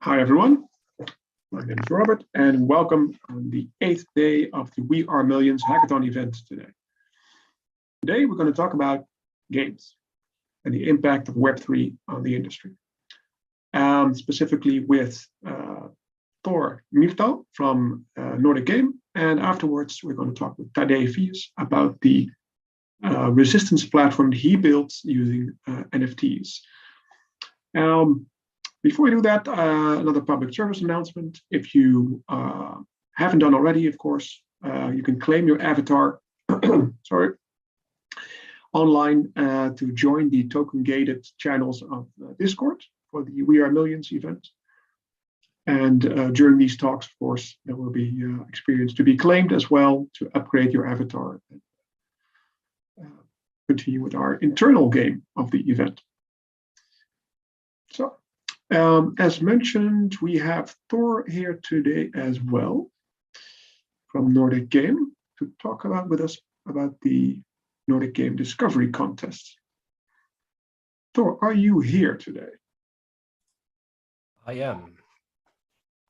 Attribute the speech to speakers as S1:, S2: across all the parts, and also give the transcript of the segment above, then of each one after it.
S1: Hi, everyone. My name is Robert, and welcome on the 8th day of the We Are Millions Hackathon event today. Today, we're going to talk about games and the impact of Web3 on the industry, specifically with Thor Mirtal from Nordic Game. And afterwards, we're going to talk with Tadej Vies about the resistance platform he built using NFTs. Before we do that, another public service announcement. If you haven't done already, of course, you can claim your avatar online to join the token-gated channels of Discord for the We Are Millions event. And during these talks, of course, there will be experience to be claimed as well to upgrade your avatar and continue with our internal game of the event. So, as mentioned, we have Thor here today as well from Nordic Game to talk with us about the Nordic Game Discovery Contest. Thor, are you here today?
S2: I am.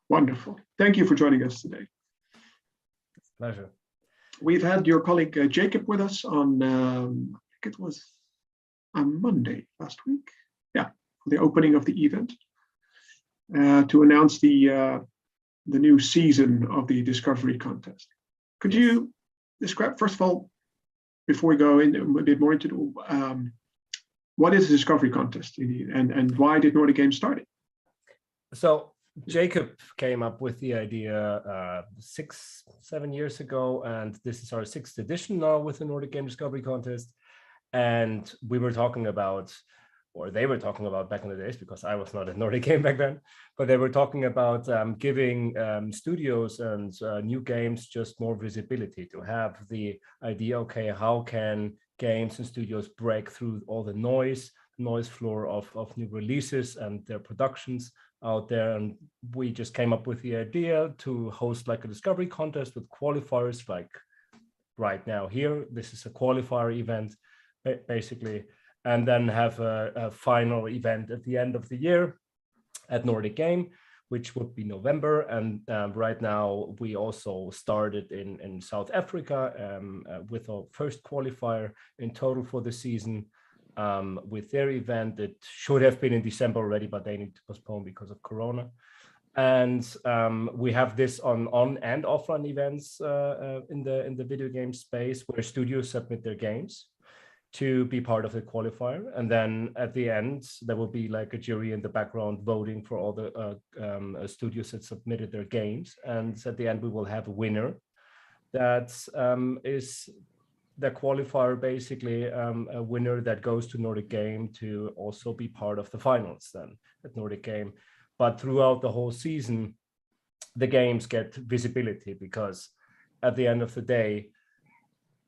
S1: Wonderful. Thank you for joining us today.
S2: It's a pleasure.
S1: We've had your colleague Jacob with us on, I think it was on Monday last week. Yeah, for the opening of the event. To announce the new season of the Discovery Contest. Could you describe, first of all, before we go in a bit more into what is the Discovery Contest and why did Nordic Game start it?
S2: So Jacob came up with the idea 6-7 years ago, and this is our 6th edition now with the Nordic Game Discovery Contest. And we were talking about, or they were talking about back in the days, because I was not at Nordic Game back then, but they were talking about giving studios and new games just more visibility, to have the idea, okay, how can games and studios break through all the noise floor of new releases and their productions out there. And we just came up with the idea to host like a discovery contest with qualifiers, like right now here, this is a qualifier event, basically. And then have a final event at the end of the year at Nordic Game, which would be November. And right now, we also started in South Africa with our first qualifier in total for the season with their event. It should have been in December already, but they need to postpone because of Corona. And we have this on and offline events in the video game space where studios submit their games to be part of the qualifier. And then at the end, there will be like a jury in the background voting for all the studios that submitted their games. And at the end, we will have a winner that is the qualifier, basically a winner that goes to Nordic Game to also be part of the finals then at Nordic Game. But throughout the whole season, the games get visibility, because at the end of the day,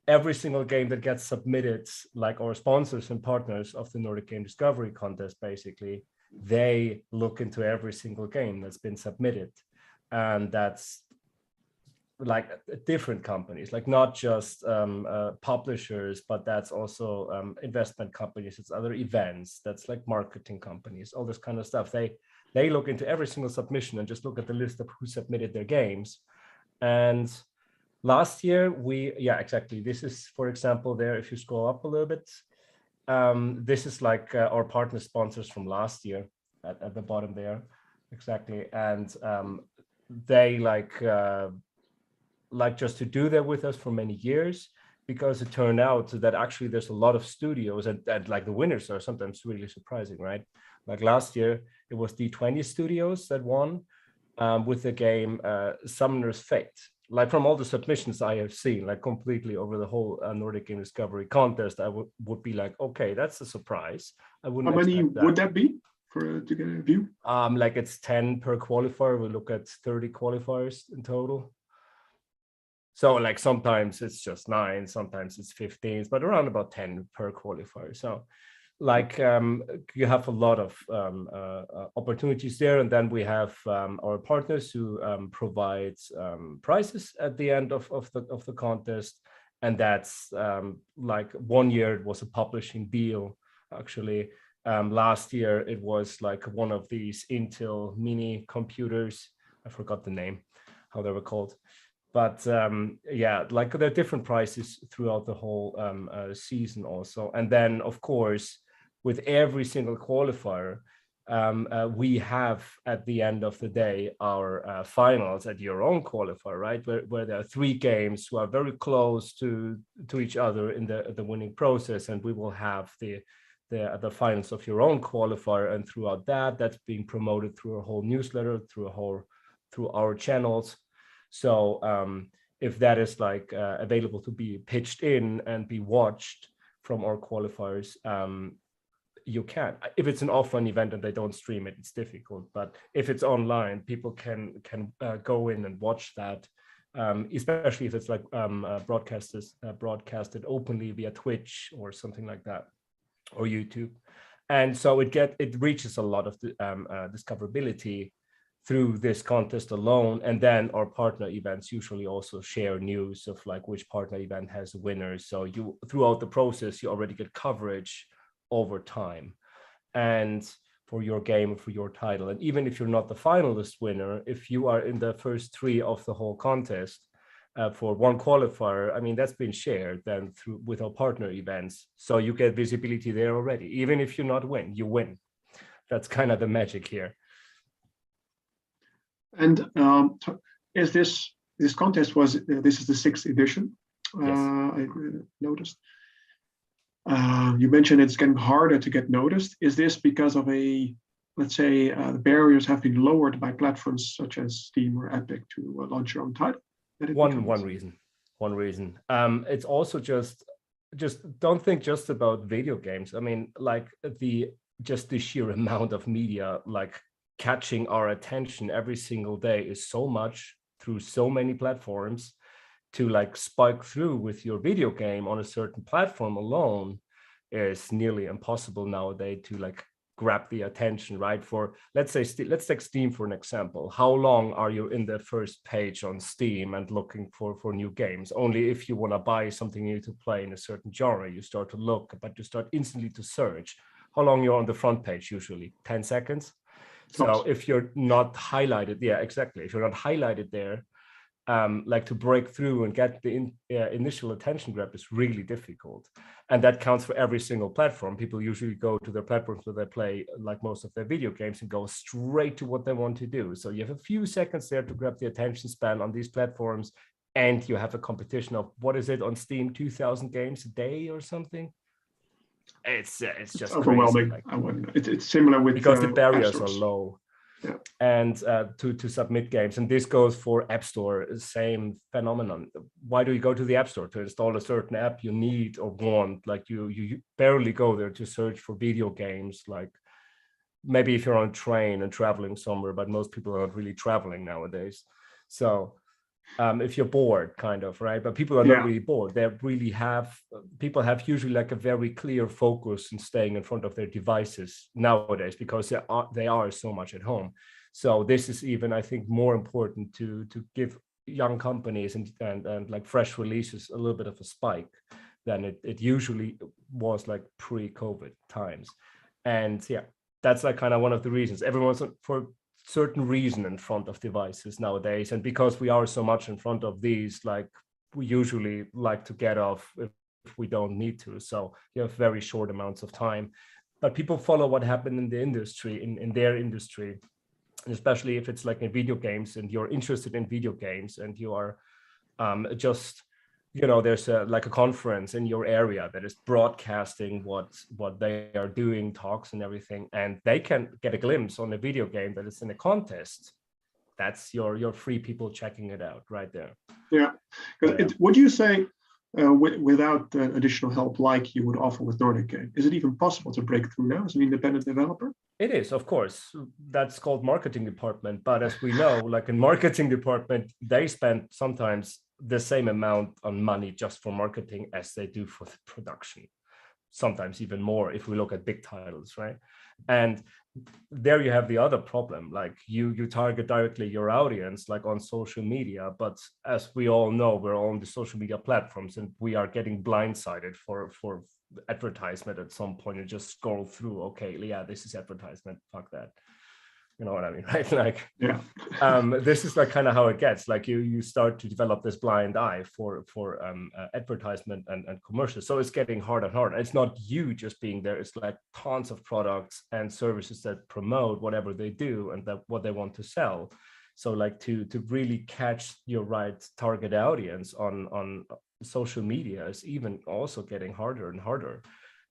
S2: every single game that gets submitted, like our sponsors and partners of the Nordic Game Discovery Contest, basically, they look into every single game that's been submitted. And that's like different companies, like not just publishers, but that's also investment companies, it's other events, that's like marketing companies, all this kind of stuff. They look into every single submission and just look at the list of who submitted their games. And last year, exactly. This is, for example, there, if you scroll up a little bit, this is like our partner sponsors from last year at the bottom there, exactly. And they like just to do that with us for many years, because it turned out that actually there's a lot of studios and like the winners are sometimes really surprising, right? Like last year, it was D20 Studios that won with the game Summoner's Fate. Like from all the submissions I have seen, like completely over the whole Nordic Game Discovery Contest, I would be like, okay, that's a surprise. I wouldn't.
S1: How many would that be to get a view?
S2: Like it's 10 per qualifier. We look at 30 qualifiers in total. So like sometimes it's just 9, sometimes it's 15, but around about 10 per qualifier. So like you have a lot of opportunities there. And then we have our partners who provide prizes at the end of the contest. And that's like one year it was a publishing deal, actually. Last year, it was like one of these Intel mini computers. I forgot the name, how they were called. But yeah, like there are different prices throughout the whole season also. And then, of course, with every single qualifier, we have at the end of the day our finals at your own qualifier, right? Where there are 3 games who are very close to each other in the winning process, and we will have the finals of your own qualifier, and throughout that's being promoted through a whole newsletter, through our channels. So if that is like available to be pitched in and be watched from our qualifiers, you can. If it's an offline event and they don't stream it, it's difficult. But if it's online, people can go in and watch that, especially if it's like broadcasted openly via Twitch or something like that, or YouTube. And so it reaches a lot of the discoverability through this contest alone. And then our partner events usually also share news of like which partner event has winners. So you, throughout the process, you already get coverage over time, and for your game, for your title. And even if you're not the finalist winner, if you are in the first 3 of the whole contest for one qualifier, I mean, that's been shared then through with our partner events. So you get visibility there already. Even if you not win, you win. That's kind of the magic here.
S1: And is this contest was this is the 6th edition?
S2: Yes.
S1: I noticed. You mentioned it's getting harder to get noticed. Is this because of let's say, the barriers have been lowered by platforms such as Steam or Epic to launch your own title?
S2: One reason. It's also just don't think just about video games. I mean, like the sheer amount of media like catching our attention every single day is so much through so many platforms. To like spike through with your video game on a certain platform alone is nearly impossible nowadays to like grab the attention, right? For let's take Steam for an example. How long are you in the first page on Steam and looking for new games? Only if you want to buy something new to play in a certain genre, you start to look, but you start instantly to search. How long you're on the front page? Usually 10 seconds. So if you're not highlighted, yeah, exactly. If you're not highlighted there, like to break through and get the initial attention grab is really difficult. And that counts for every single platform. People usually go to their platforms where they play like most of their video games and go straight to what they want to do. So you have a few seconds there to grab the attention span on these platforms, and you have a competition of, what is it on Steam, 2,000 games a day or something? It's just
S1: overwhelming.
S2: Crazy.
S1: It's similar with
S2: because the barriers are
S1: stores.
S2: low.
S1: Yeah.
S2: And to submit games, and this goes for App Store, same phenomenon. Why do you go to the App Store? To install a certain app you need or want. Like you barely go there to search for video games. Like maybe if you're on a train and traveling somewhere, but most people are not really traveling nowadays. So if you're bored, kind of, right? But people are not really bored. People have usually like a very clear focus in staying in front of their devices nowadays, because they are so much at home. So this is even, I think, more important to give young companies and like fresh releases a little bit of a spike than it usually was like pre-COVID times. And yeah, that's like kind of one of the reasons everyone's for certain reason in front of devices nowadays. And because we are so much in front of these, like we usually like to get off if we don't need to. So you have very short amounts of time, but people follow what happened in the industry, in their industry, and especially if it's like in video games and you're interested in video games and you are just, there's like a conference in your area that is broadcasting what they are doing, talks and everything, and they can get a glimpse on a video game that is in a contest. That's your free people checking it out right there.
S1: Yeah. Would you say without additional help like you would offer with Nordic Game, is it even possible to break through now as an independent developer?
S2: It is, of course. That's called marketing department. But as we know, like in marketing department, they spend sometimes the same amount on money just for marketing as they do for the production. Sometimes even more if we look at big titles, right? And there you have the other problem. Like you target directly your audience, like on social media, but as we all know, we're on the social media platforms, and we are getting blindsided for advertisement at some point, and just scroll through. Okay, yeah, this is advertisement. Fuck that. You know what I mean, right? Like,
S1: Yeah.
S2: This is like kind of how it gets. Like you start to develop this blind eye for advertisement and commercials. So it's getting harder and harder. It's not you just being there. It's like tons of products and services that promote whatever they do and that what they want to sell. So like to really catch your right target audience on social media is even also getting harder and harder.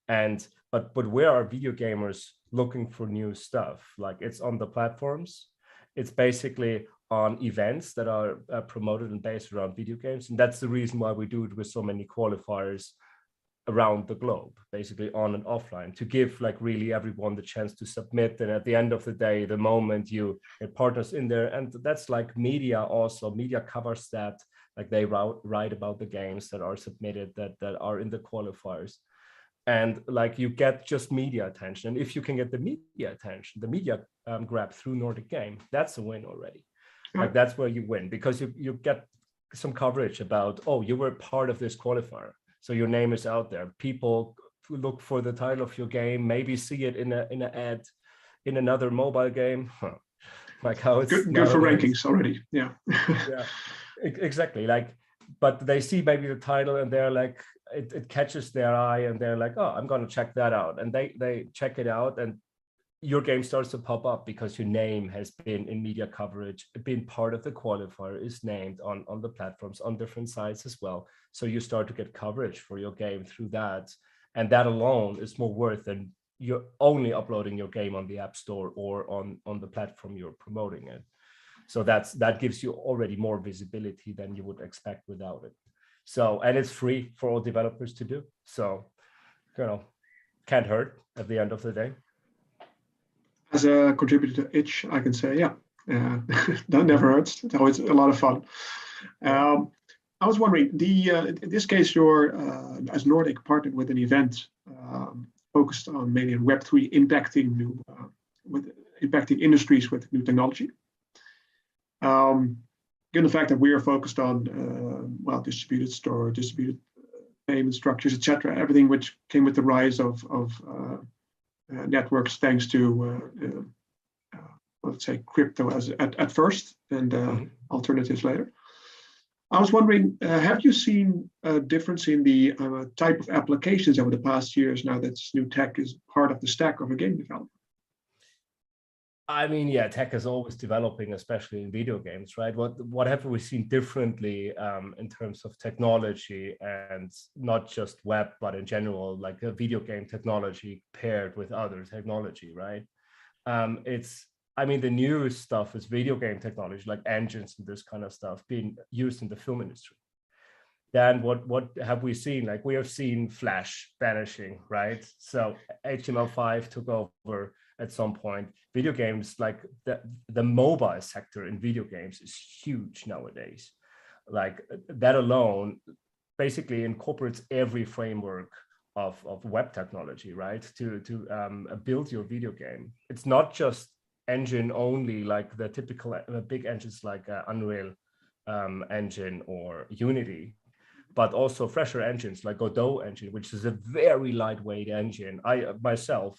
S2: And but where are video gamers looking for new stuff? Like, it's on the platforms, it's basically on events that are promoted and based around video games, and that's the reason why we do it with so many qualifiers around the globe, basically on and offline, to give like really everyone the chance to submit. And at the end of the day, the moment you get partners in there, and that's like media also, media covers that, like they write about the games that are submitted, that are in the qualifiers. And like you get just media attention. And if you can get the media attention, the media grab through Nordic Game, that's a win already. Like that's where you win, because you get some coverage about, oh, you were part of this qualifier, so your name is out there. People look for the title of your game, maybe see it in an ad in another mobile game. Like how it's
S1: good for rankings already. Yeah.
S2: Yeah, exactly. Like, but they see maybe the title and they're like, it catches their eye, and they're like, oh, I'm going to check that out. And they check it out, and your game starts to pop up because your name has been in media coverage, been part of the qualifier, is named on the platforms, on different sites as well. So you start to get coverage for your game through that. And that alone is more worth than you're only uploading your game on the App Store or on the platform you're promoting it. So that gives you already more visibility than you would expect without it. So, and it's free for all developers to do. So, can't hurt at the end of the day.
S1: As a contributor to itch, I can say, yeah, that never hurts. It's always a lot of fun. I was wondering, in this case, you're as Nordic partnered with an event focused on mainly on Web3 impacting impacting industries with new technology. Given the fact that we are focused on distributed store, distributed payment structures, etc., everything which came with the rise of networks, thanks to let's say crypto as at first, and alternatives later. I was wondering, have you seen a difference in the type of applications over the past years now that this new tech is part of the stack of a game developer?
S2: I mean, yeah, tech is always developing, especially in video games, right? What have we seen differently in terms of technology, and not just web, but in general, like a video game technology paired with other technology, right? The new stuff is video game technology, like engines and this kind of stuff being used in the film industry. Then what have we seen? Like, we have seen Flash vanishing, right? So HTML5 took over at some point. Video games, like the mobile sector in video games is huge nowadays. Like, that alone basically incorporates every framework of web technology, right? To build your video game. It's not just engine only, like the typical big engines like Unreal Engine or Unity, but also fresher engines like Godot engine, which is a very lightweight engine. I myself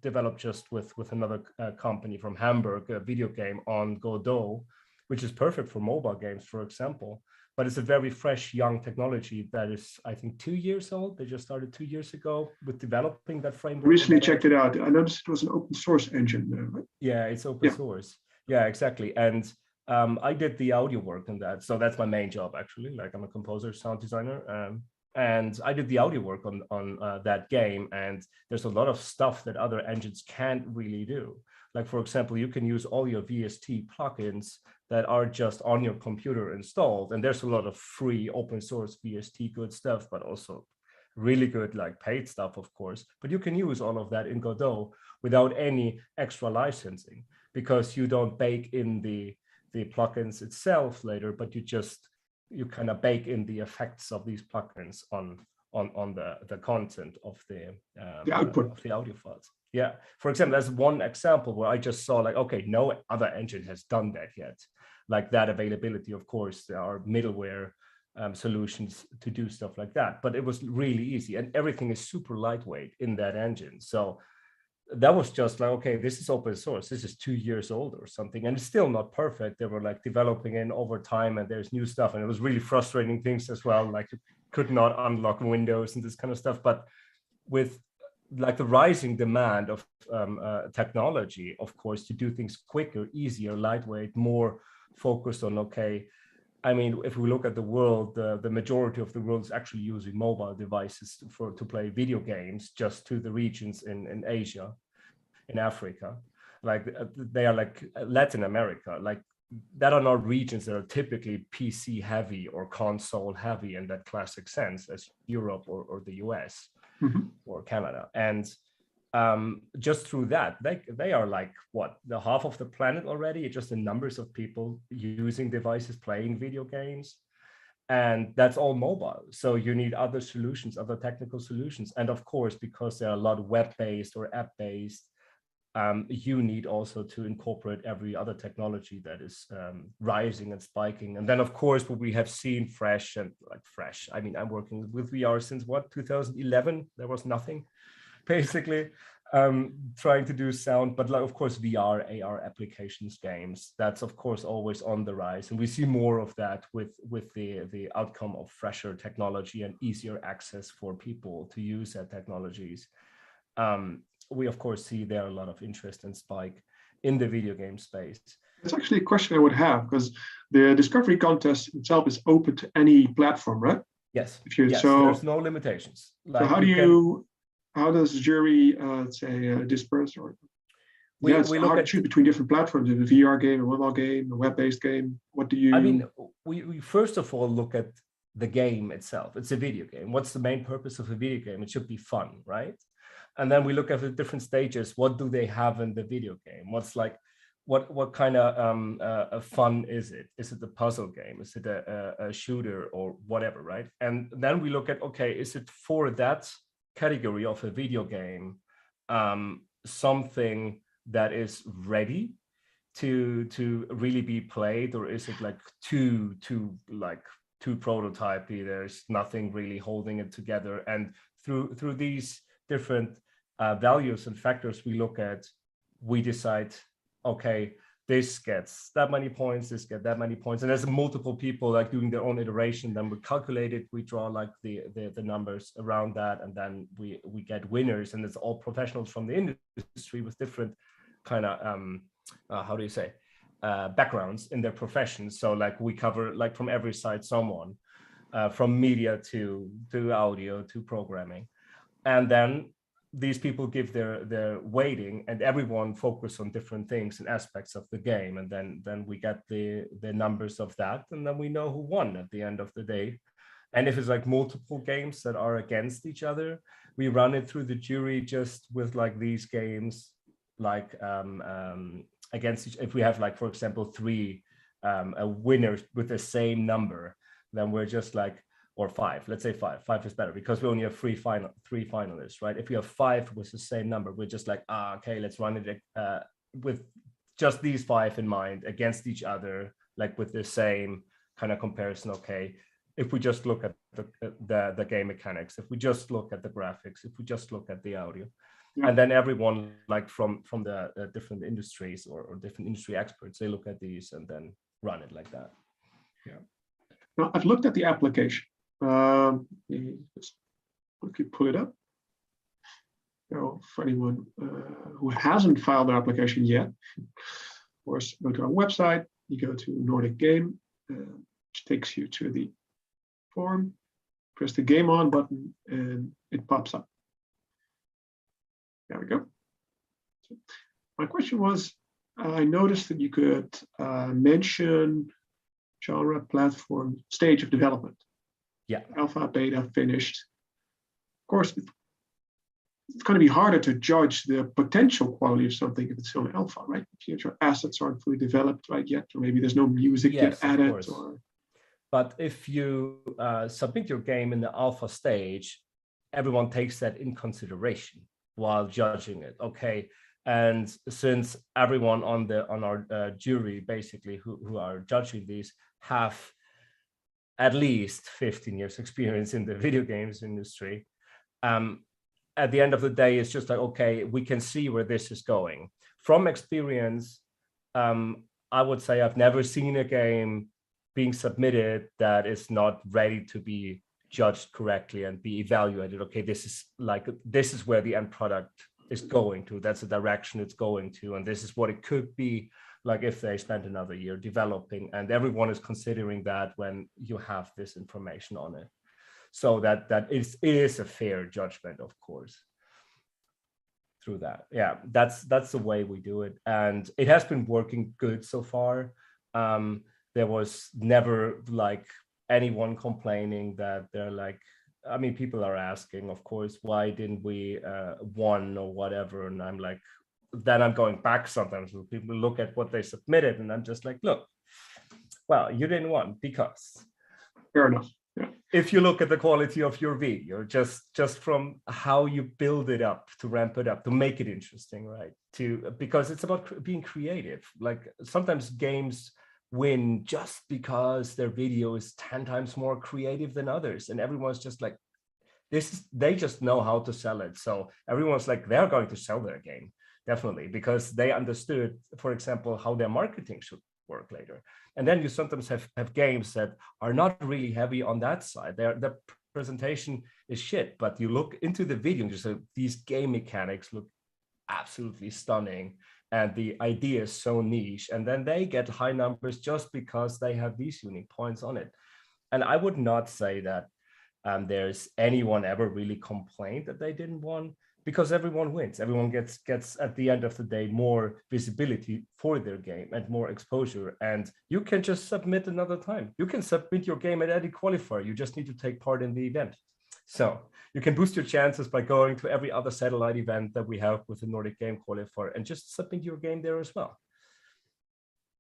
S2: developed just with another company from Hamburg a video game on Godot, which is perfect for mobile games, for example. But it's a very fresh, young technology that is, I think, 2 years old. They just started 2 years ago with developing that framework.
S1: Recently checked it out. I noticed it was an open source engine, right?
S2: Yeah, it's open source. Yeah, exactly. And I did the audio work on that. So that's my main job, actually. Like, I'm a composer, sound designer. And I did the audio work on that game. And there's a lot of stuff that other engines can't really do. Like, for example, you can use all your VST plugins that are just on your computer installed. And there's a lot of free open source VST good stuff, but also really good, like, paid stuff, of course. But you can use all of that in Godot without any extra licensing, because you don't bake in the plugins itself later, but you kind of bake in the effects of these plugins on on the content of the
S1: output
S2: of the audio files. Yeah, for example, that's one example where I just saw like, okay, no other engine has done that yet. Like that availability, of course, there are middleware solutions to do stuff like that, but it was really easy, and everything is super lightweight in that engine. So that was just like, okay, this is open source. This is 2 years old or something, and it's still not perfect. They were like developing in over time, and there's new stuff, and it was really frustrating things as well. Like you could not unlock windows and this kind of stuff. But with like the rising demand of technology, of course, to do things quicker, easier, lightweight, more focused on, okay, I mean, if we look at the world, the majority of the world is actually using mobile devices to play video games, just to the regions in Asia, in Africa, like they are like Latin America, like that are not regions that are typically PC heavy or console heavy in that classic sense as Europe or the US or Canada. And just through that, they are like what, the half of the planet already, just the numbers of people using devices playing video games, and that's all mobile. So you need other solutions, other technical solutions, and of course, because there are a lot of web-based or app-based, you need also to incorporate every other technology that is rising and spiking. And then of course, what we have seen fresh, I mean, I'm working with VR since what, 2011. There was nothing basically, trying to do sound, but like, of course, VR, AR applications, games, that's of course always on the rise. And we see more of that with the outcome of fresher technology and easier access for people to use that technologies. We of course see there a lot of interest and spike in the video game space.
S1: It's actually a question I would have, because the Discovery Contest itself is open to any platform, right?
S2: Yes.
S1: Yes,
S2: so there's no limitations.
S1: Like, so how does the jury disperse, or we look at choose between different platforms, a VR game, a mobile game, a web-based game? What do you?
S2: I mean, we first of all look at the game itself. It's a video game. What's the main purpose of a video game? It should be fun, right? And then we look at the different stages. What do they have in the video game? What's like, what kind of fun is it? Is it a puzzle game? Is it a shooter or whatever, right? And then we look at, okay, is it for that category of a video game something that is ready to really be played, or is it like too prototypey? There's nothing really holding it together. And through these different values and factors we look at, we decide, okay, this gets that many points, this gets that many points. And there's multiple people like doing their own iteration. Then we calculate it, we draw like the numbers around that, and then we get winners. And it's all professionals from the industry with different kind of backgrounds in their professions. So like we cover like from every side someone, from media to audio to programming. And then these people give their weighting, and everyone focus on different things and aspects of the game. And then we get the numbers of that, and then we know who won at the end of the day. And if it's like multiple games that are against each other, we run it through the jury just with like these games, like against each. If we have like, for example, 3 winners with the same number, then we're just like, or 5, let's say 5 is better, because we only have 3 finalists, right? If we have 5 with the same number, we're just like, okay, let's run it with just these 5 in mind against each other, like with the same kind of comparison. Okay, if we just look at the game mechanics, if we just look at the graphics, if we just look at the audio, and then everyone like from the different industries or different industry experts, they look at these and then run it like that. Yeah.
S1: Now I've looked at the application. Just quickly pull it up. So for anyone who hasn't filed their application yet, of course, go to our website. You go to Nordic Game, which takes you to the form. Press the Game On button, and it pops up. There we go. So my question was, I noticed that you could mention genre, platform, stage of development.
S2: Yeah.
S1: Alpha, beta, finished. Of course, it's going to be harder to judge the potential quality of something if it's still an alpha, right? If your assets aren't fully developed right yet, or maybe there's no music yet added.
S2: But if you submit your game in the alpha stage, everyone takes that in consideration while judging it. Okay. And since everyone on our jury, basically, who are judging these, have at least 15 years experience in the video games industry, at the end of the day, it's just like, okay, we can see where this is going. From experience, I would say I've never seen a game being submitted that is not ready to be judged correctly and be evaluated. Okay, this is where the end product is going to. That's the direction it's going to, and this is what it could be like if they spent another year developing. And everyone is considering that when you have this information on it. So that it is a fair judgment, of course. Through that, yeah, that's the way we do it, and it has been working good so far. There was never like anyone complaining that they're like, I mean, people are asking, of course, why didn't we won or whatever, and I'm like, then I'm going back sometimes when people look at what they submitted, and I'm just like, look, well, you didn't win because.
S1: Fair enough. Yeah.
S2: If you look at the quality of your video, just from how you build it up, to ramp it up, to make it interesting, right? Because it's about being creative. Like sometimes games win just because their video is 10 times more creative than others, and everyone's just like, they just know how to sell it. So everyone's like, they're going to sell their game, definitely, because they understood, for example, how their marketing should work later. And then you sometimes have games that are not really heavy on that side. The presentation is shit, but you look into the video and just say, these game mechanics look absolutely stunning, and the idea is so niche, and then they get high numbers just because they have these unique points on it. And I would not say that there's anyone ever really complained that they didn't win, because everyone wins. Everyone gets at the end of the day more visibility for their game and more exposure. And you can just submit another time. You can submit your game at any qualifier. You just need to take part in the event. So you can boost your chances by going to every other satellite event that we have with the Nordic Game Qualifier and just submit your game there as well.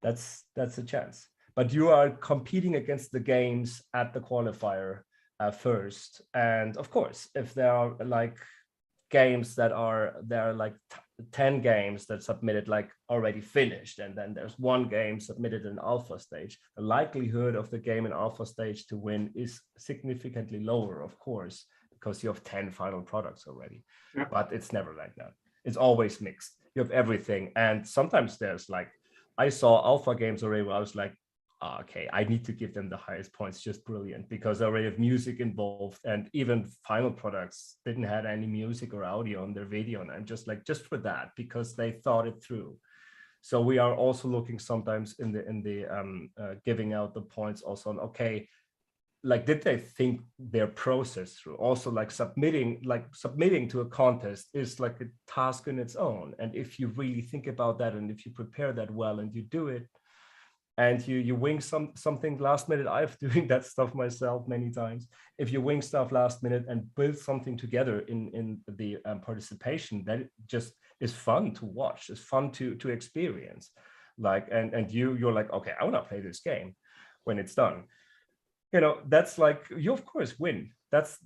S2: That's a chance. But you are competing against the games at the qualifier first. And of course, if there are like games there are like 10 games that submitted like already finished, and then there's one game submitted in alpha stage, the likelihood of the game in alpha stage to win is significantly lower, of course, because you have 10 final products already. Yeah. But it's never like that. It's always mixed. You have everything, and sometimes there's like, I saw alpha games already where I was like, oh, okay, I need to give them the highest points, just brilliant, because I already have music involved, and even final products didn't have any music or audio on their video, and I'm just like, just for that, because they thought it through. So we are also looking sometimes in the giving out the points also on, okay, like, did they think their process through? Also, like submitting to a contest is like a task in its own, and if you really think about that, and if you prepare that well and you do it, and you wing something last minute. I've doing that stuff myself many times. If you wing stuff last minute and build something together in the participation, that just is fun to watch. It's fun to experience. Like, and you're like, okay, I want to play this game when it's done. You know, that's like, you of course win. That's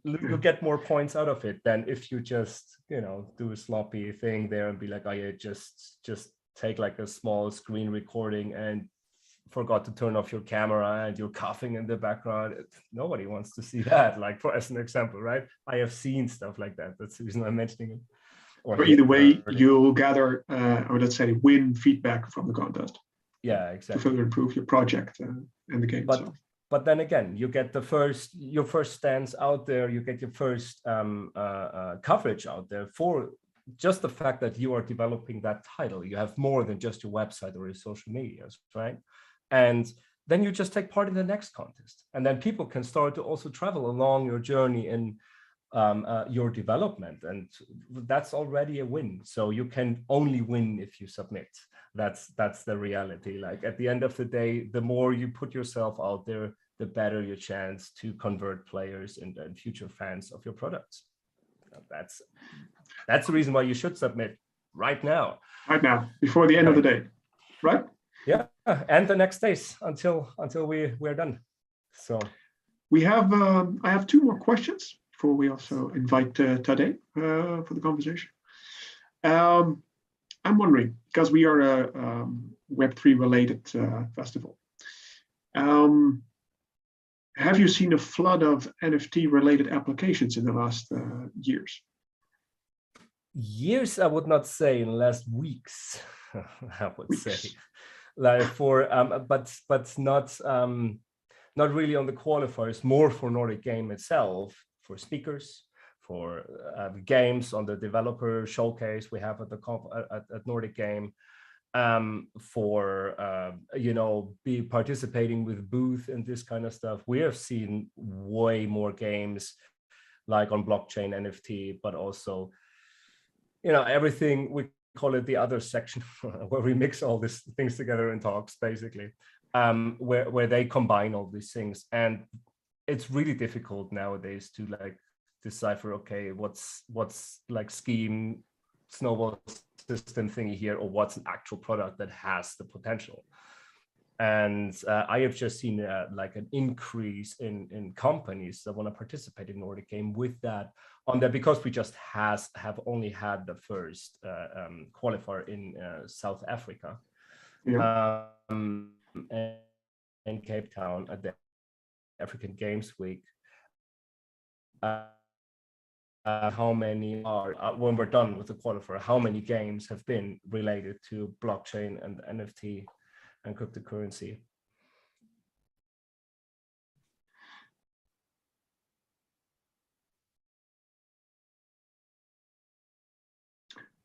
S2: you'll get more points out of it than if you just, you know, do a sloppy thing there and be like, oh yeah, just take like a small screen recording and forgot to turn off your camera and you're coughing in the background. Nobody wants to see that, like, for as an example, right? I have seen stuff like that. That's the reason I'm mentioning it.
S1: Or either way, you'll gather, or let's say, win feedback from the contest.
S2: Yeah, exactly.
S1: To further improve your project and the game.
S2: But then again, you get your first stance out there, you get your first coverage out there for just the fact that you are developing that title. You have more than just your website or your social medias, right? And then you just take part in the next contest. And then people can start to also travel along your journey in your development. And that's already a win. So you can only win if you submit. That's the reality. Like, at the end of the day, the more you put yourself out there, the better your chance to convert players and future fans of your products. That's the reason why you should submit right now.
S1: Right now, before the end of the day, right?
S2: Yeah, and the next days until we're done. So
S1: we have I have two more questions before we also invite Tadej for the conversation. I'm wondering, because we are a Web3 related festival, have you seen a flood of NFT related applications in the last years?
S2: Years, I would not say, in the last weeks, I would say. Like for but not really on the qualifiers, more for Nordic Game itself, for speakers, for games on the developer showcase we have at the at Nordic Game, for be participating with booth and this kind of stuff. We have seen way more games like on blockchain, NFT, but also everything. We call it the other section where we mix all these things together in talks, basically, where they combine all these things. And it's really difficult nowadays to like decipher, okay, what's like scheme snowball system thingy here, or what's an actual product that has the potential. And I have just seen like an increase in companies that want to participate in Nordic Game with that on that, because we just have only had the first qualifier in South Africa, in Cape Town at the African Games Week. How many are, when we're done with the qualifier, how many games have been related to blockchain and NFT and cryptocurrency?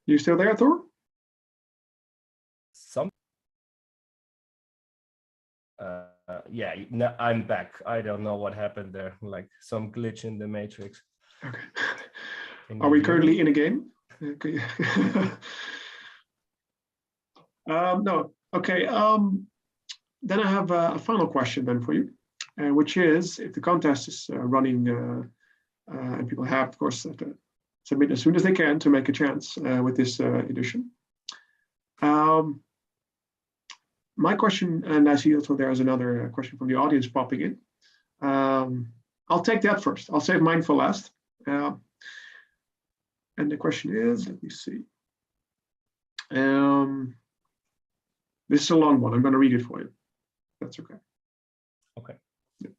S1: You still there, Thor?
S2: Yeah, no, I'm back. I don't know what happened there, like some glitch in the matrix.
S1: Okay. Are we currently in a game? Okay. No. Okay. Then I have a final question then for you, which is, if the contest is running and people have, of course, to submit as soon as they can to make a chance with this edition. My question, and I see also there is another question from the audience popping in. I'll take that first. I'll save mine for last. And the question is, let me see. This is a long one. I'm going to read it for you. That's okay.
S2: Okay.
S1: Yeah.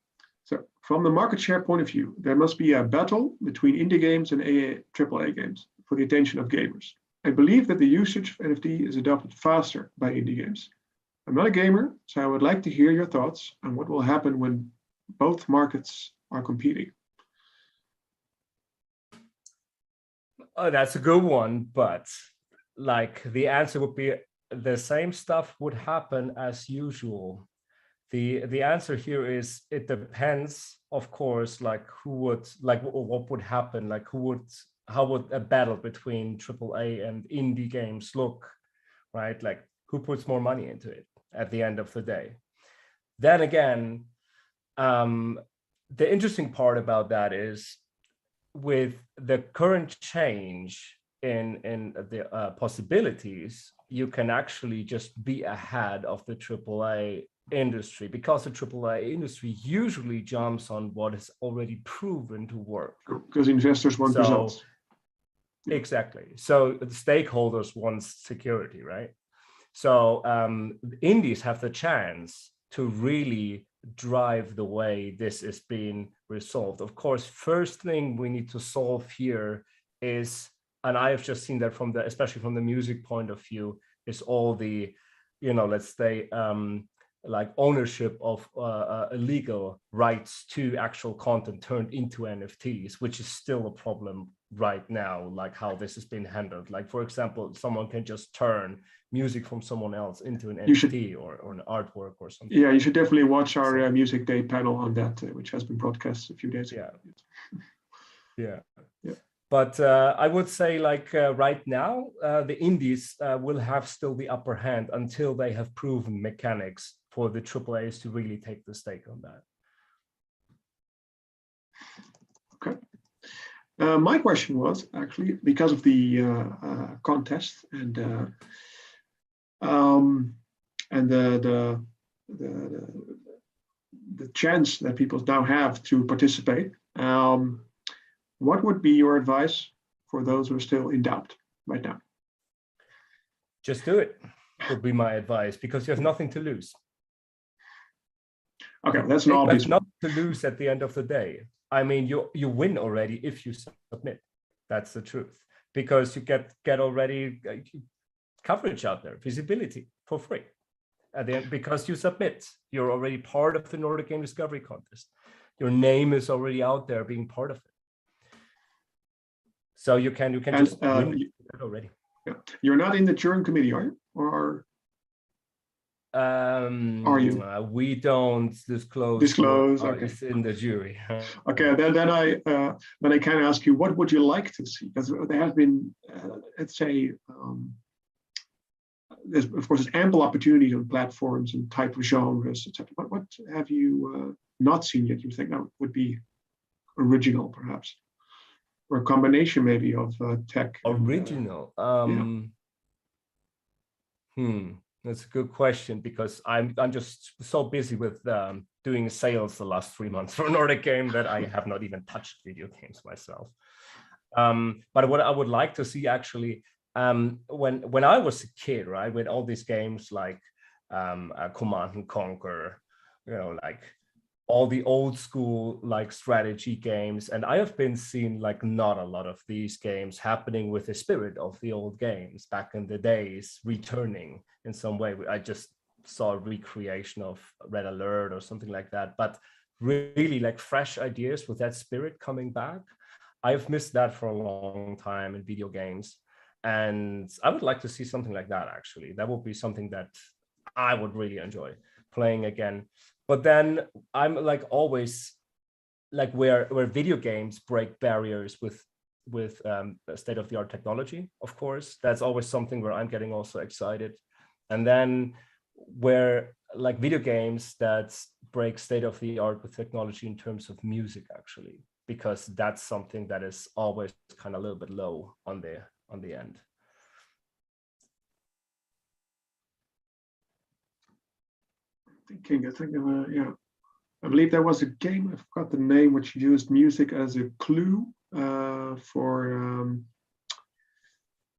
S1: So, from the market share point of view, there must be a battle between indie games and AAA games for the attention of gamers. I believe that the usage of NFT is adopted faster by indie games. I'm not a gamer, so I would like to hear your thoughts on what will happen when both markets are competing.
S2: Oh, that's a good one, but like the answer would be the same stuff would happen as usual. The answer here is it depends, of course, like who would, like what would happen, like how would a battle between AAA and indie games look, right? Like who puts more money into it at the end of the day? Then again, the interesting part about that is with the current change in the possibilities, you can actually just be ahead of the AAA industry, because the AAA industry usually jumps on what is already proven to work.
S1: Because investors want results.
S2: Exactly. So the stakeholders want security, right? So indies have the chance to really drive the way this is being resolved. Of course, first thing we need to solve here is, and I have just seen that from the, especially from the music point of view, is all the, let's say, like ownership of illegal rights to actual content turned into NFTs, which is still a problem right now, like how this has been handled. Like, for example, someone can just turn music from someone else into an NFT or an artwork or something.
S1: Yeah, you should definitely watch our Music Day panel on that, which has been broadcast a few days ago.
S2: Yeah. But I would say, like right now, the indies will have still the upper hand until they have proven mechanics for the AAAs to really take the stake on that.
S1: Okay. My question was actually, because of the contest and the chance that people now have to participate, What would be your advice for those who are still in doubt right now?
S2: Just do it, would be my advice, because you have nothing to lose.
S1: Okay, that's an obvious one.
S2: Nothing to lose at the end of the day. I mean, you win already if you submit. That's the truth, because you get already coverage out there, visibility for free. At the end, because you submit, you're already part of the Nordic Game Discovery Contest. Your name is already out there, being part of it. So you can just win it already.
S1: Yeah. You're not in the jury committee, are you? Or are you?
S2: We don't disclose.
S1: Okay.
S2: It's in the jury.
S1: Okay, then I can ask you, what would you like to see? Because there have been, let's say, there's of course ample opportunities on platforms and type of genres, etc. But what have you not seen yet? You think that would be original, perhaps, or a combination maybe of tech.
S2: Original. That's a good question, because I'm just so busy with doing sales the last 3 months for Nordic Game that I have not even touched video games myself. But what I would like to see actually, when I was a kid, right, with all these games like Command and Conquer, like all the old school like strategy games, and I have been seeing like not a lot of these games happening with the spirit of the old games back in the days returning in some way. I just saw a recreation of Red Alert or something like that, but really like fresh ideas with that spirit coming back. I've missed that for a long time in video games, and I would like to see something like that. Actually, that would be something that I would really enjoy playing again. But then I'm like always like where video games break barriers with state-of-the-art technology, of course. That's always something where I'm getting also excited. And then where like video games that break state-of-the-art with technology in terms of music, actually, because that's something that is always kind of a little bit low on the end.
S1: I think yeah, I believe there was a game, I forgot the name, which used music as a clue for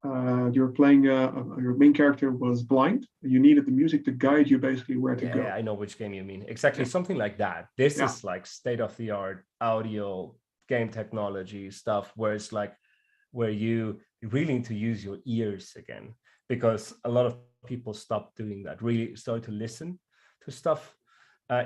S1: you were playing your main character was blind. You needed the music to guide you basically where to go.
S2: Yeah, I know which game you mean. Exactly, something like that. This is like state-of-the-art audio game technology stuff, where it's like where you really need to use your ears again, because a lot of people stop doing that, really start to listen to stuff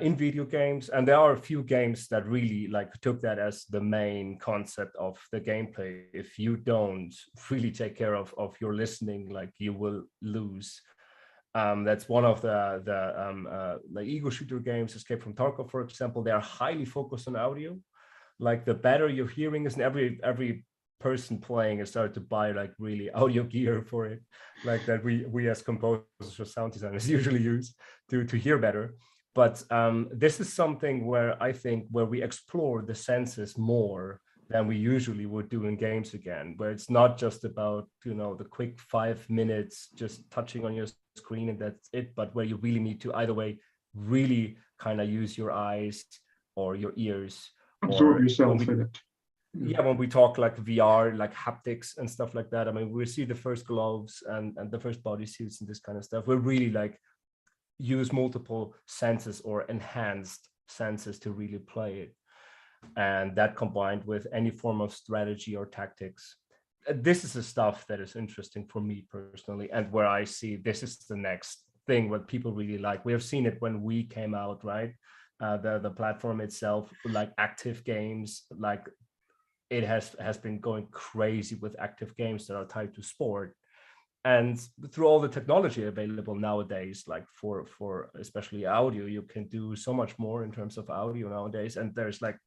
S2: in video games. And there are a few games that really like took that as the main concept of the gameplay. If you don't really take care of your listening, like you will lose. That's one of the ego shooter games, Escape from Tarkov, for example. They are highly focused on audio. Like the better your hearing is, and every person playing has started to buy like really audio gear for it, like that we as composers or sound designers usually use to hear better. But this is something where I think where we explore the senses more than we usually would do in games again, where it's not just about, the quick 5 minutes just touching on your screen and that's it, but where you really need to either way really kind of use your eyes or your ears.
S1: Absorb yourself in it.
S2: Yeah, when we talk like VR, like haptics and stuff like that, I mean, we see the first gloves and the first bodysuits and this kind of stuff. We're really like use multiple senses or enhanced senses to really play it. And that combined with any form of strategy or tactics, this is the stuff that is interesting for me personally, and where I see this is the next thing what people really like. We have seen it when we came out, right? The platform itself, like active games, like it has been going crazy with active games that are tied to sport. And through all the technology available nowadays, like for especially audio, you can do so much more in terms of audio nowadays. And there's like,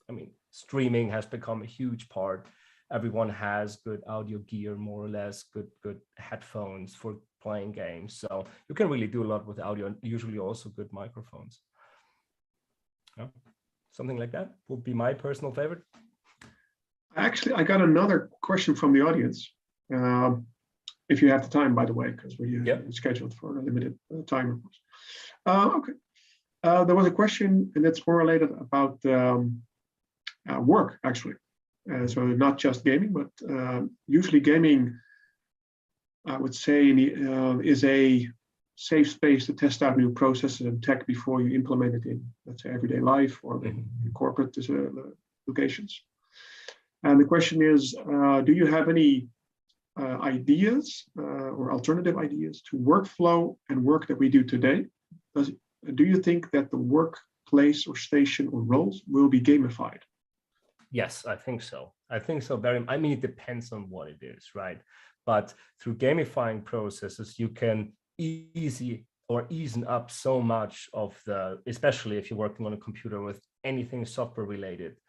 S2: I mean, streaming has become a huge part. Everyone has good audio gear, more or less, good headphones for playing games. So you can really do a lot with audio, and usually also good microphones. Yeah. Something like that would be my personal favorite.
S1: Actually, I got another question from the audience. If you have the time, by the way, because we scheduled for a limited time, of course. Okay. There was a question, and that's more related about work, actually. So not just gaming, but usually gaming, I would say, is a safe space to test out new processes and tech before you implement it in, let's say, everyday life or in corporate locations. And the question is, do you have any ideas or alternative ideas to workflow and work that we do today? Do you think that the workplace or station or roles will be gamified?
S2: Yes, I think so. I think so. I mean, it depends on what it is, right? But through gamifying processes, you can ease up so much of especially if you're working on a computer with anything software related,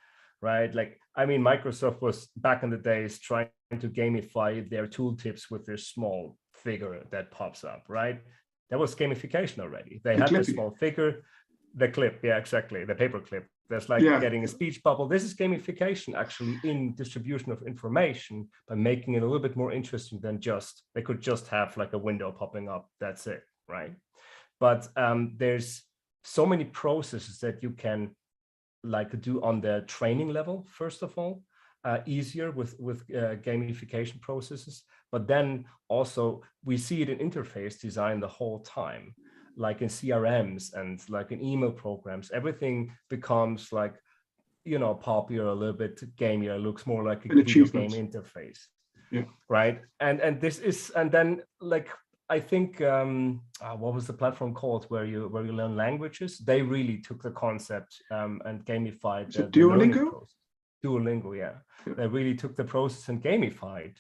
S2: right? Like, I mean, Microsoft was back in the days trying to gamify their tooltips with their small figure that pops up, right? That was gamification already. They had the small figure, the clip, yeah, exactly, the paper clip. That's like getting a speech bubble. This is gamification actually in distribution of information by making it a little bit more interesting than they could just have like a window popping up. That's it, right? But there's so many processes that you can like do on the training level, first of all, easier with gamification processes. But then also we see it in interface design the whole time. Like in CRMs and like in email programs, everything becomes like, popular, a little bit gamier, looks more like a video game interface.
S1: Yeah.
S2: Right. And then like, I think, what was the platform called where you learn languages? They really took the concept and gamified the learning process. Duolingo, yeah. They really took the process and gamified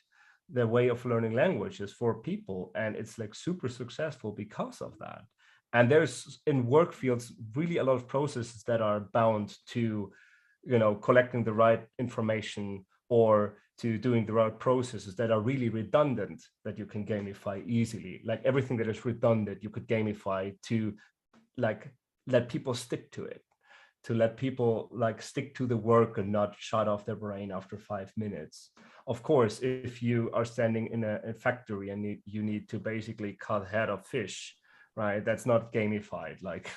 S2: the way of learning languages for people. And it's like super successful because of that. And there's in work fields really a lot of processes that are bound to, collecting the right information or to doing the right processes that are really redundant that you can gamify easily. Like everything that is redundant, you could gamify to like let people stick to it, to let people like stick to the work and not shut off their brain after 5 minutes. Of course, if you are standing in a factory and you need to basically cut head of fish, right? That's not gamified, like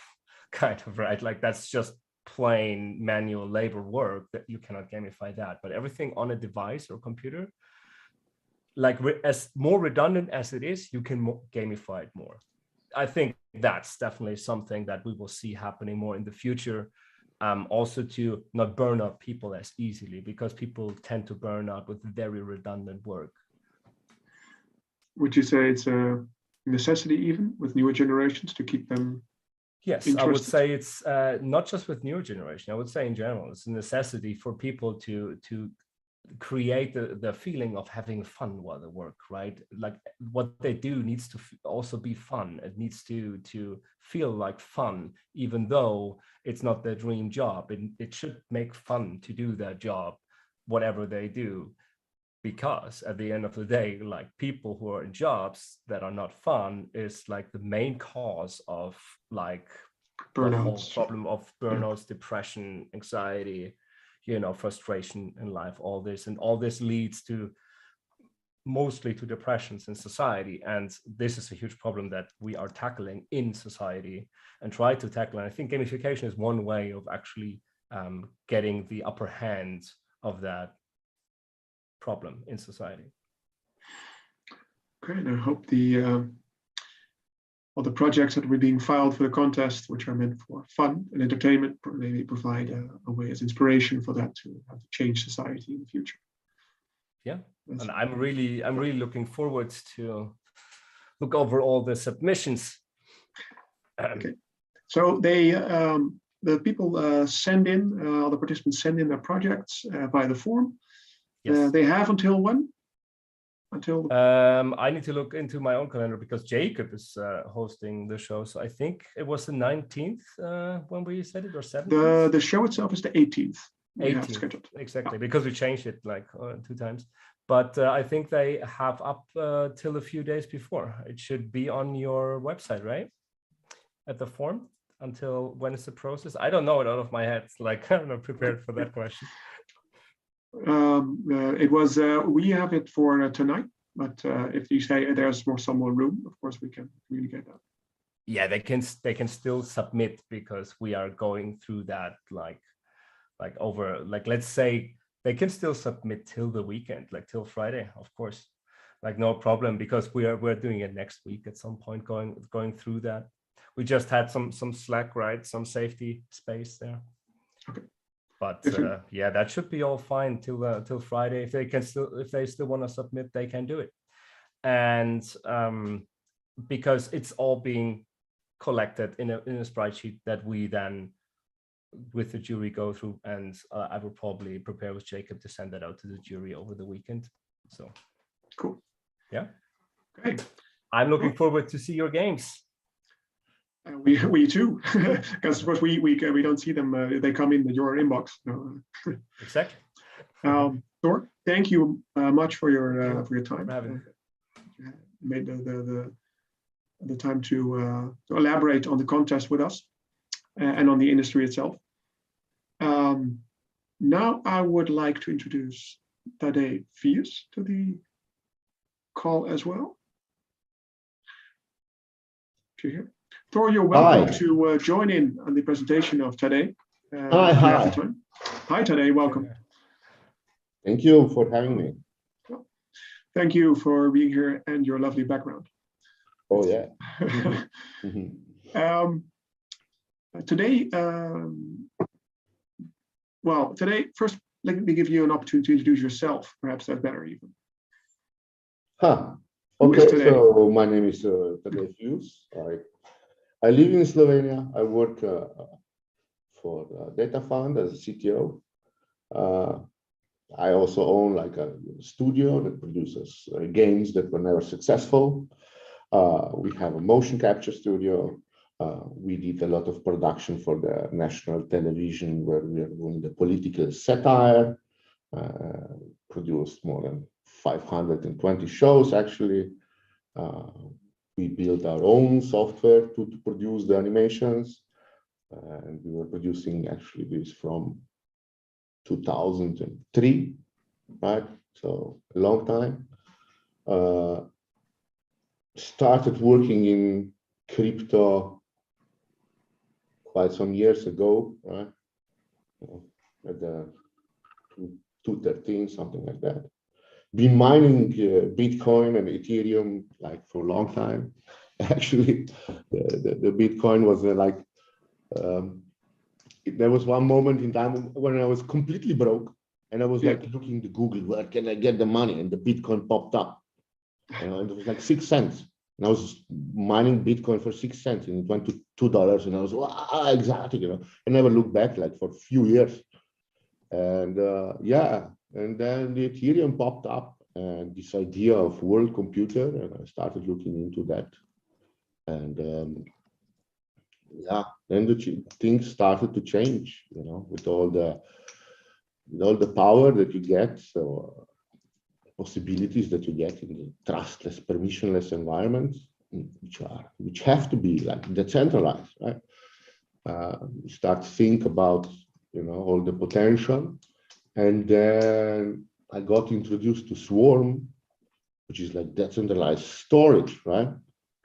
S2: kind of, right? Like that's just plain manual labor work that you cannot gamify that. But everything on a device or computer, like as more redundant as it is, you can gamify it more. I think that's definitely something that we will see happening more in the future. Also to not burn out people as easily, because people tend to burn out with very redundant work.
S1: Would you say it's a necessity even with newer generations to keep them
S2: interested? I would say it's not just with newer generation. I would say in general, it's a necessity for people to create the feeling of having fun while they work, right? Like what they do needs to also be fun. It needs to feel like fun, even though it's not their dream job. It should make fun to do their job, whatever they do. Because at the end of the day, like people who are in jobs that are not fun is like the main cause of like burnouts. The whole problem of burnouts, depression, anxiety, frustration in life, all this leads to mostly to depressions in society. And this is a huge problem that we are tackling in society and try to tackle. And I think gamification is one way of actually getting the upper hand of that problem in society.
S1: Okay, and I hope all the projects that were being filed for the contest, which are meant for fun and entertainment, maybe provide a way as inspiration for that to have to change society in the future.
S2: Yeah, and I'm really looking forward to look over all the submissions.
S1: Okay, so the people send in, all the participants send in their projects via the form. Yes. They have until when? Until
S2: I need to look into my own calendar because Jacob is hosting the show. So I think it was the 19th when we said it, or 17th?
S1: The show itself is the 18th.
S2: 18th, exactly, because we changed it like 2 times. But I think they have up till a few days before. It should be on your website, right? At the form. Until when is the process? I don't know it out of my head. Like I'm not prepared for that question.
S1: It was we have it for tonight, but if you say there's some more room, of course we can communicate that.
S2: Yeah, they can still submit, because we are going through that like over, like let's say they can still submit till the weekend, like till Friday, of course, like no problem, because we're doing it next week at some point, going through that. We just had some slack, right? Some safety space there.
S1: Okay.
S2: But yeah, that should be all fine till Friday. If they still want to submit, they can do it. And because it's all being collected in a spreadsheet that we then with the jury go through, and I will probably prepare with Jacob to send that out to the jury over the weekend. So
S1: cool.
S2: Yeah.
S1: Okay.
S2: I'm looking forward to see your games.
S1: We too, because of course we don't see them. They come in your inbox.
S2: Exactly.
S1: Thor, thank you much for your time. Made the time to elaborate on the contest with us and on the industry itself. Now I would like to introduce Tadej Fius to the call as well. If you're here. Thor, you're welcome to join in on the presentation of Tadej.
S3: Hi.
S1: Hi, Tadej, welcome.
S3: Thank you for having me.
S1: Thank you for being here and your lovely background.
S3: Oh, yeah.
S1: Today, first, let me give you an opportunity to introduce yourself. Perhaps that's better even.
S3: Okay, so my name is Tadej Fius. I live in Slovenia. I work for Data Fund as a CTO. I also own like a studio that produces games that were never successful. We have a motion capture studio. We did a lot of production for the national television where we are doing the political satire, produced more than 520 shows actually. We built our own software to produce the animations, and we were producing actually this from 2003, right? So a long time. Started working in crypto quite some years ago, right? At the 2013, something like that. Been mining Bitcoin and Ethereum like for a long time. Actually, the Bitcoin was there was one moment in time when I was completely broke, and I was like looking to Google, where can I get the money? And the Bitcoin popped up. And it was like 6 cents. And I was mining Bitcoin for 6 cents, and it went to $2. And I was, wow, exactly, I never looked back like for a few years. And and then the Ethereum popped up, and this idea of world computer, and I started looking into that. And then the things started to change, with all the power that you get, so possibilities that you get in the trustless, permissionless environments, which have to be like decentralized, right? You start to think about all the potential, and then I got introduced to Swarm, which is like decentralized storage, right?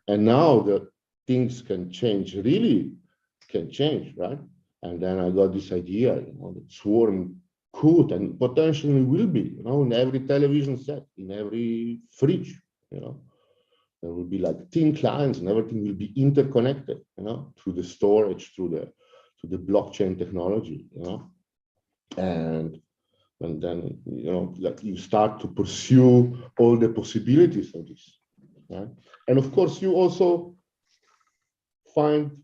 S3: And now the things can change, really can change, right? And then I got this idea, that Swarm could and potentially will be, in every television set, in every fridge, there will be like thin clients, and everything will be interconnected, through the storage, through the blockchain technology, and then like you start to pursue all the possibilities of this, right? And of course, you also find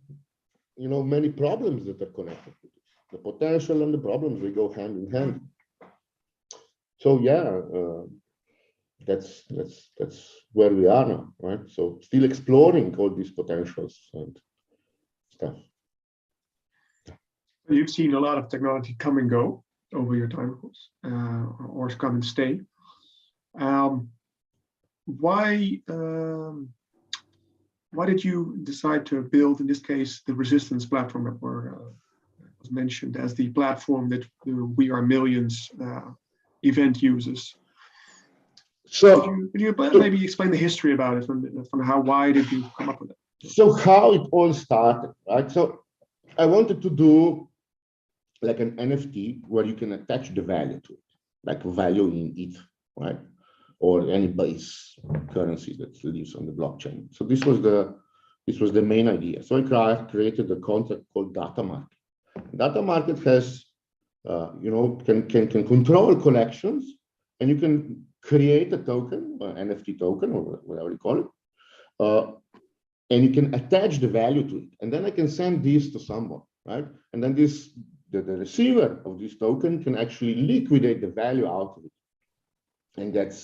S3: many problems that are connected to this. The potential and the problems, they go hand in hand. So that's where we are now, right? So still exploring all these potentials and stuff.
S1: You've seen a lot of technology come and go over your time, of course, or come and stay. Why did you decide to build, in this case, the Resistance platform that was mentioned as the platform that the We Are Millions event uses?
S3: So
S1: could you maybe explain the history about it, from why did you come up with it?
S3: So how it all started, right? So I wanted to do like an NFT where you can attach the value to it, like value in ETH, right? Or any base currency that lives on the blockchain. So this was the main idea. So I created a concept called data market. Data market has, can control collections, and you can create a token, or NFT token, or whatever you call it, and you can attach the value to it. And then I can send this to someone, right? And then the receiver of this token can actually liquidate the value out of it, and that's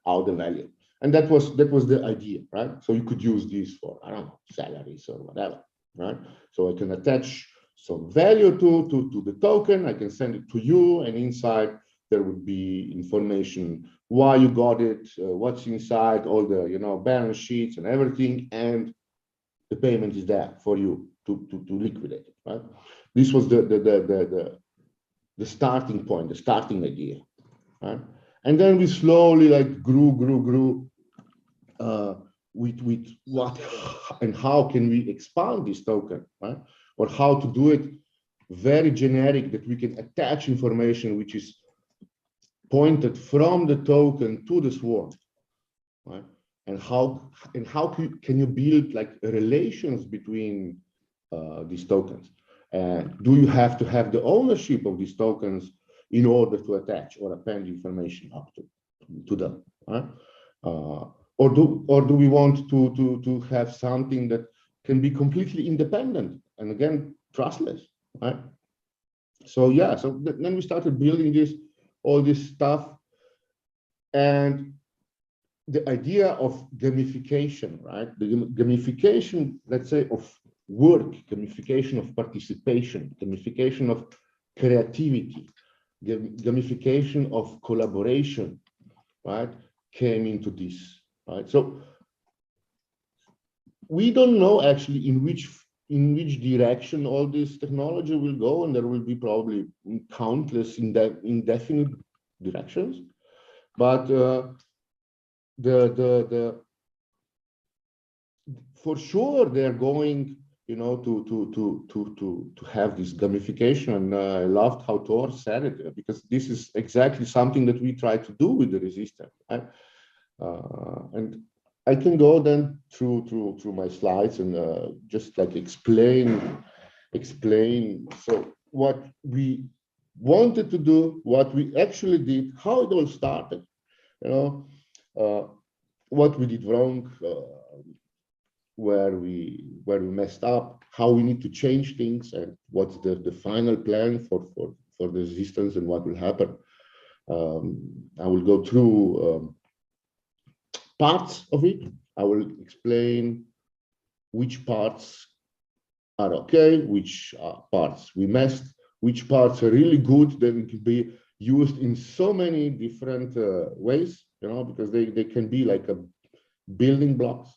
S3: out the value. And that was the idea, right? So you could use this for, I don't know, salaries or whatever, right? So I can attach some value to the token, I can send it to you, and inside there would be information, why you got it, what's inside, all the balance sheets and everything, and the payment is there for you to liquidate it, right? This was the starting point, the starting idea, right? And then we slowly grew with what and how can we expand this token, right? Or how to do it very generic, that we can attach information which is pointed from the token to the swarm, right? And how can you build relations between these tokens? And do you have to have the ownership of these tokens in order to attach or append information up to them, right? Or do we want to have something that can be completely independent and again trustless, right? So yeah, so then we started building all this stuff, and the idea of gamification, right? The gamification, let's say, of work, gamification of participation, gamification of creativity, gamification of collaboration, right, came into this, right? So we don't know actually in which direction all this technology will go, and there will be probably countless indefinite directions, but for sure they're going to have this gamification. And I loved how Thor said it, because this is exactly something that we try to do with the resistance, right? And I can go then through my slides and just explain so what we wanted to do, what we actually did, how it all started, what we did wrong, where we messed up, how we need to change things, and what's the final plan for the resistance and what will happen. I will go through parts of it. I will explain which parts are okay, which parts we messed, which parts are really good, that can be used in so many different ways, because they can be like a building blocks.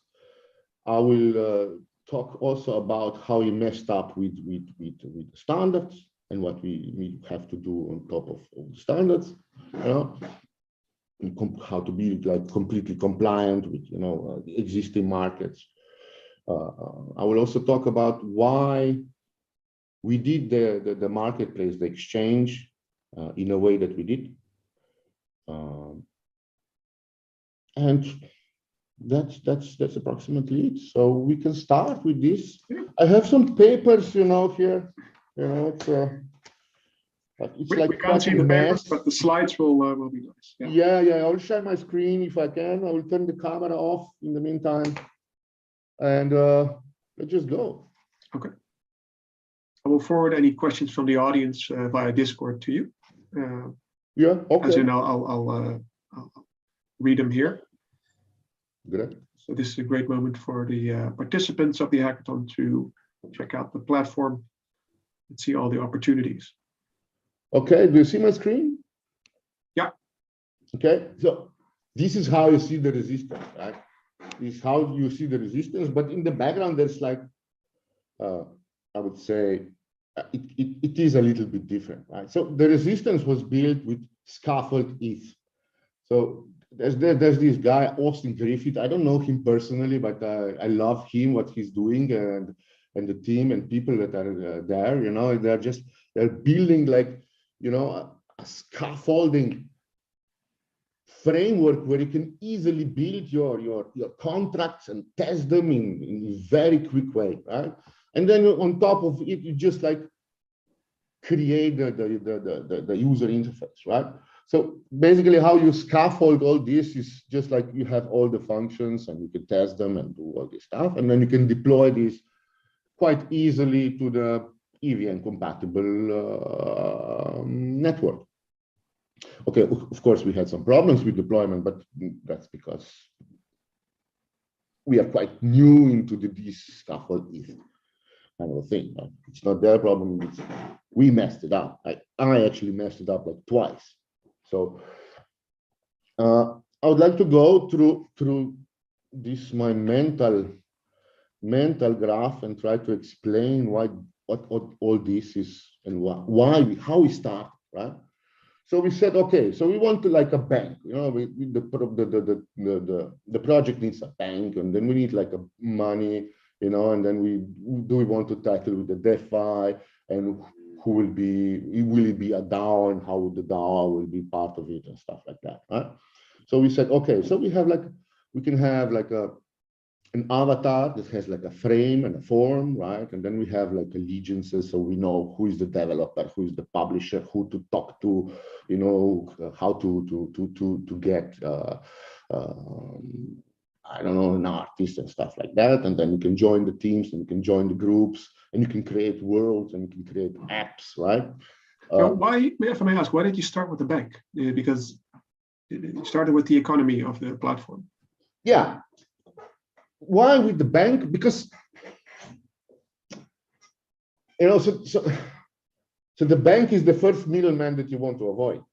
S3: I will talk also about how we messed up with the standards and what we have to do on top of the standards, how to be completely compliant with the existing markets. I will also talk about why we did the marketplace, the exchange, in a way that we did, and that's approximately it. So we can start with this. I have some papers, here. It's
S1: we can't see the papers, but the slides will be nice.
S3: Yeah. I'll share my screen if I can. I will turn the camera off in the meantime, and let's just go.
S1: Okay. I will forward any questions from the audience via Discord to you.
S3: Yeah. Okay.
S1: As in, I'll read them here.
S3: Great.
S1: So this is a great moment for the participants of the hackathon to check out the platform and see all the opportunities.
S3: Okay, do you see my screen?
S1: Yeah.
S3: Okay, so this is how you see the resistance, right? This is how you see the resistance, but in the background, there's I would say, it is a little bit different, right? So the resistance was built with scaffold ETH. So there's this guy, Austin Griffith. I don't know him personally, but I love him, what he's doing, and the team and people that are there. They're building a scaffolding framework where you can easily build your contracts and test them in a very quick way, right? And then on top of it, you just like create the user interface, right? So basically how you scaffold all this is just like you have all the functions and you can test them and do all this stuff. And then you can deploy this quite easily to the EVM compatible network. Okay, of course, we had some problems with deployment, but that's because we are quite new into this scaffold kind of thing. Right? It's not their problem. We messed it up. I actually messed it up like twice. So I would like to go through this my mental graph and try to explain what all this is and how we start, right? So we said, okay, so we want to like a bank, you know, the project needs a bank, and then we need like a money, you know, and then we want to tackle with the DeFi, and will it be a DAO, and how the DAO will be part of it and stuff like that, right? So we said, okay, so we can have like an avatar that has like a frame and a form, right? And then we have like allegiances, so we know who is the developer, who is the publisher, who to talk to, you know, how to get I don't know, an artist and stuff like that. And then you can join the teams, and you can join the groups, and you can create worlds, and you can create apps, right?
S1: Why, if I may ask, why did you start with the bank? Because it started with the economy of the platform.
S3: Yeah. Why with the bank? Because, you know, so the bank is the first middleman that you want to avoid.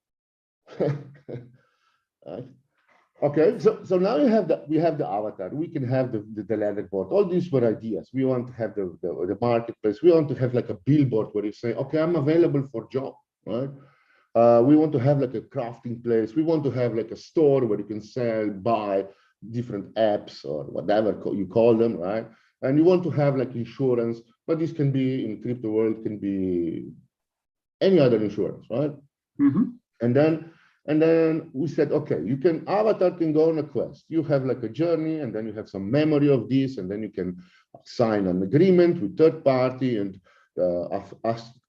S3: Right? Okay, so now we have the avatar. We can have the letterboard. All these were ideas. We want to have the marketplace. We want to have like a billboard where you say, okay, I'm available for job, right? We want to have like a crafting place. We want to have like a store where you can sell, buy different apps or whatever you call them, right? And you want to have like insurance, but this can be in crypto world, can be any other insurance, right?
S1: Mm-hmm.
S3: And then we said, okay, avatar can go on a quest. You have like a journey, and then you have some memory of this, and then you can sign an agreement with third party. And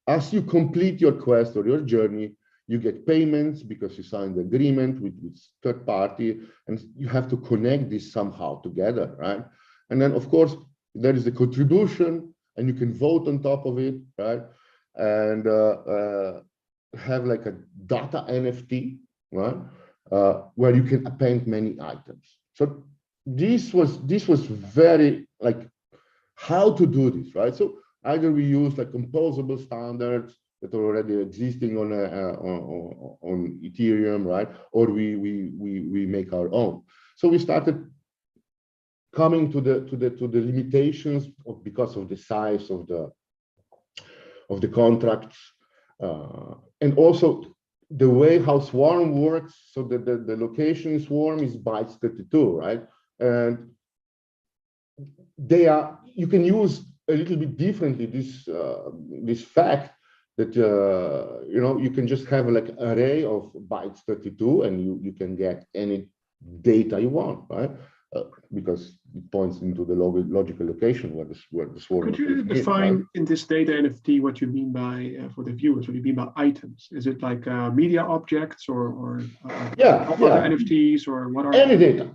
S3: as you complete your quest or your journey, you get payments because you signed the agreement with third party, and you have to connect this somehow together, right? And then, of course, there is the contribution, and you can vote on top of it, right? And have like a data NFT, right? Where you can append many items. So this was very like how to do this, right? So either we use like composable standards that are already existing on Ethereum, right? Or we make our own. So we started coming to the limitations because of the size of the contracts, and also the way how Swarm works. So the location Swarm is bytes 32, right? And you can use a little bit differently this fact that you know, you can just have like an array of bytes 32, and you can get any data you want, right? Because it points into the logical location where the Swarm.
S1: Could you define
S3: right?
S1: in this data NFT what you mean by for the viewers? What you mean by items? Is it like media objects or other NFTs, or what are
S3: any data,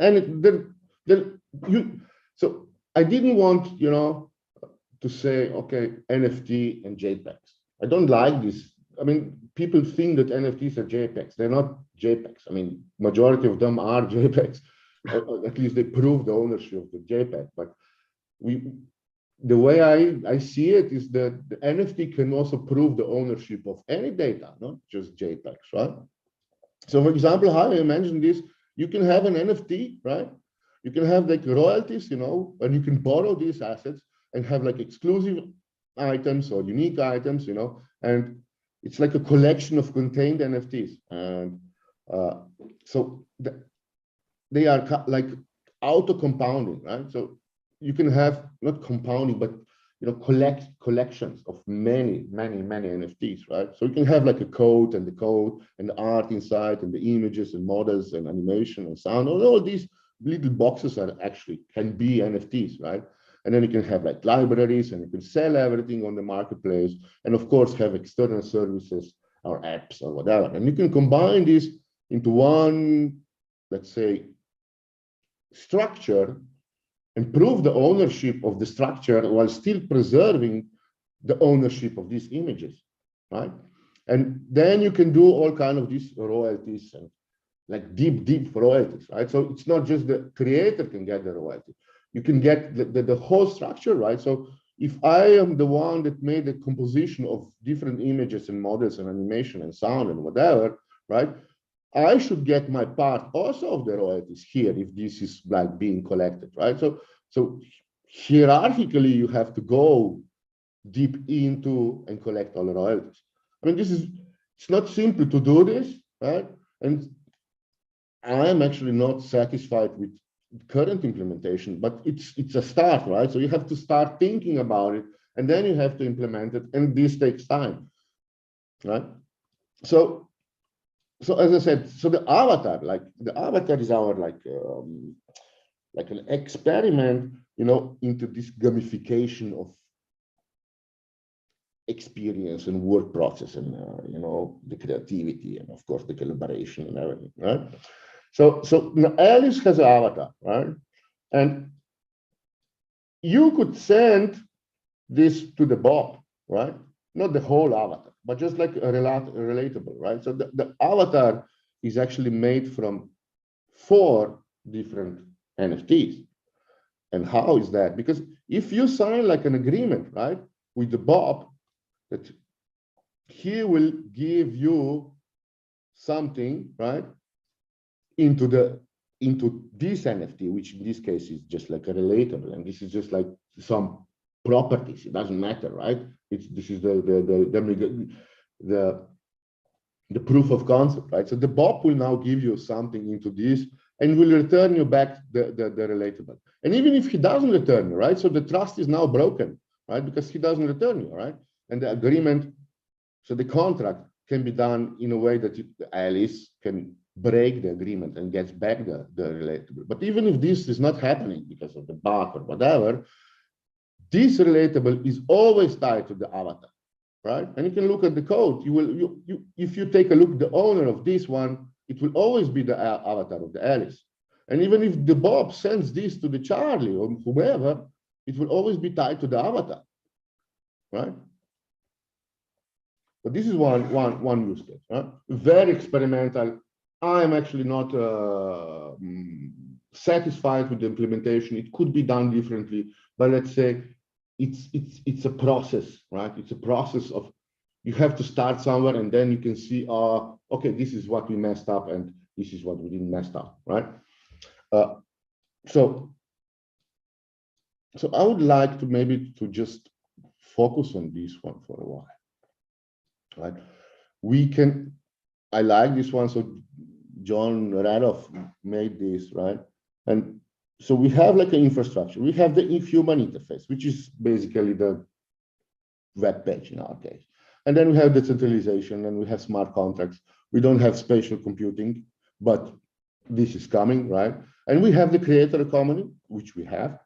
S3: and so I didn't want, you know, to say, okay, NFT and JPEGs. I don't like this. I mean, people think that NFTs are JPEGs. They're not JPEGs. I mean, majority of them are JPEGs. At least they prove the ownership of the JPEG. But the way I see it is that the NFT can also prove the ownership of any data, not just JPEGs, right? So for example, how I imagine this, you can have an NFT, right? You can have like royalties, you know, and you can borrow these assets and have like exclusive items or unique items, you know, and it's like a collection of contained NFTs. And so they are like auto-compounding, right? So you can have, not compounding, but collections of many NFTs, right? So you can have like a code and the art inside and the images and models and animation and sound. All these little boxes are actually can be NFTs, right? And then you can have like libraries and you can sell everything on the marketplace. And of course, have external services or apps or whatever. And you can combine this into one, let's say, structure and prove the ownership of the structure while still preserving the ownership of these images, right? And then you can do all kind of these royalties and like deep royalties, right? So it's not just the creator can get the royalty. You can get the whole structure, right? So if I am the one that made the composition of different images and models and animation and sound and whatever, right? I should get my part also of the royalties here if this is like being collected, right? So hierarchically, you have to go deep into and collect all the royalties. I mean, it's not simple to do this, right? And I am actually not satisfied with current implementation, but it's a start, right? So you have to start thinking about it, and then you have to implement it, and this takes time, right? So as I said, so the avatar is our like an experiment, into this gamification of experience and work process and the creativity and of course the collaboration and everything, right? So Alice has an avatar, right? And you could send this to the Bob, right? Not the whole avatar, but just like a relatable, right? So the avatar is actually made from 4 different NFTs. And how is that? Because if you sign like an agreement, right, with the Bob, that he will give you something, right, into this NFT, which in this case is just like a relatable, and this is just like some properties. It doesn't matter, right? This is the proof of concept, right? So the Bob will now give you something into this and will return you back the relatable. And even if he doesn't return you, right? So the trust is now broken, right? Because he doesn't return you, right? And the agreement, so the contract can be done in a way that Alice can break the agreement and gets back the relatable. But even if this is not happening because of the bug or whatever, this relatable is always tied to the avatar, right? And you can look at the code. If you take a look at the owner of this one, it will always be the avatar of the Alice. And even if the Bob sends this to the Charlie or whoever, it will always be tied to the avatar, right? But this is one use case, right? Very experimental. I'm actually not satisfied with the implementation. It could be done differently, but let's say it's a process, right? It's a process of, you have to start somewhere and then you can see, okay, this is what we messed up and this is what we didn't mess up, right? So I would like to maybe to just focus on this one for a while, right? I like this one. So John Radoff made this, right? And so we have like an infrastructure. We have the human interface, which is basically the web page in our case. And then we have decentralization and we have smart contracts. We don't have spatial computing, but this is coming, right? And we have the creator economy, which we have.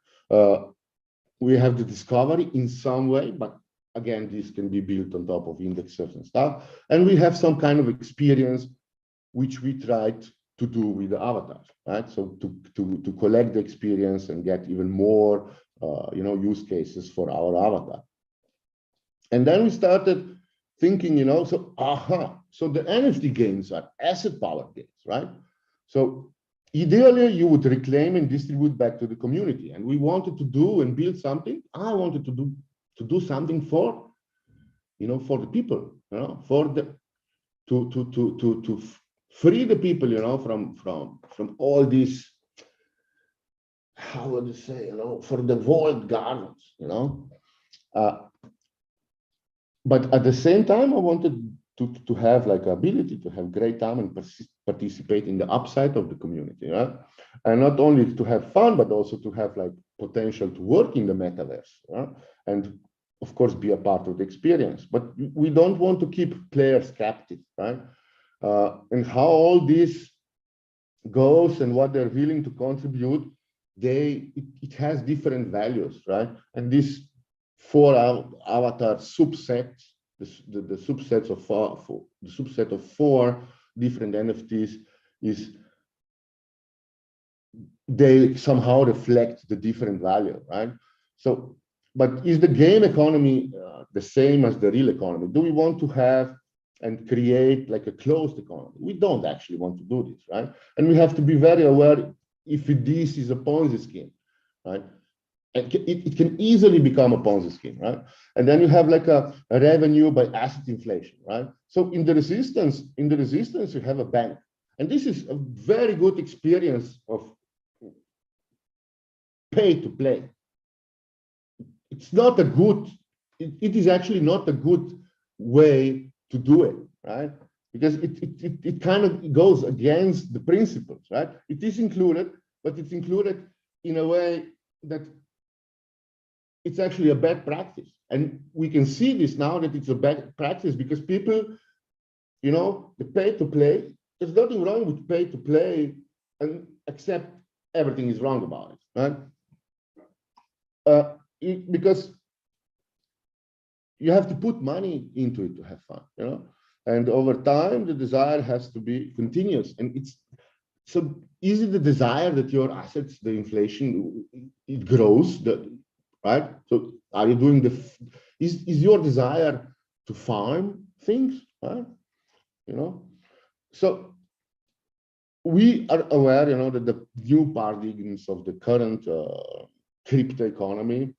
S3: We have the discovery in some way, but again, this can be built on top of indexes and stuff. And we have some kind of experience, which we tried to do with the avatars, right? So to collect the experience and get even more, use cases for our avatar. And then we started thinking, so the NFT games are asset-powered games, right? So ideally, you would reclaim and distribute back to the community. And we wanted to do and build something. I wanted to do something for, for the people, to free the people, from all these, how would you say, for the walled gardens, but at the same time, I wanted to have like ability to have great time and participate in the upside of the community, right? And not only to have fun, but also to have like potential to work in the metaverse, right? and of course be a part of the experience. But we don't want to keep players captive, right? And how all this goes and what they're willing to contribute, it has different values, right? And these 4 avatar subsets, the subsets of 4 different NFTs, is they somehow reflect the different value, right? So, but is the game economy the same as the real economy? Do we want to have and create like a closed economy? We don't actually want to do this, right? And we have to be very aware if this is a Ponzi scheme, right? And it can easily become a Ponzi scheme, right? And then you have like a revenue by asset inflation, right? So in the resistance, you have a bank. And this is a very good experience of pay to play. It's not a good, it is actually not a good way to do it, right? Because it kind of goes against the principles, right? It is included, but it's included in a way that it's actually a bad practice. And we can see this now that it's a bad practice because people, you know, the pay to play, there's nothing wrong with pay to play, and except everything is wrong about it, right? Because you have to put money into it to have fun, you know, and over time the desire has to be continuous. And it's so is it the desire that your assets, the inflation, it grows, right? So are you doing is your desire to farm things, right? You know, so we are aware, you know, that the new paradigms of the current crypto economy,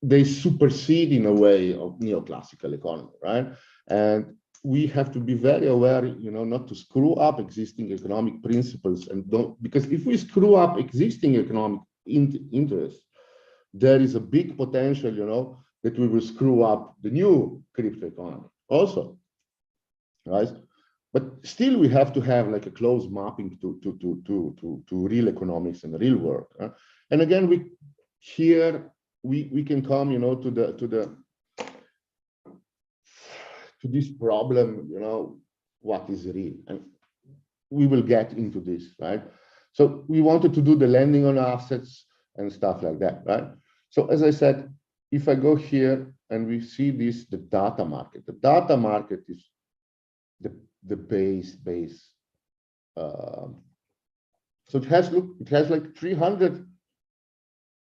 S3: they supersede in a way of neoclassical economy, right? And we have to be very aware, you know, not to screw up existing economic principles, and don't, because if we screw up existing economic interests, there is a big potential, you know, that we will screw up the new crypto economy also, right? But still, we have to have like a close mapping to real economics and real work. And again, we can come, you know, to this problem, you know, what is real, and we will get into this, right? So we wanted to do the lending on assets and stuff like that, right? So as I said, if I go here and we see this, the data market is the base. So it has like 300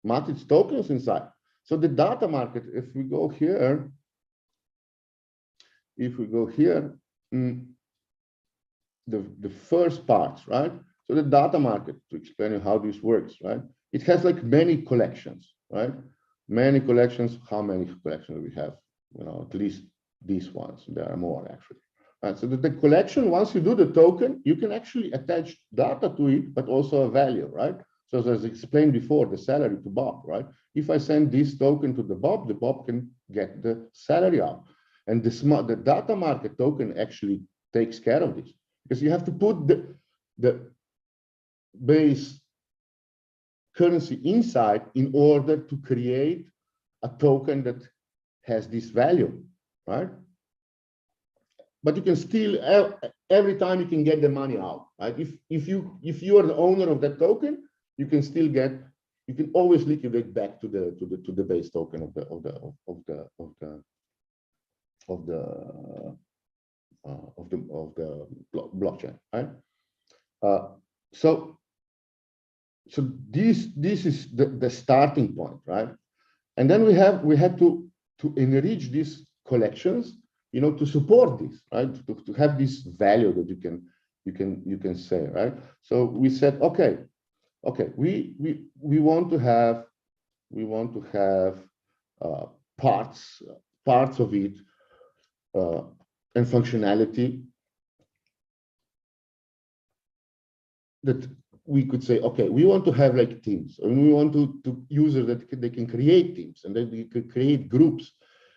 S3: Matic tokens inside. So the data market, if we go here, the first parts, right? So the data market, to explain you how this works, right? It has like many collections, right? Many collections. How many collections do we have? You know, at least these ones. There are more actually. Right? So the collection, once you do the token, you can actually attach data to it, but also a value, right? So as I explained before, the salary to Bob, right? If I send this token to the Bob can get the salary out. And the data market token actually takes care of this, because you have to put the base currency inside in order to create a token that has this value, right? But you can still, every time you can get the money out, right? If you are the owner of that token, you can still get, you can always liquidate back to the base token of the blockchain, right? So this is the starting point, right? And then we had to enrich these collections, you know, to support this, right? To have this value that you can say, right? So we said, okay, we want to have parts of it and functionality that we could say, okay, we want to have like teams, and we want to users that they can create teams, and then we could create groups,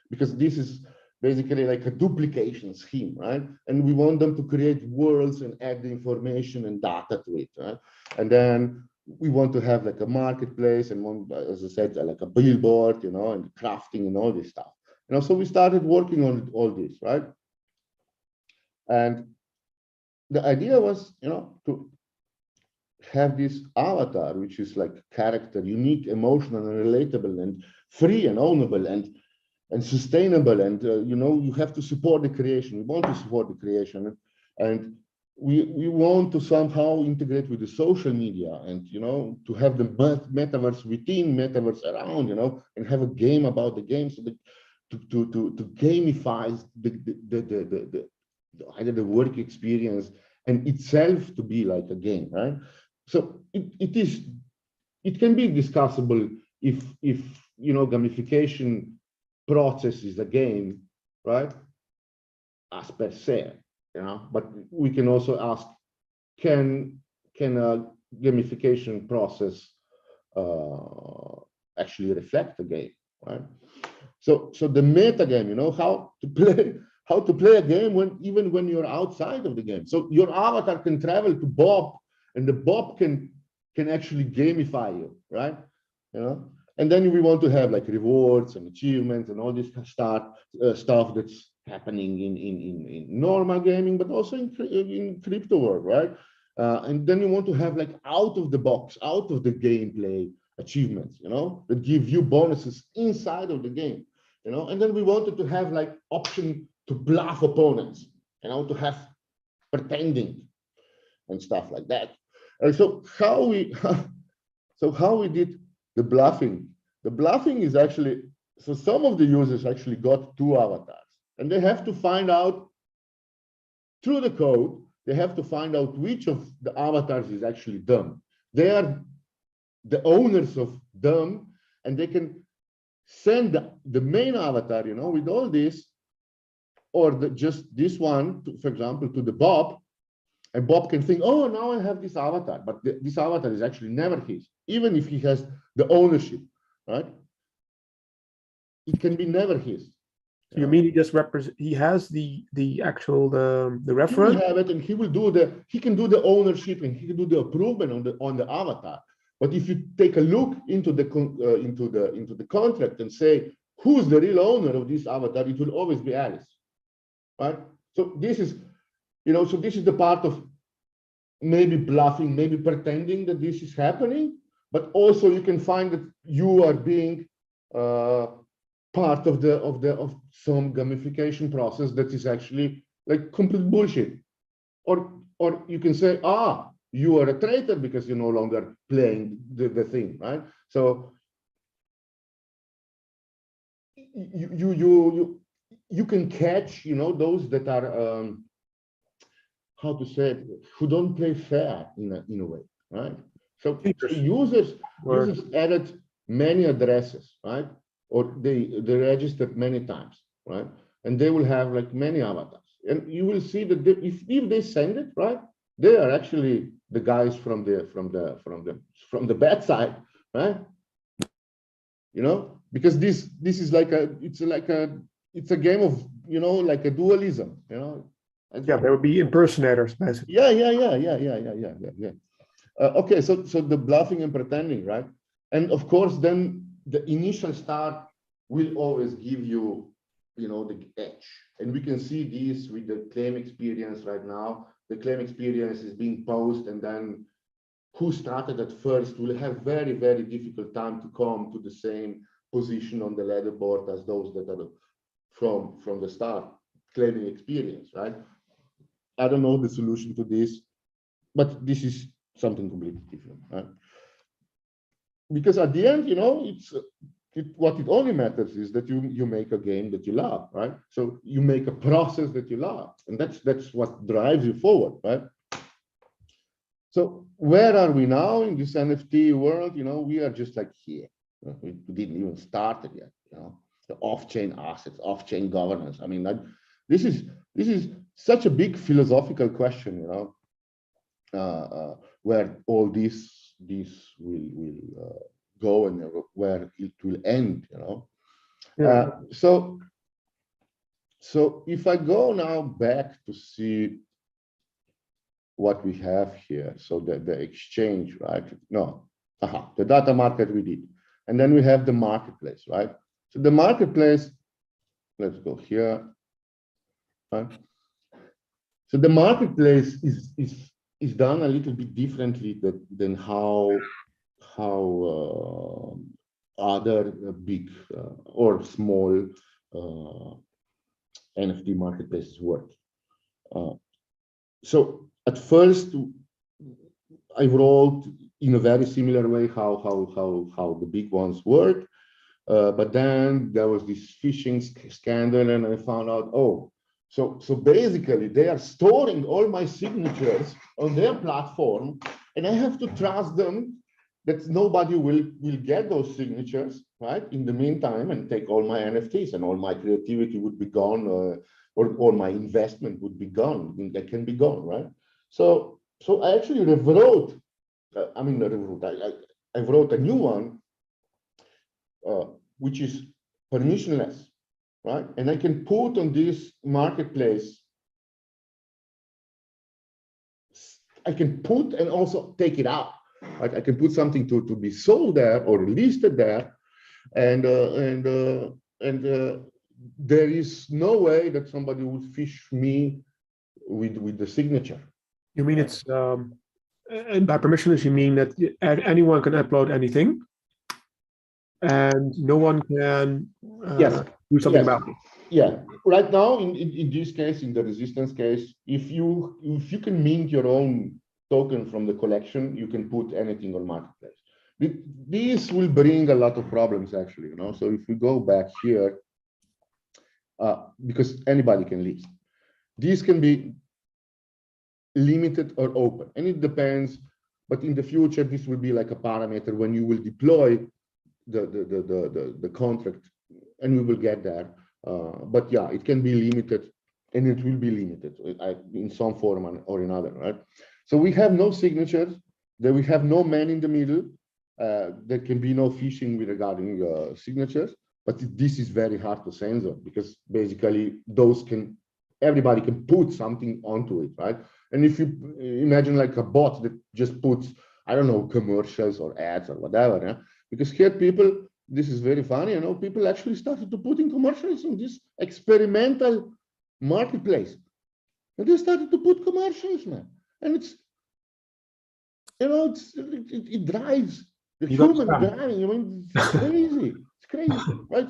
S3: because this is basically like a duplication scheme, right? And we want them to create worlds and add the information and data to it, right? And then we want to have like a marketplace and one, as I said, like a billboard, you know, and crafting and all this stuff. You know, so we started working on all this, right? And the idea was, you know, to have this avatar, which is like character, unique, emotional, and relatable, and free and ownable, and sustainable. And you know, you have to support the creation. We want to support the creation, and we want to somehow integrate with the social media, and you know, to have the metaverse within, metaverse around, you know, and have a game about the game, so that to gamify either the work experience and itself to be like a game, right? So it can be discussable if you know, gamification process is a game, right? As per se, you know, but we can also ask, can a gamification process actually reflect the game, right? So the meta game, you know, how to play a game even when you're outside of the game. So your avatar can travel to Bob, and the Bob can actually gamify you, right? You know, and then we want to have like rewards and achievements and all this stuff that's happening in normal gaming, but also in crypto world, right? And then you want to have like out of the box, out of the gameplay achievements, you know, that give you bonuses inside of the game, you know. And then we wanted to have like option to bluff opponents, you know, to have pretending and stuff like that. And so how we did the bluffing? The bluffing is actually, so some of the users actually got 2 avatars, and they have to find out through the code, they have to find out which of the avatars is actually them. They are the owners of them, and they can send the main avatar, you know, with all this, or just this one, for example, to the Bob, and Bob can think, oh, now I have this avatar, but this avatar is actually never his, even if he has the ownership, right? It can be never his.
S4: So you mean he just he has the actual the reference?
S3: He will have it, and he will do he can do the ownership, and he can do the approval on the avatar. But if you take a look into the contract and say who's the real owner of this avatar, it will always be Alice, right? So this is, you know, so this is the part of maybe bluffing, maybe pretending that this is happening, but also you can find that you are being part of some gamification process that is actually like complete bullshit. Or you can say, you are a traitor because you're no longer playing the thing, right? So you can catch, you know, those that are how to say it, who don't play fair in a way, right? So users added many addresses, right? Or they registered many times, right? And they will have like many avatars, and you will see that if they send it, right, they are actually the guys from the bad side, right? You know, because this is like it's a game of, you know, like a dualism, you know.
S4: Yeah, there would be impersonators, basically.
S3: Yeah. Okay, so the bluffing and pretending, right? And of course, then the initial start will always give you, you know, the edge. And we can see this with the claim experience right now. The claim experience is being posed, and then who started at first will have very, very difficult time to come to the same position on the leaderboard as those that are from the start claiming experience, right? I don't know the solution to this, but this is something completely different, right? Because at the end, you know, what it only matters is that you make a game that you love, right? So you make a process that you love, and that's what drives you forward, right? So where are we now in this NFT world? You know, we are just like here. We didn't even start it yet. You know, the off-chain assets, off-chain governance. I mean, this is such a big philosophical question, you know, where all this will go and where it will end, you know.
S4: Yeah.
S3: So if I go now back to see what we have here, so the exchange, right? No, The data market we did. And then we have the marketplace, right? So the marketplace, let's go here. Right? So the marketplace is done a little bit differently than how other big or small NFT marketplaces work. So at first, I wrote in a very similar way how the big ones work, but then there was this phishing scandal, and I found out, oh, so basically they are storing all my signatures on their platform, and I have to trust them that nobody will get those signatures, right? In the meantime, and take all my NFTs, and all my creativity would be gone, or my investment would be gone. That can be gone, right? So I actually rewrote. I wrote a new one, which is permissionless, right? And I can put on this marketplace. I can put and also take it out. Right? I can put something to be sold there or listed there, and there is no way that somebody would phish me with the signature.
S4: You mean it's and by permissionless, you mean that anyone can upload anything, and no one can do something about it.
S3: Yeah. Right now, in this case, in the resistance case, if you can mint your own token from the collection, you can put anything on marketplace. This will bring a lot of problems, actually. So if we go back here, because anybody can list, these can be limited or open, and it depends. But in the future, this will be like a parameter when you will deploy the contract, and we will get there. But yeah, it can be limited, and it will be limited in some form or another, right? So we have no signatures. Then we have no man in the middle. There can be no phishing regarding signatures. But this is very hard to censor, because basically everybody can put something onto it, right? And if you imagine like a bot that just puts, I don't know, commercials or ads or whatever, yeah? Because here people, this is very funny, people actually started to put in commercials on this experimental marketplace. And they started to put commercials, man. And it's, it drives the human driving. It's crazy. It's crazy, right?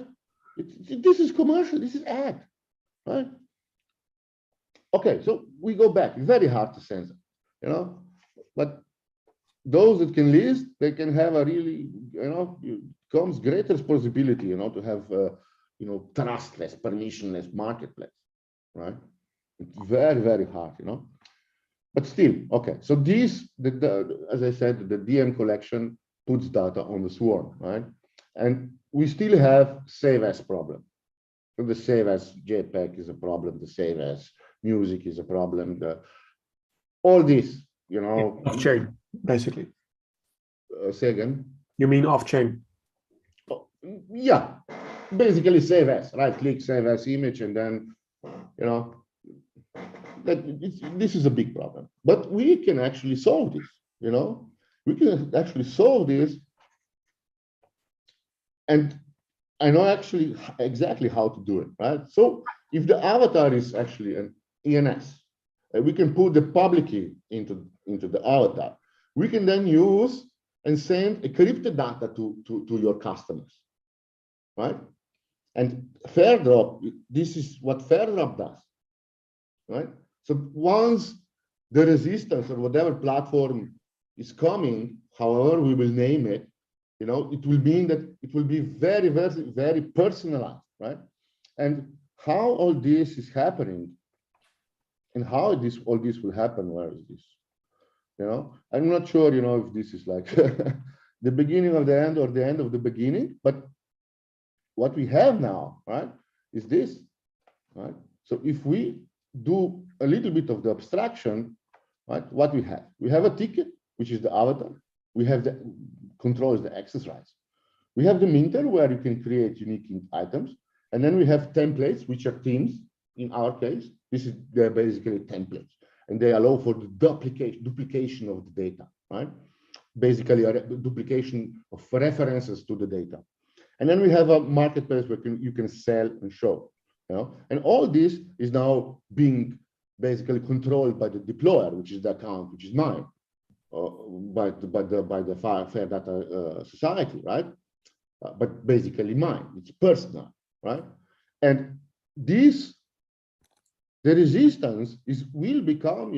S3: This is commercial. This is ad, right? Okay, so we go back. It's very hard to censor, but those that can list, they can have a really, comes greater responsibility, to have, trustless, permissionless marketplace, right? It's very, very hard, But still, okay. So this, as I said, the DM collection puts data on the swarm, right? And we still have save as problem. So the save as JPEG is a problem. The save as music is a problem. All this,
S4: Off chain, basically.
S3: Say again.
S4: You mean off chain?
S3: Oh, yeah, basically save as, right? Click save as image, and then this is a big problem. But we can actually solve this. We can actually solve this, and I know actually exactly how to do it, right? So if the avatar is actually an ENS, we can put the public key into the avatar. We can then use and send encrypted data to your customers, right? And Fairdrop, this is what Fairdrop does, right? So once the resistance or whatever platform is coming, however we will name it, it will mean that it will be very, very, very personalized, right? And how all this is happening, and how all this will happen, where is this? I'm not sure, if this is like the beginning of the end or the end of the beginning, but what we have now, right, is this, right? So if we do a little bit of the abstraction, right, what we have a ticket, which is the avatar. We have the controls the access rights. We have the minter, where you can create unique items. And then we have templates, which are themes. In our case, they're basically templates, and they allow for the duplication of the data, right? basically a duplication of references to the data. And then we have a marketplace where you can sell and show, and all this is now being basically controlled by the deployer, which is the account, which is mine, by the Fair Data Society, right? But basically mine, it's personal, right? And the resistance will become,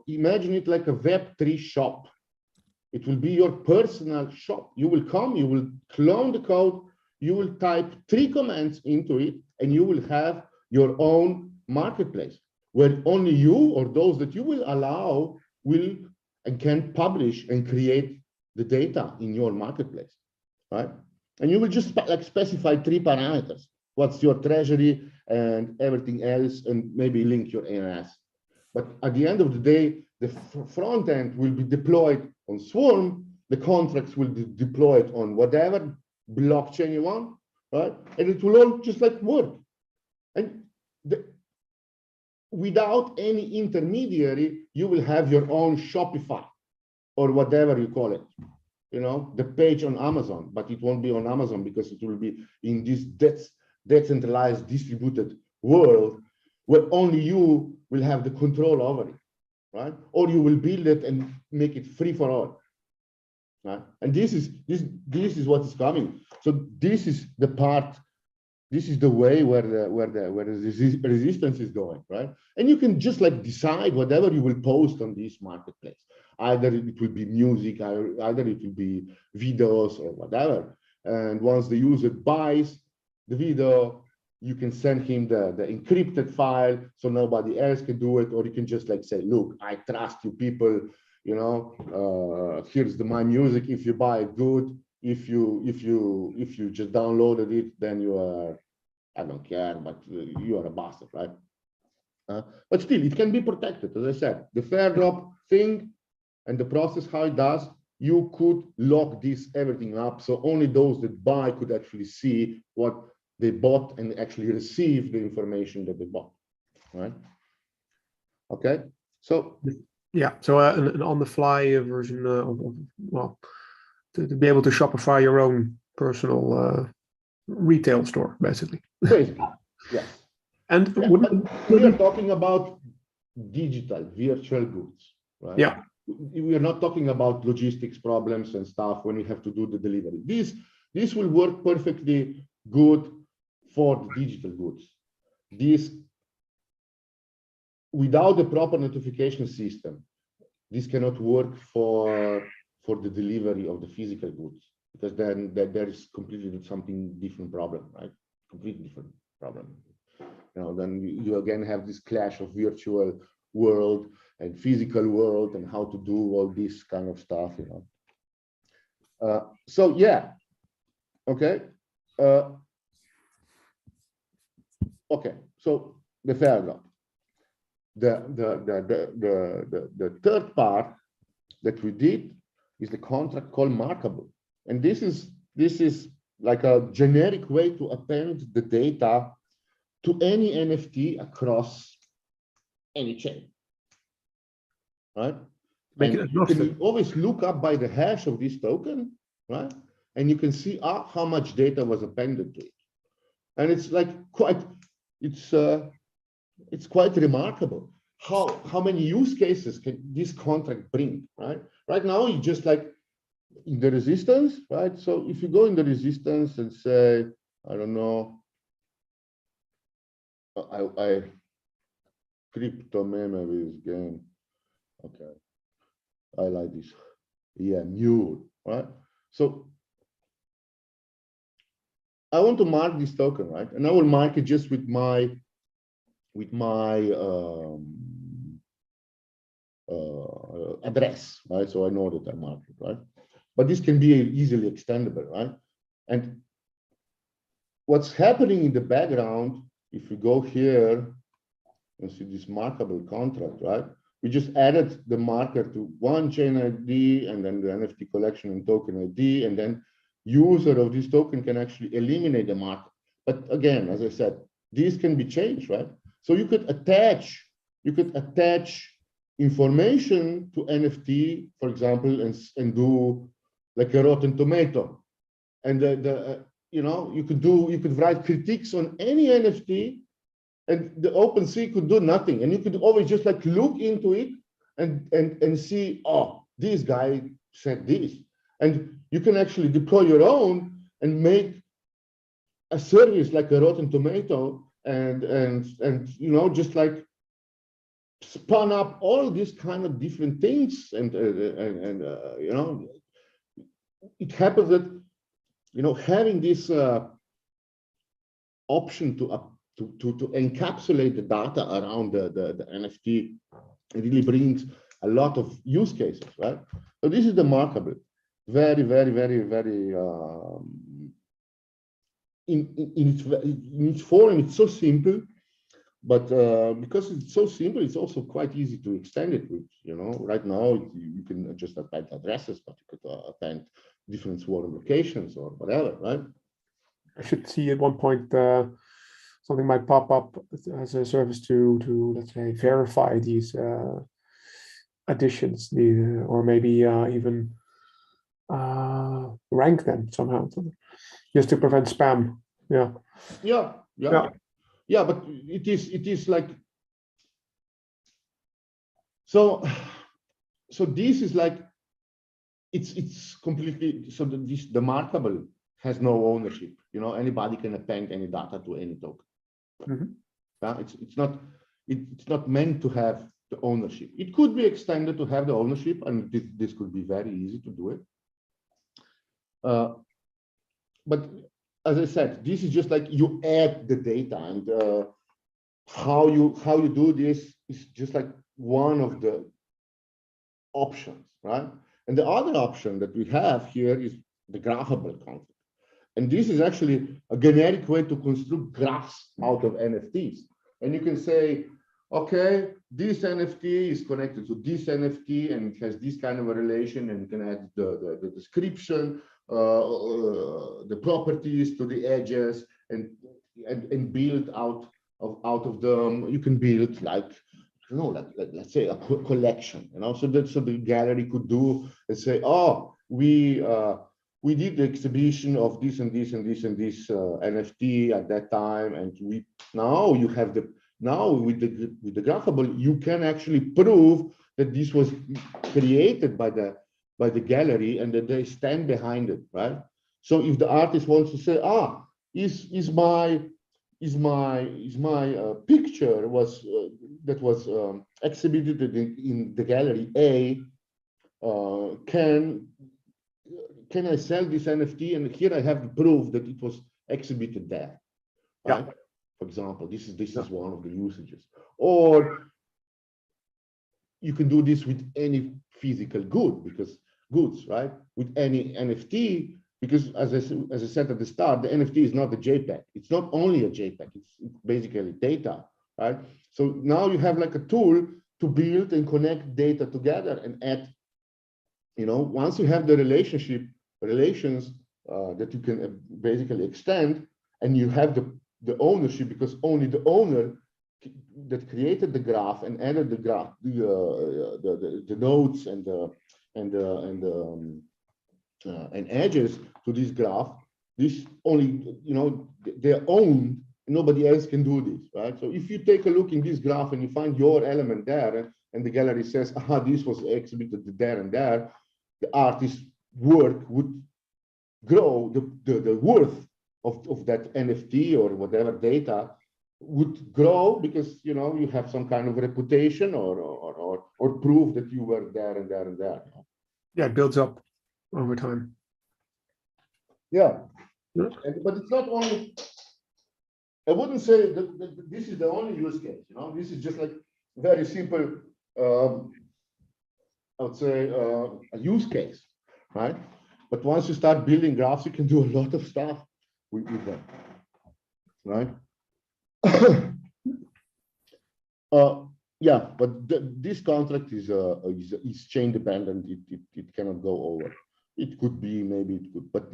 S3: imagine it like a Web3 shop. It will be your personal shop. You will come, you will clone the code, you will type 3 commands into it, and you will have your own marketplace where only you or those that you will allow will and can publish and create the data in your marketplace, right? And you will just specify 3 parameters. What's your treasury and everything else, and maybe link your ANS. But at the end of the day, the front end will be deployed on Swarm. The contracts will be deployed on whatever blockchain you want, right? And it will all just work. And without any intermediary, you will have your own Shopify or whatever you call it, the page on Amazon, but it won't be on Amazon because it will be in this decentralized, distributed world where only you will have the control over it, right? Or you will build it and make it free for all, right? And this is what is coming. So this is the part. This is the way where the resistance is going, right? And you can just decide whatever you will post on this marketplace. Either it will be music, either it will be videos or whatever. And once the user buys the video, you can send him the encrypted file so nobody else can do it, or you can just say, look, I trust you people, here's my music. If you buy it, good. If you just downloaded it, then you are, I don't care, but you are a bastard, right? But still, it can be protected. As I said, the fair drop thing and the process, how it does, you could lock everything up. So only those that buy could actually see what they bought and actually receive the information that they bought, right? Okay, so.
S4: Yeah, so an on-the-fly version to be able to Shopify your own personal retail store, basically.
S3: Basically, yes.
S4: And
S3: we are talking about digital, virtual goods, right?
S4: Yeah.
S3: We are not talking about logistics problems and stuff when you have to do the delivery. This will work perfectly good for the digital goods. Without the proper notification system, this cannot work for the delivery of the physical goods, because then there is completely something different problem, right? Completely different problem. Then you again have this clash of virtual world and physical world and how to do all this kind of stuff, So yeah, okay. Okay, so the fair drop. The third part that we did is the contract called markable, and this is like a generic way to append the data to any NFT across any chain, right? And you can always look up by the hash of this token, right? And you can see how much data was appended to it, and it's it's quite remarkable how many use cases can this contract bring, right? Right now, you just in the resistance, right? So if you go in the resistance and say, I don't know, I crypto meme with this game. Okay, I like this. Yeah, mule, right? So I want to mark this token, right? And I will mark it just with my address, right? So I know that I marked it, right? But this can be easily extendable, right? And what's happening in the background, if we go here and see this markable contract, right? We just added the marker to one chain ID and then the NFT collection and token ID, and then user of this token can actually eliminate the marker. But again, as I said, these can be changed, right? So you could attach information to NFT, for example, and do like a Rotten Tomato, and you know, you could write critiques on any NFT, and the OpenSea could do nothing, and you could always just like look into it and see, oh, this guy said this, and you can actually deploy your own and make a service like a Rotten Tomato, and you know, just like spun up all these kind of different things, and you know, it happens that, you know, having this option to encapsulate the data around the NFT, it really brings a lot of use cases, right? So this is the Markable, very, very, very, very in its form, it's so simple, but because it's so simple, it's also quite easy to extend it with, you know, right now you can just append addresses, but you could append different swarm locations or whatever, right?
S4: I should see at one point something might pop up as a service to let's say verify these additions, or maybe even rank them somehow, just to prevent spam.
S3: Yeah, but it is like, so this is like, it's completely, so the Markable has no ownership. You know, anybody can append any data to any token. Mm-hmm. It's not meant to have the ownership. It could be extended to have the ownership, and this could be very easy to do it. But as I said, this is just like you add the data, and how you do this is just like one of the options, right? And the other option that we have here is the graphable concept. And this is actually a generic way to construct graphs out of NFTs. And you can say, okay, this NFT is connected to this NFT, and it has this kind of a relation, and you can add the description, the properties to the edges, and build out of them. You can build like, you know, like let's say a collection, you know, so the gallery could do and say, oh, we did the exhibition of this and this and this and this NFT at that time, and now you have now with the graphable, you can actually prove that this was created by the gallery and that they stand behind it, right? So if the artist wants to say, is my picture was that was exhibited in the gallery A, can I sell this NFT? And here I have the proof that it was exhibited there, right? Yeah. For example, this is one of the usages. Or you can do this with any physical goods, right? With any NFT, because as I said at the start, the NFT is not a JPEG. It's not only a JPEG. It's basically data, right? So now you have like a tool to build and connect data together and add. You know, once you have the relations that you can basically extend, and you have the ownership, because only the owner that created the graph and added the graph, the nodes and edges to this graph, this only, you know, they're owned. Nobody else can do this, right? So if you take a look in this graph and you find your element there, and the gallery says, this was exhibited there and there, the artist's work would grow, the worth of that NFT or whatever data would grow, because, you know, you have some kind of reputation or proof that you were there and there and there.
S4: Yeah, it builds up over time.
S3: Yeah, but it's not only. I wouldn't say that this is the only use case. You know, this is just like very simple. I would say a use case, right? But once you start building graphs, you can do a lot of stuff with them, right? Yeah, but this contract is chain dependent. It cannot go over. It could be, maybe it could, but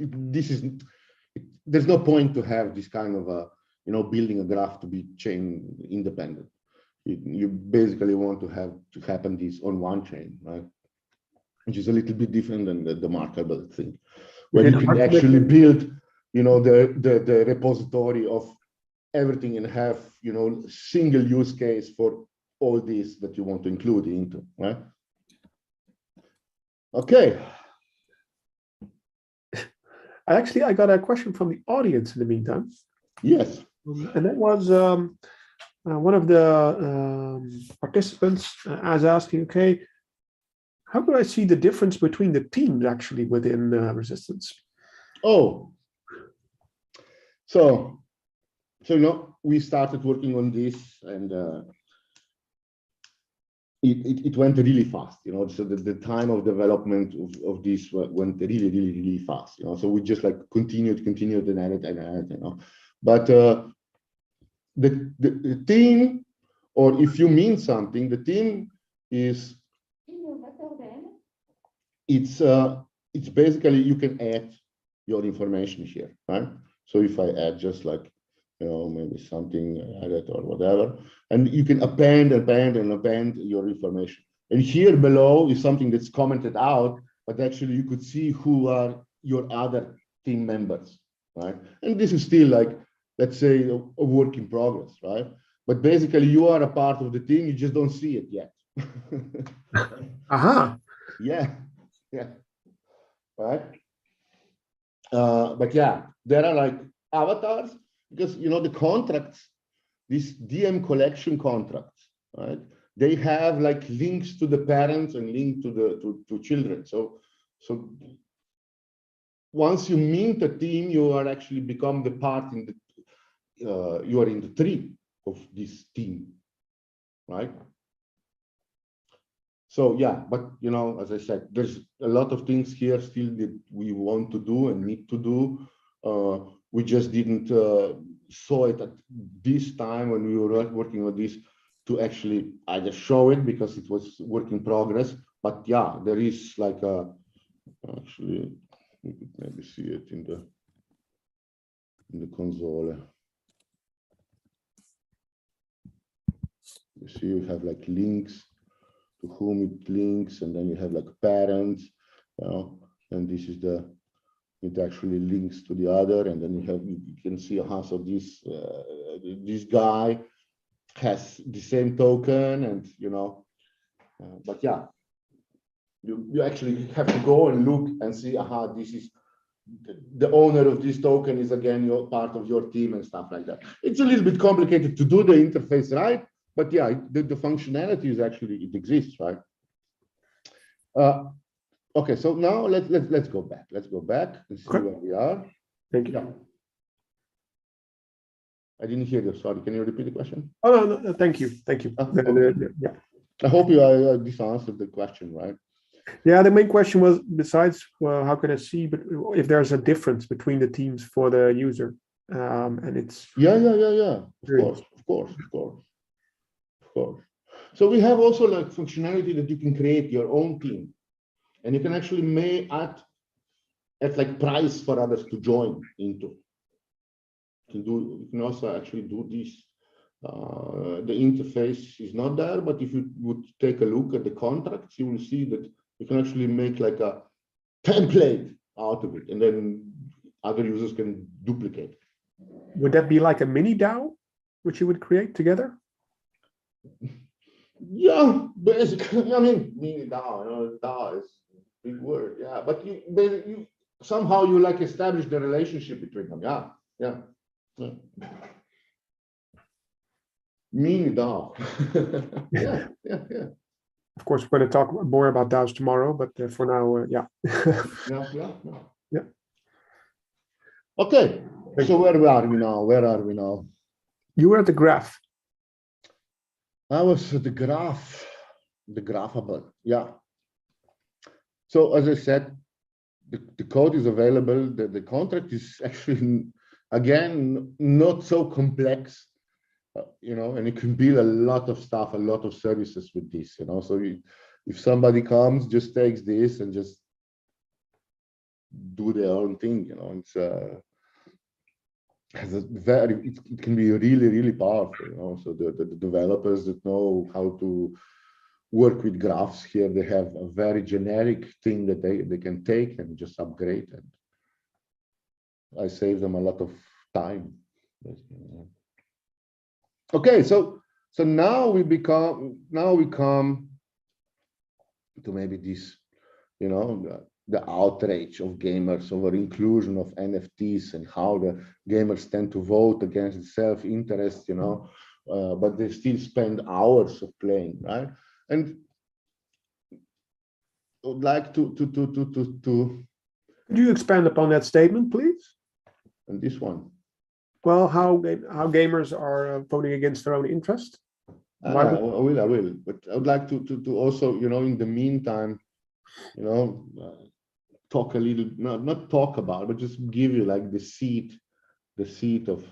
S3: there's no point to have this kind of a, you know, building a graph to be chain independent. You basically want to have to happen this on one chain, right? Which is a little bit different than the markable thing, where you can actually build, the repository of everything and have, single use case for all this that you want to include into, right? Okay.
S4: I got a question from the audience in the meantime.
S3: Yes.
S4: And that was one of the participants was asking, okay, how do I see the difference between the teams actually within Resistance?
S3: Oh, so we started working on this, and it went really fast, so the time of development of this went really, really, really fast, so we just like continued and added, but the team, or if you mean something, the team is, it's basically, you can add your information here, right? So if I add just like, maybe something added or whatever, and you can append your information. And here below is something that's commented out, but actually you could see who are your other team members, right? And this is still like, let's say, a work in progress, right? But basically you are a part of the team, you just don't see it yet.
S4: Aha.
S3: Yeah, right. But yeah, there are like avatars, because the contracts, these DM collection contracts, right? They have like links to the parents and link to the to children. So once you mint a team, you are actually become the part in the you are in the tree of this team, right? So yeah, but as I said, there's a lot of things here still that we want to do and need to do. We just didn't saw it at this time when we were working on this to actually either show it because it was work in progress. But yeah, there is like a, actually we could maybe see it in the console. You see, you have like links to whom it links, and then you have like parents, and this is it actually links to the other, and then you can see so this guy has the same token, and but yeah, you actually have to go and look and see, this is the owner of this token is again your part of your team and stuff like that. It's a little bit complicated to do the interface right, but yeah, the functionality is actually, it exists, right? Okay, so now let's go back. Let's go back and see where we are.
S4: Thank you.
S3: Yeah. I didn't hear you. Sorry. Can you repeat the question?
S4: Oh no, thank you.
S3: Okay.
S4: Yeah.
S3: I hope this answered the question, right?
S4: Yeah, the main question was, besides how can I see, but if there's a difference between the teams for the user, and it's
S3: Of course. So we have also like functionality that you can create your own team, and you can actually add like price for others to join into. You can also actually do this. The interface is not there, but if you would take a look at the contracts, you will see that you can actually make like a template out of it, and then other users can duplicate.
S4: Would that be like a mini DAO, which you would create together?
S3: Yeah, basically, I mean, mini DAO, DAO is a big word, yeah, but you somehow you like establish the relationship between them, yeah. Mini DAO. yeah.
S4: Of course, we're going to talk more about DAOs tomorrow, but for now, yeah.
S3: Yeah. Okay, so where are we now?
S4: You were at the graph.
S3: I was at the graphable, yeah. So as I said, the code is available. The contract is actually, again, not so complex, and you can build a lot of stuff, a lot of services with this, So if somebody comes, just takes this and just do their own thing, has a very, it can be really, really powerful, you know. So the developers that know how to work with graphs here, they have a very generic thing that they can take and just upgrade, and I save them a lot of time. Okay, so now we come to maybe this, you know, the outrage of gamers over inclusion of NFTs and how the gamers tend to vote against self-interest, you know, but they still spend hours of playing, right? And I would like to
S4: Could you expand upon that statement, please?
S3: and this one.
S4: Well, how gamers are voting against their own interest?
S3: I will. But I would like to also, you know, in the meantime, you know, talk a little, not talk about, but just give you like the seed of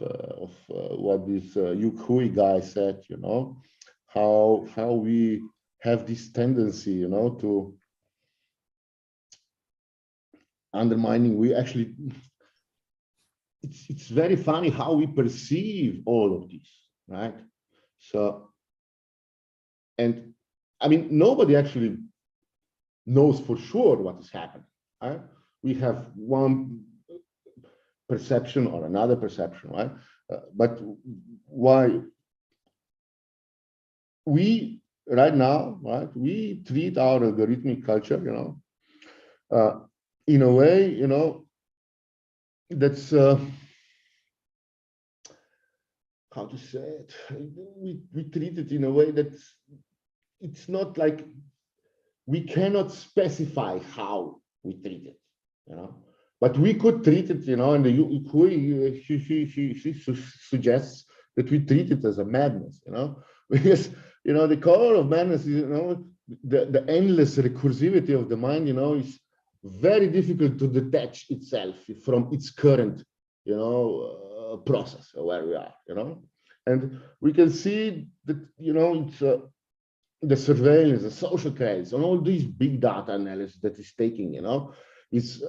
S3: what this Yuk Hui guy said, you know, how we have this tendency, you know, to undermining. We actually, it's very funny how we perceive all of this, right? So, and I mean, nobody actually knows for sure what is happening, right? We have one perception or another perception, right? But why we right now, right? We treat our algorithmic culture, you know, in a way, you know, that's how to say it. We treat it in a way that it's not like we cannot specify how we treat it, you know. But we could treat it, you know, and he suggests that we treat it as a madness, you know, because, you know, the core of madness is, you know, the endless recursivity of the mind, you know, is very difficult to detach itself from its current, you know, process where we are, you know. And we can see that, you know, it's the surveillance, the social credits, and all these big data analysis that is taking, you know, is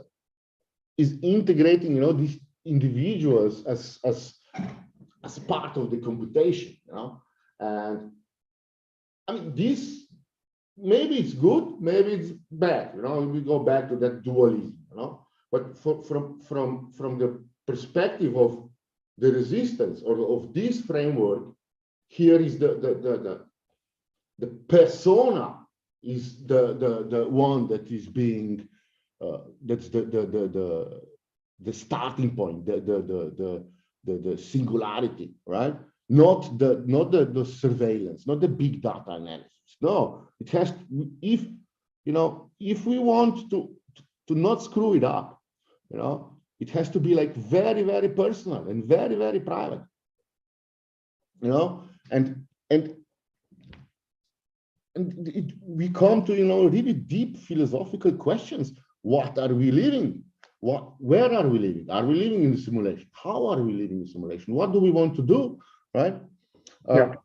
S3: integrating, you know, these individuals as part of the computation, you know. And I mean, this, maybe it's good, maybe it's bad, you know. We go back to that dualism, you know. But from the perspective of the resistance or of this framework, here is the persona is the one that is being that's the starting point, the singularity, right? Not the surveillance, not the big data analysis. No, it has to, if, you know, if we want to not screw it up, you know, it has to be like very, very personal and very, very private, you know. And we come to, you know, really deep philosophical questions. What are we living? Where are we living? Are we living in the simulation? How are we living in the simulation? What do we want to do, right?
S4: Yeah.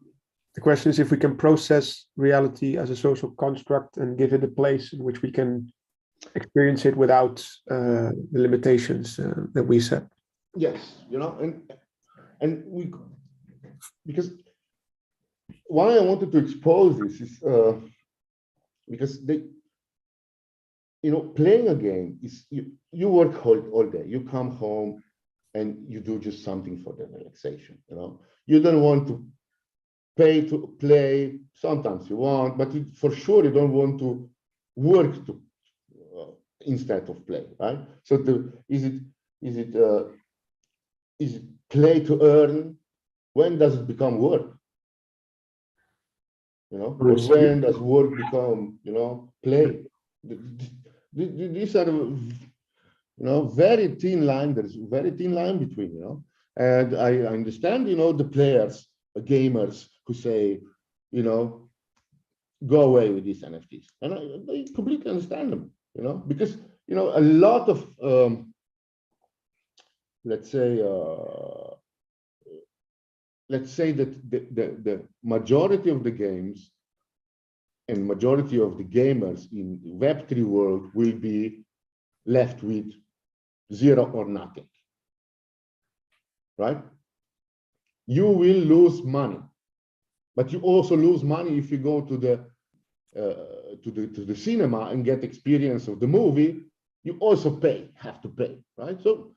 S4: The question is if we can process reality as a social construct and give it a place in which we can experience it without the limitations that we set.
S3: Yes, you know, and we, because why I wanted to expose this is because they, you know, playing a game is, you work all day, you come home and you do just something for the relaxation, you know. You don't want to pay to play, sometimes you want, but for sure you don't want to work to instead of play, right? So is it play to earn? When does it become work? You know, or when does work become, you know, play? These are, you know, very thin line. There's a very thin line between, you know. And I understand, you know, the players, the gamers who say, you know, go away with these NFTs, and I completely understand them, you know, because, you know, a lot of let's say that the majority of the games and majority of the gamers in the Web3 world will be left with zero or nothing. right? You will lose money, but you also lose money if you go to the cinema and get experience of the movie. You also have to pay, right? So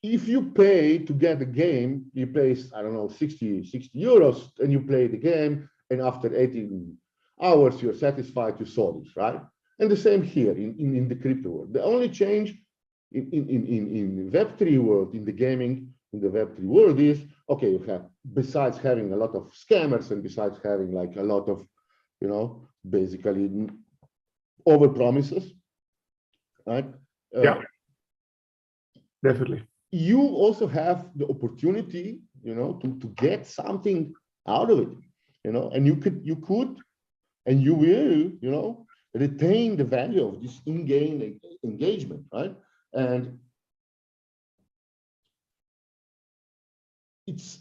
S3: if you pay to get a game, you pay, I don't know, 60 euros, and you play the game, and after 18 hours, you're satisfied, you sold it, right? And the same here in the crypto world. The only change in Web3 world, in the gaming, in the Web3 world is, okay, you have, besides having a lot of scammers and besides having like a lot of, you know, basically over promises, right?
S4: Yeah, definitely.
S3: You also have the opportunity, you know, to get something out of it, you know, and you could and you will, you know, retain the value of this in-game engagement, right? And it's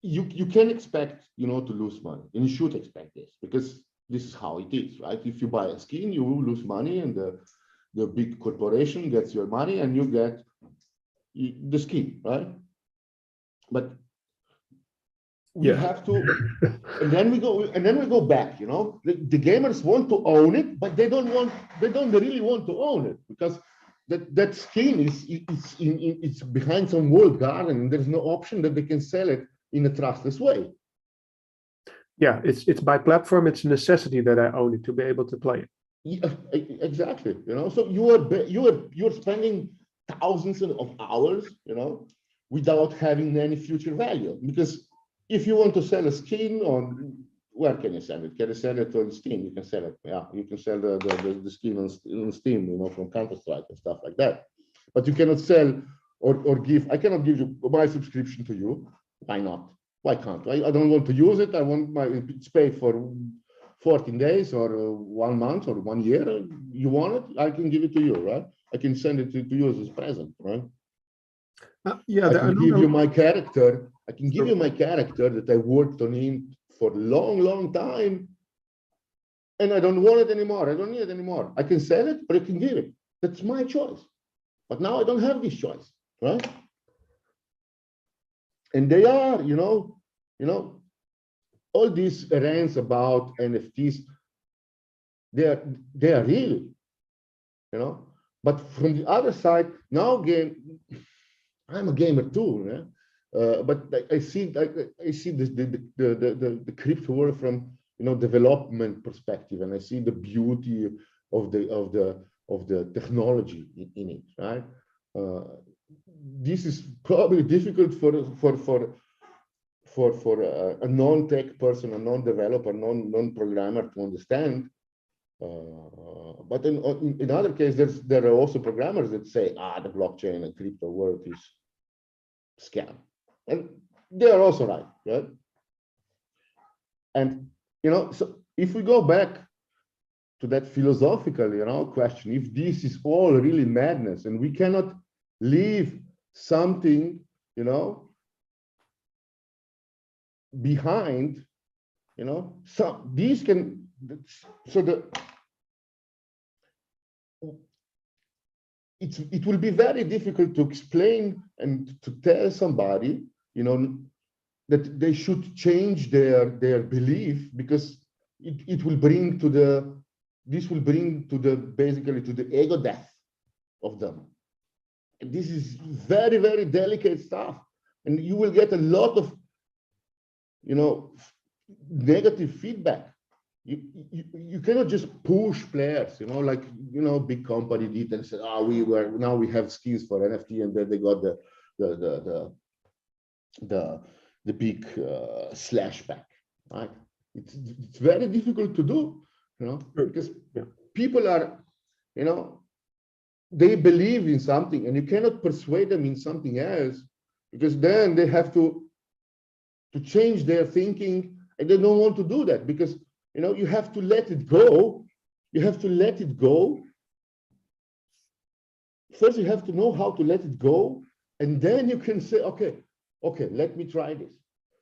S3: you can expect, you know, to lose money, and you should expect this because this is how it is, right? If you buy a skin, you will lose money, and the big corporation gets your money, and you get the skin, right? But we have to, and then we go back, you know. The gamers want to own it, but they don't really want to own it because that skin it's behind some walled garden, and there's no option that they can sell it in a trustless way.
S4: Yeah, it's by platform. It's a necessity that I own it to be able to play it.
S3: Yeah, exactly. You know, so you're spending thousands of hours, you know, without having any future value. Because if you want to sell a skin on, where can you sell it? Can you sell it on Steam? You can sell it. Yeah, you can sell the skin on Steam, you know, from Counter-Strike and stuff like that. But you cannot sell or give. I cannot give you my subscription to you. Why not? Why can't I don't want to use it. I want it's paid for 14 days or 1 month or 1 year. You want it? I can give it to you, right? I can send it to you as a present, right?
S4: Yeah,
S3: I can give you my character. I can give you my character that I worked on him for a long time, and I don't want it anymore. I don't need it anymore. I can sell it, or I can give it. That's my choice. But now I don't have this choice, right? And they are, you know, all these rants about NFTs. They are real, you know. But from the other side, now I'm a gamer too, yeah? But I see the crypto world from, you know, development perspective, and I see the beauty of the technology in it, right? This is probably difficult for a non-tech person, a non-developer, non-programmer to understand. But in other cases, there are also programmers that say, the blockchain and crypto world is scam, and they are also right? And, you know, so if we go back to that philosophical, you know, question, if this is all really madness and we cannot leave something, you know, behind, you know, it will be very difficult to explain and to tell somebody, you know, that they should change their belief, because this will bring to the basically to the ego death of them. And this is very, very delicate stuff, and you will get a lot of, you know, negative feedback. You cannot just push players, you know, like, you know, big company did and said, now we have skins for NFT, and then they got the big slash back, right? It's very difficult to do, you know, because people are, you know, they believe in something, and you cannot persuade them in something else, because then they have to change their thinking, and they don't want to do that, because, you know, you have to let it go. You have to let it go. First, you have to know how to let it go, and then you can say, okay, let me try this.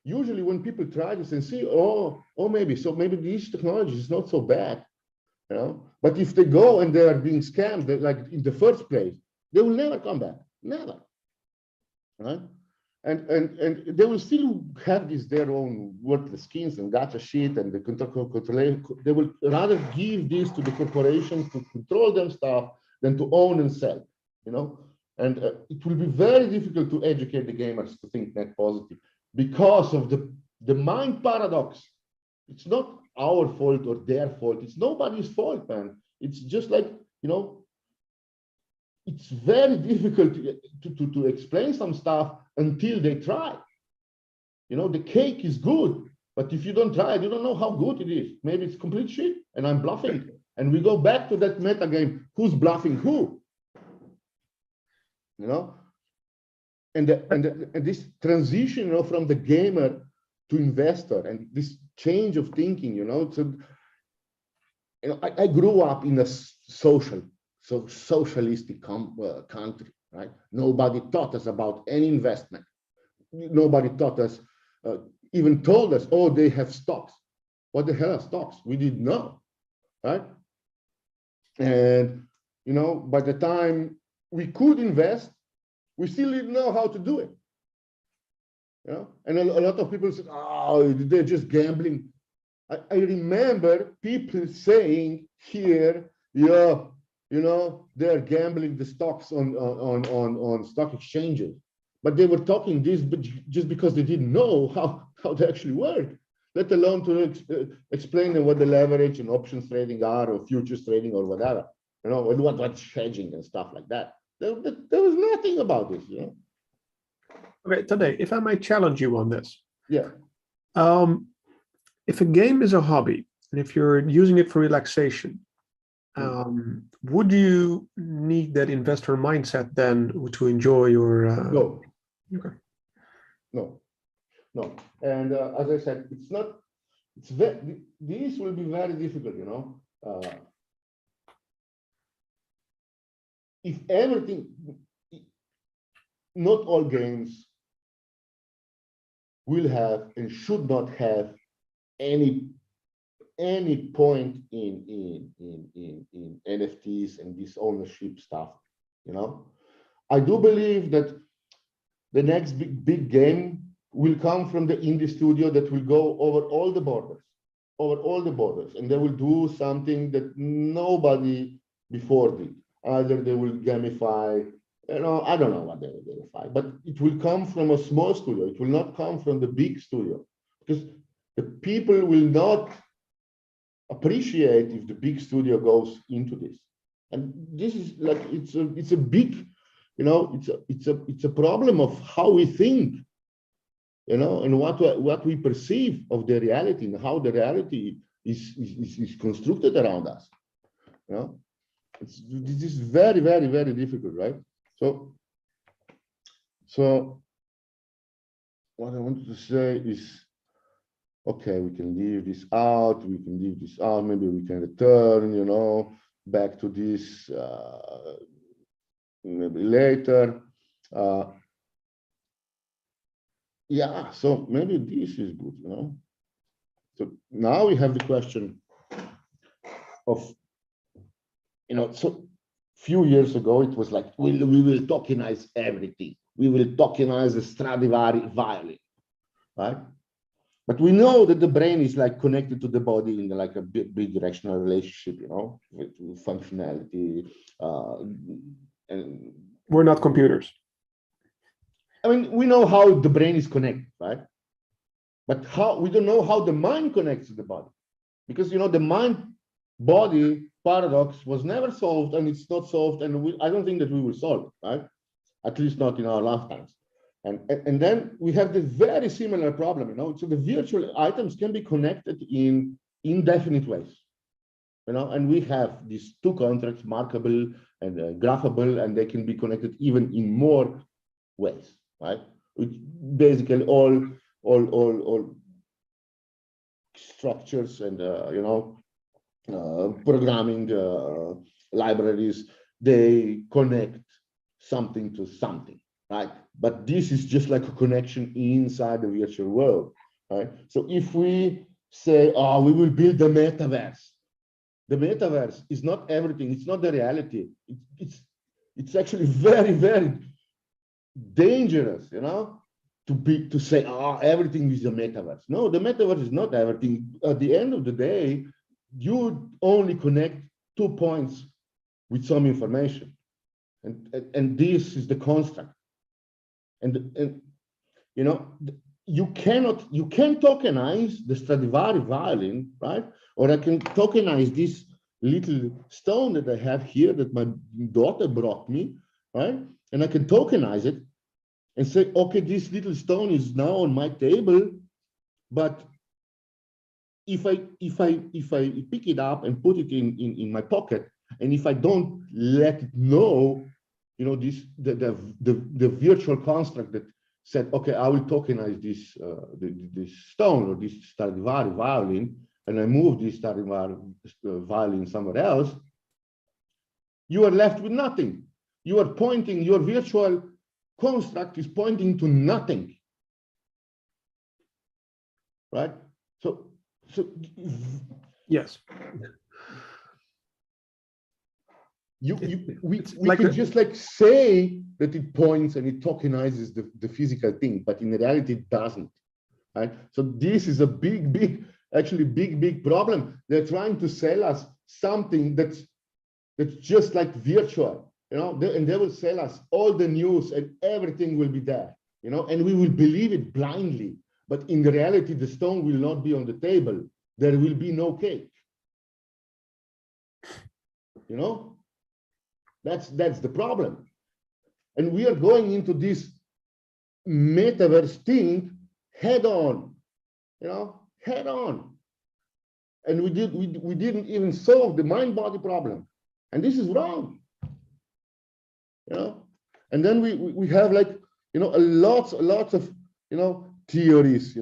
S3: Usually when people try this and see, maybe this technology is not so bad, you know. But if they go and they are being scammed, like in the first place, they will never come back. Never. Right? And they will still have their own worthless skins and gacha shit, and they will rather give this to the corporations to control them stuff than to own and sell, you know. And it will be very difficult to educate the gamers to think net positive because of the mind paradox. It's not our fault or their fault. It's nobody's fault, man. It's just like, you know, it's very difficult to explain some stuff until they try. You know, the cake is good, but if you don't try it, you don't know how good it is. Maybe it's complete shit and I'm bluffing. And we go back to that meta game. Who's bluffing who? You know? And this transition, you know, from the gamer to investor, and this change of thinking, you know. So, you know, I grew up in a socialistic country, right? Nobody taught us about any investment. Nobody taught us, even told us, oh, they have stocks. What the hell are stocks? We didn't know, right? And, you know, by the time we could invest, we still didn't know how to do it. You know, and a lot of people said, oh, they're just gambling. I remember people saying here, yeah, you know, they're gambling the stocks on stock exchanges, but they were talking this just because they didn't know how they actually work, let alone to explain them what the leverage and options trading are, or futures trading, or whatever, you know, and what's hedging and stuff like that. There was nothing about this, you know.
S4: Okay, Tadej, if I might challenge you on this.
S3: Yeah.
S4: If a game is a hobby, and if you're using it for relaxation, would you need that investor mindset then to enjoy your?
S3: No.
S4: Okay.
S3: No. And as I said, it's not. It's very. This will be very difficult, you know. If everything, not all games will have and should not have any point in NFTs and this ownership stuff, you know. I do believe that the next big game will come from the indie studio that will go over all the borders, and they will do something that nobody before did. Either they will gamify, you know, I don't know what they will gamify, but it will come from a small studio. It will not come from the big studio, because the people will not appreciate if the big studio goes into this. And this is like, it's a big, you know, it's a problem of how we think, you know, and what we perceive of the reality and how the reality is constructed around us, you know. This is very, very, very difficult, right? So what I wanted to say is, okay, we can leave this out, maybe we can return, you know, back to this maybe later. Yeah, so maybe this is good, you know. So now we have the question of, you know, so few years ago, it was like, we will tokenize everything. We will tokenize the Stradivari violin, right? But we know that the brain is like connected to the body in like a bidirectional relationship, you know, with functionality. And
S4: we're not computers.
S3: I mean, we know how the brain is connected, right? But how, we don't know how the mind connects to the body, because, you know, the mind-body paradox was never solved, and it's not solved, and I don't think that we will solve it, right? At least not in our lifetimes. And then we have the very similar problem, you know. So the virtual items can be connected in indefinite ways, you know, and we have these two contracts, markable and graphable, and they can be connected even in more ways, right? Which basically all structures and you know, programming libraries, they connect something to something, right? But this is just like a connection inside the virtual world, right? So if we say, oh, we will build the metaverse is not everything. It's not the reality. It's actually very, very dangerous, to say, oh, everything is the metaverse. No, the metaverse is not everything. At the end of the day, you only connect 2 points with some information, and this is the construct. And you can tokenize the Stradivari violin, right? Or I can tokenize this little stone that I have here that my daughter brought me, right? And I can tokenize it and say, okay, this little stone is now on my table, but if I pick it up and put it in my pocket, and if I don't let it know, the virtual construct that said, okay, I will tokenize this this stone or this Stradivari violin, and I move this Stradivari violin somewhere else, you are left with nothing. You are pointing, your virtual construct is pointing to nothing, right? So
S4: yes.
S3: We
S4: like
S3: can just like say that it points and it tokenizes the physical thing, but in reality it doesn't, right? So this is a big problem. They're trying to sell us something that's just like virtual, and they will sell us all the news and everything will be there, and we will believe it blindly. But in reality, the stone will not be on the table. There will be no cake. That's the problem. And we are going into this metaverse thing head on, head on. And we didn't even solve the mind-body problem. And this is wrong. And then we have like, lots of, theories,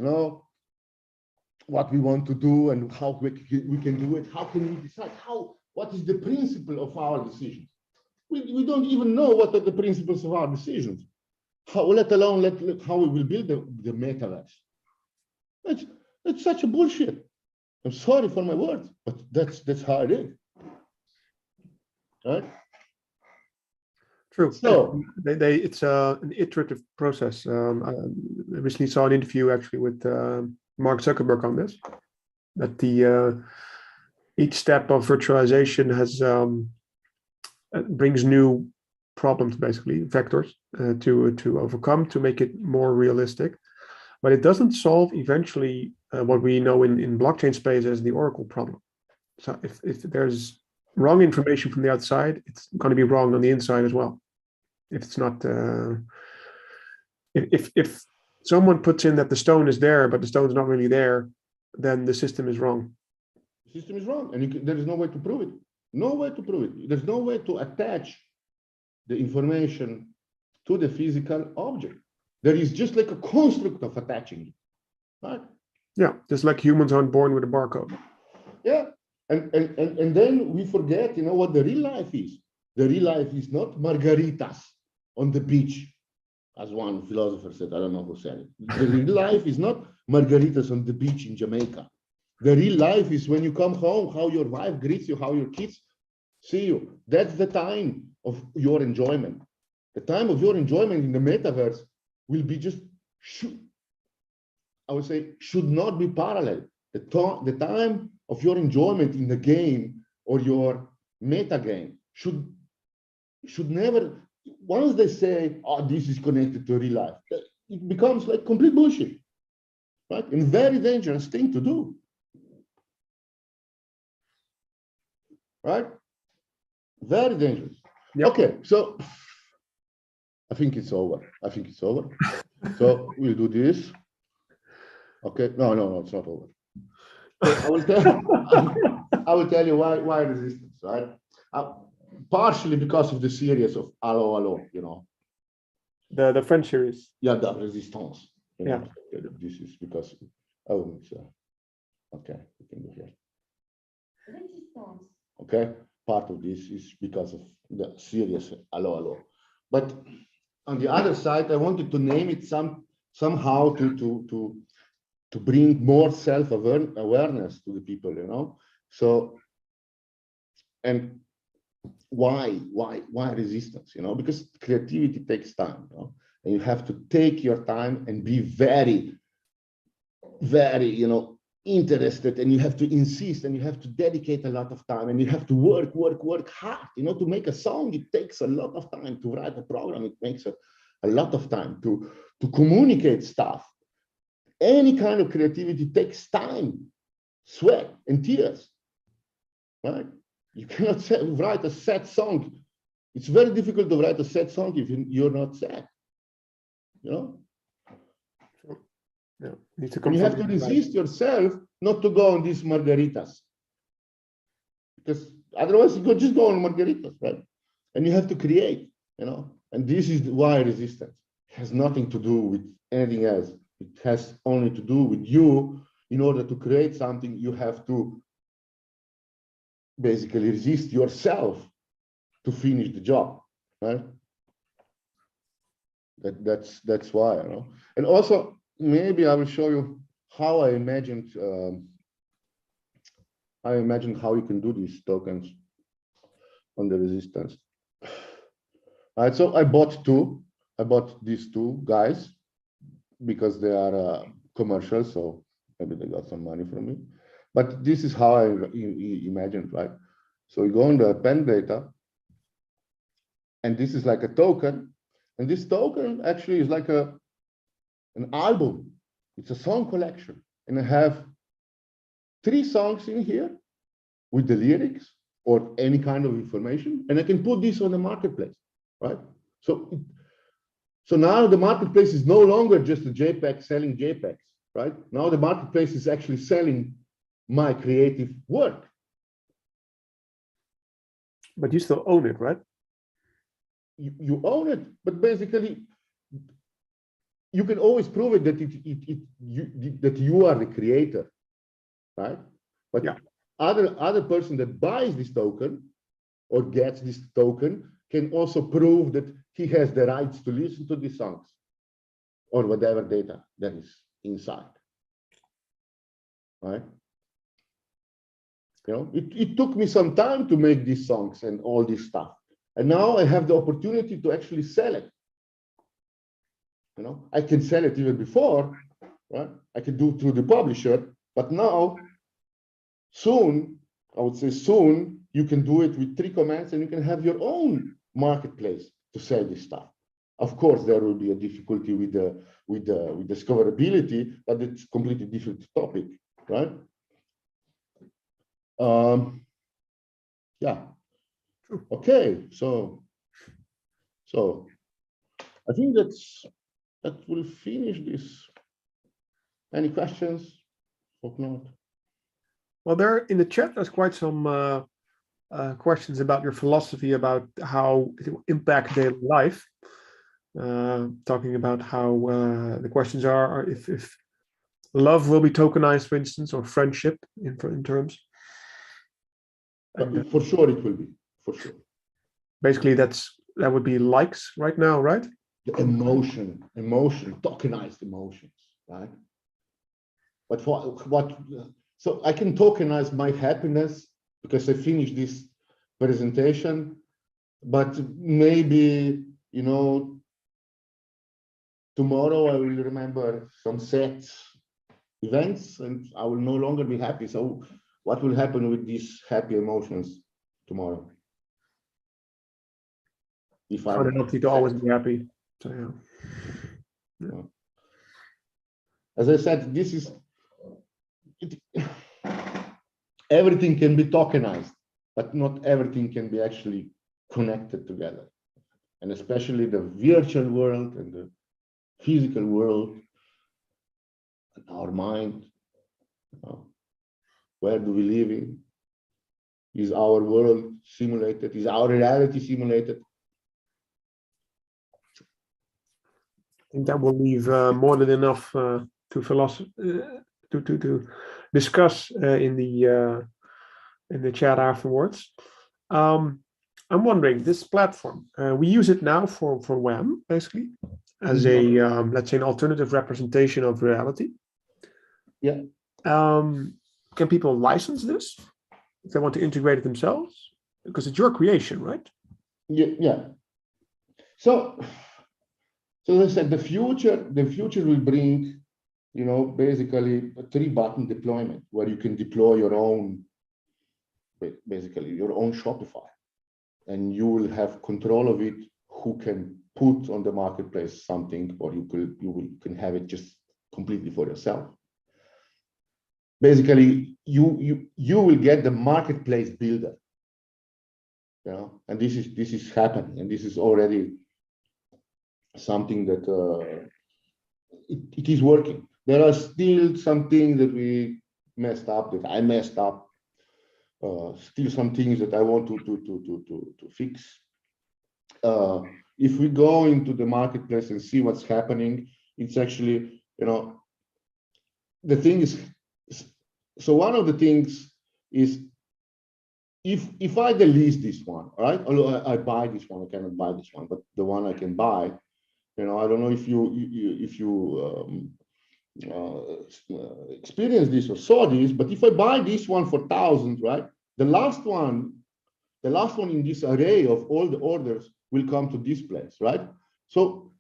S3: what we want to do and how we can do it. How can we decide? What is the principle of our decisions? We don't even know what are the principles of our decisions, let alone how we will build the metaverse. That's such a bullshit. I'm sorry for my words, but that's how it is. Right?
S4: True.
S3: So
S4: it's an iterative process. I recently saw an interview actually with Mark Zuckerberg on this, that each step of virtualization has brings new problems, basically vectors to overcome, to make it more realistic, but it doesn't solve eventually what we know in blockchain space as the Oracle problem. So if there's wrong information from the outside, it's going to be wrong on the inside as well. If it's not, if someone puts in that the stone is there, but the stone is not really there, then the system is wrong.
S3: The system is wrong, and there is no way to prove it. No way to prove it. There's no way to attach the information to the physical object. There is just like a construct of attaching it, right?
S4: Yeah, just like humans aren't born with a barcode.
S3: Yeah, and then we forget, what the real life is. The real life is not margaritas on the beach, as one philosopher said. I don't know who said it. The real life is not margaritas on the beach in Jamaica. The real life is when you come home, how your wife greets you, how your kids see you. That's the time of your enjoyment. The time of your enjoyment in the metaverse will be just, I would say, should not be parallel. The time of your enjoyment in the game or your meta game should never, once they say, oh, this is connected to real life, it becomes like complete bullshit, right? And very dangerous thing to do. Right? Very dangerous. Yep. Okay, so I think it's over. So we'll do this. Okay, no, it's not over. I will tell you why resistance, right? Partially because of the series of Allo,
S4: The French series.
S3: Yeah, the resistance.
S4: Yeah.
S3: This is because, okay, we can go here.
S5: Resistance.
S3: Okay, part of this is because of the series Allo. But on the other side, I wanted to name it somehow to bring more self-awareness to the people, So, and why resistance? Because creativity takes time. and you have to take your time and be very, very, interested, and you have to insist, and you have to dedicate a lot of time, and you have to work hard. To make a song, it takes a lot of time. To write a program, it makes a lot of time. To communicate stuff. Any kind of creativity takes time, sweat, and tears. Right? You cannot write a sad song. It's very difficult to write a sad song if you're not sad.
S4: Yeah,
S3: you have to resist yourself not to go on these margaritas, because otherwise you could just go on margaritas, right? And you have to create, and this is why resistance. It has nothing to do with anything else. It has only to do with you. In order to create something, you have to basically resist yourself to finish the job, right? That's why, And also, maybe I will show you how I imagined how you can do these tokens on the resistance. All right, so I bought these two guys because they are commercial, so maybe they got some money from me. But this is how I imagined, right? So you go on the pen data, and this is like a token, and this token actually is like an album. It's a song collection, and I have 3 songs in here with the lyrics or any kind of information, and I can put this on the marketplace, right? So now the marketplace is no longer just a JPEG selling JPEGs, right? Now the marketplace is actually selling my creative work.
S4: But you still own it, right?
S3: You own it, but basically you can always prove it that you are the creator, right? But
S4: yeah,
S3: other person that buys this token or gets this token can also prove that he has the rights to listen to these songs or whatever data that is inside, right? It took me some time to make these songs and all this stuff, and now I have the opportunity to actually sell it. I can sell it even before, right? I can do it through the publisher, but now, soon, I would say soon, you can do it with 3 commands, and you can have your own marketplace to sell this stuff. Of course, there will be a difficulty with discoverability, but it's a completely different topic, right? Yeah. Okay, so I think that will finish this. Any questions? Hope not.
S4: Well, there in the chat, there's quite some questions about your philosophy about how it will impact daily life. Talking about how the questions are if love will be tokenized, for instance, or friendship in terms. And,
S3: for sure, it will be. For sure.
S4: Basically, that would be likes right now, right?
S3: The emotion, tokenized emotions, right? But so I can tokenize my happiness because I finished this presentation, but maybe, tomorrow I will remember some sad events and I will no longer be happy. So what will happen with these happy emotions tomorrow? If I
S4: don't help you to always be happy. So, yeah.
S3: As I said, everything can be tokenized, but not everything can be actually connected together. And especially the virtual world and the physical world, and our mind. Where do we live in? Is our world simulated? Is our reality simulated?
S4: I think that will leave more than enough to discuss in the chat afterwards. I'm wondering, this platform, we use it now for WAM, basically, as a let's say an alternative representation of reality.
S3: Yeah.
S4: Can people license this if they want to integrate it themselves? Because it's your creation, right?
S3: Yeah. So So as I said, the future will bring, basically a 3-button deployment where you can deploy your own, basically your own Shopify, and you will have control of it. Who can put on the marketplace something, or you can have it just completely for yourself. Basically, you will get the marketplace builder. And this is happening, and this is already something that it is working. There are still some things that we messed up, that I messed up. Still some things that I want to fix. If we go into the marketplace and see what's happening, it's actually, the thing is, so one of the things is, if I delete this one, right? Although I buy this one, I cannot buy this one, but the one I can buy, I don't know if you experienced this or saw this, but if I buy this one for 1,000, right? The last one in this array of all the orders will come to this place, right? So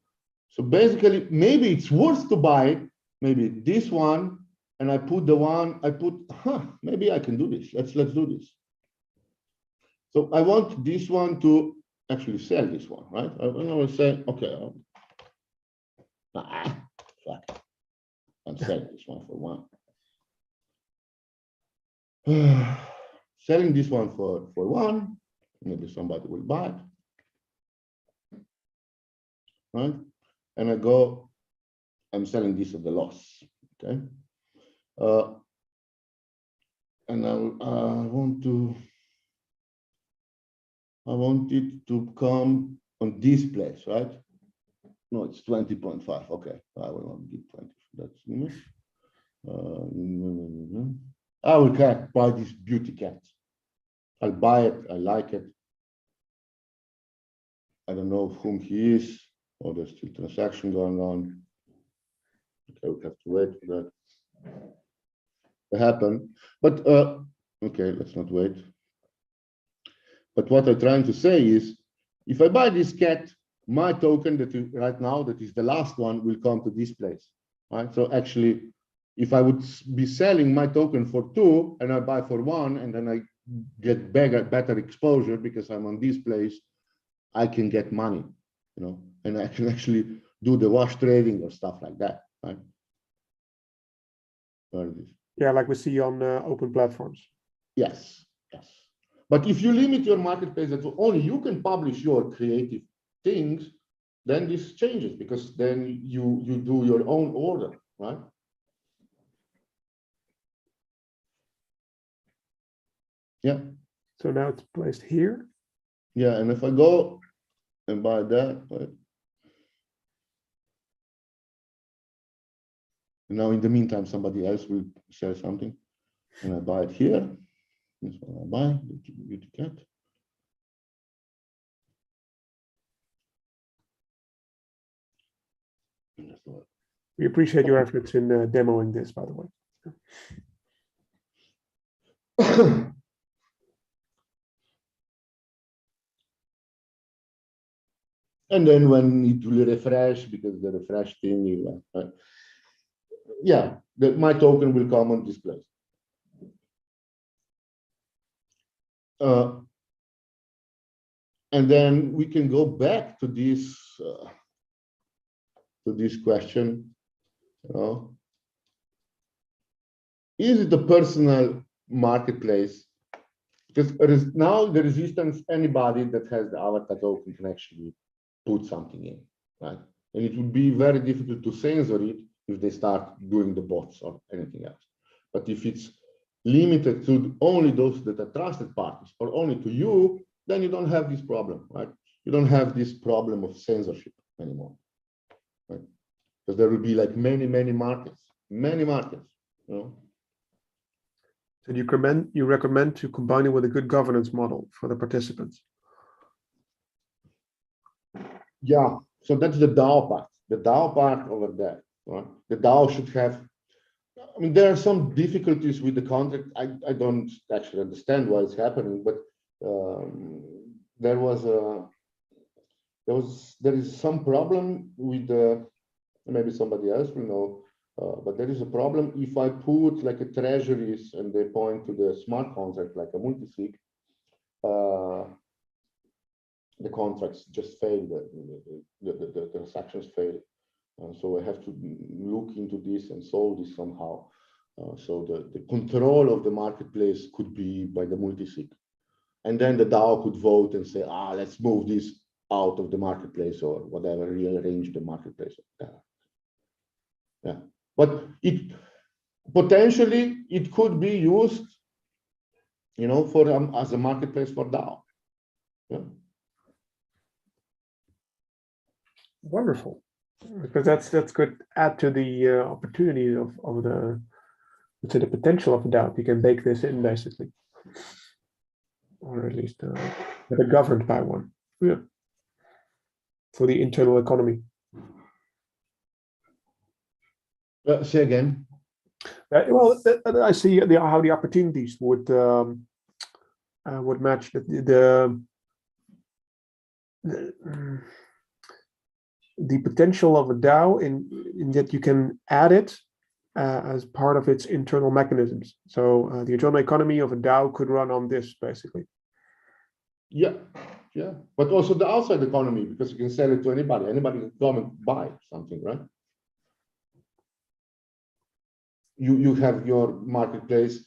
S3: basically, maybe it's worth to buy maybe this one, and I put maybe I can do this. Let's do this. So I want this one to actually sell this one, right? I will say, okay, fuck. I'm selling this one for 1. Selling this one for 1, maybe somebody will buy it, right? And I'm selling this at the loss, okay? And I want it to come on this place, right? No, it's 20.5. Okay, I will not give 20. That's nice. I will buy this beauty cat. I'll buy it. I like it. I don't know whom he is, or there's still transaction going on. Okay, we have to wait for that to happen. But okay, let's not wait. But what I'm trying to say is, if I buy this cat, my token that right now, that is the last one, will come to this place, right? So actually, if I would be selling my token for 2 and I buy for 1, and then I get better exposure because I'm on this place, I can get money, and I can actually do the wash trading or stuff like that, right?
S4: Yeah, like we see on open platforms.
S3: Yes. But if you limit your marketplace that only you can publish your creative things, then this changes, because then you do your own order, right? Yeah.
S4: So now it's placed here.
S3: Yeah, and if I go and buy that, right? And now in the meantime, somebody else will sell something, and I buy it here. This one I buy, the beauty cat.
S4: We appreciate your efforts in demoing this, by the way.
S3: And then when it will refresh, because the refresh thing, yeah, my token will come on this place. And then we can go back to this question, is it a personal marketplace? Because now the resistance, anybody that has the avatar token can actually put something in, right? And it would be very difficult to censor it if they start doing the bots or anything else. But if it's limited to only those that are trusted parties, or only to you, then you don't have this problem, right? You don't have this problem of censorship anymore, right? Because there will be like many markets,
S4: So you recommend to combine it with a good governance model for the participants.
S3: Yeah, so that's the DAO part. The DAO part over there, right? The DAO should have, I mean, there are some difficulties with the contract. I don't actually understand why it's happening, but there was there is some problem with the, maybe somebody else will know, but there is a problem if I put like a treasuries and they point to the smart contract like a multisig, the contracts just fail, the transactions fail. And so I have to look into this and solve this somehow. So the control of the marketplace could be by the multisig. And then the DAO could vote and say, let's move this out of the marketplace or whatever, rearrange the marketplace. Yeah. But it potentially it could be used, for as a marketplace for DAO. Yeah.
S4: Wonderful, because that's good. Add to the opportunity of the, let's say, the potential of the DAO. You can bake this in basically, or at least they're governed by one. Yeah. For the internal economy.
S3: Say again.
S4: Well, I see how the opportunities would match the potential of a DAO in that you can add it as part of its internal mechanisms. So the internal economy of a DAO could run on this basically.
S3: Yeah, but also the outside economy, because you can sell it to anybody. Anybody can come and buy something, right? You have your marketplace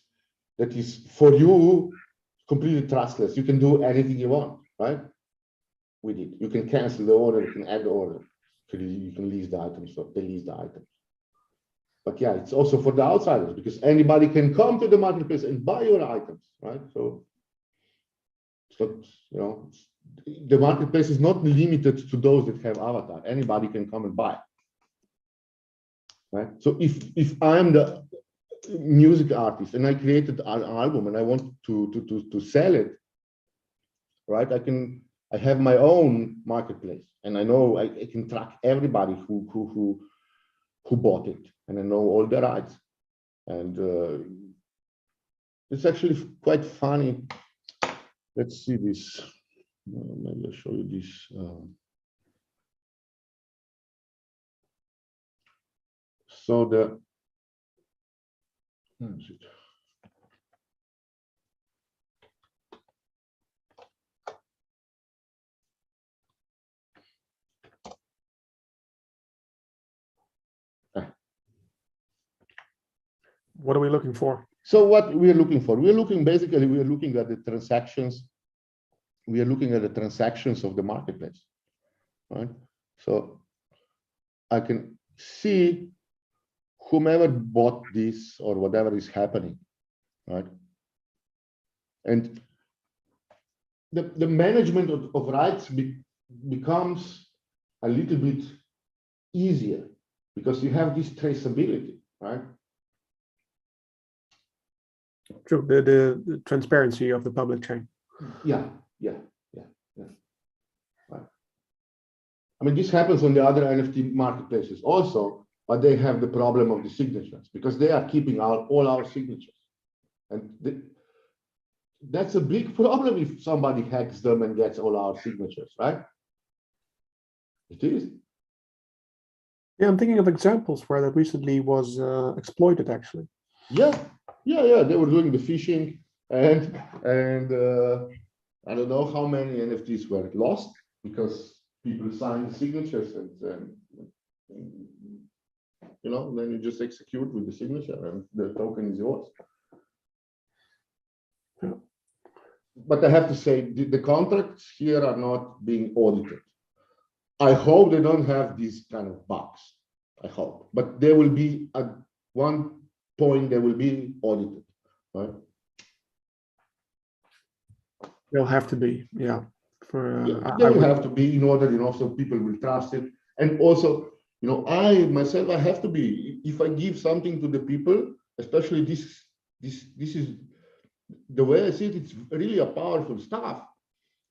S3: that is for you completely trustless. You can do anything you want, right? With it, you can cancel the order, you can add the order, you can lease the items or delete the items. But yeah, it's also for the outsiders because anybody can come to the marketplace and buy your items, right? So it's not, the marketplace is not limited to those that have avatar. Anybody can come and buy. Right? So if I'm the music artist and I created an album and I want to sell it, right? I have my own marketplace and I know I can track everybody who bought it and I know all the rights. And it's actually quite funny. Let's see this. Maybe I'll show you this. So the
S4: What are we looking for?
S3: So what we are looking for? We are looking at the transactions. We are looking at the transactions of the marketplace, right? So I can see whomever bought this or whatever is happening, right? And the management of rights becomes a little bit easier because you have this traceability, right?
S4: True, the transparency of the public chain.
S3: Yeah. Right. I mean, this happens on the other NFT marketplaces also, but they have the problem of the signatures because they are keeping all our signatures. And that's a big problem if somebody hacks them and gets all our signatures, right? It is.
S4: Yeah, I'm thinking of examples where that recently was exploited, actually.
S3: Yeah. They were doing the phishing, and I don't know how many NFTs were lost because people signed the signatures, and then you just execute with the signature, and the token is yours.
S4: Yeah.
S3: But I have to say, the contracts here are not being audited. I hope they don't have these kind of bugs. I hope, but there will be at one point they will be audited, right?
S4: They'll have to be, yeah.
S3: They will have to be in order, so people will trust it. And also, I myself, I have to be. If I give something to the people, especially this is the way I see it. It's really a powerful stuff,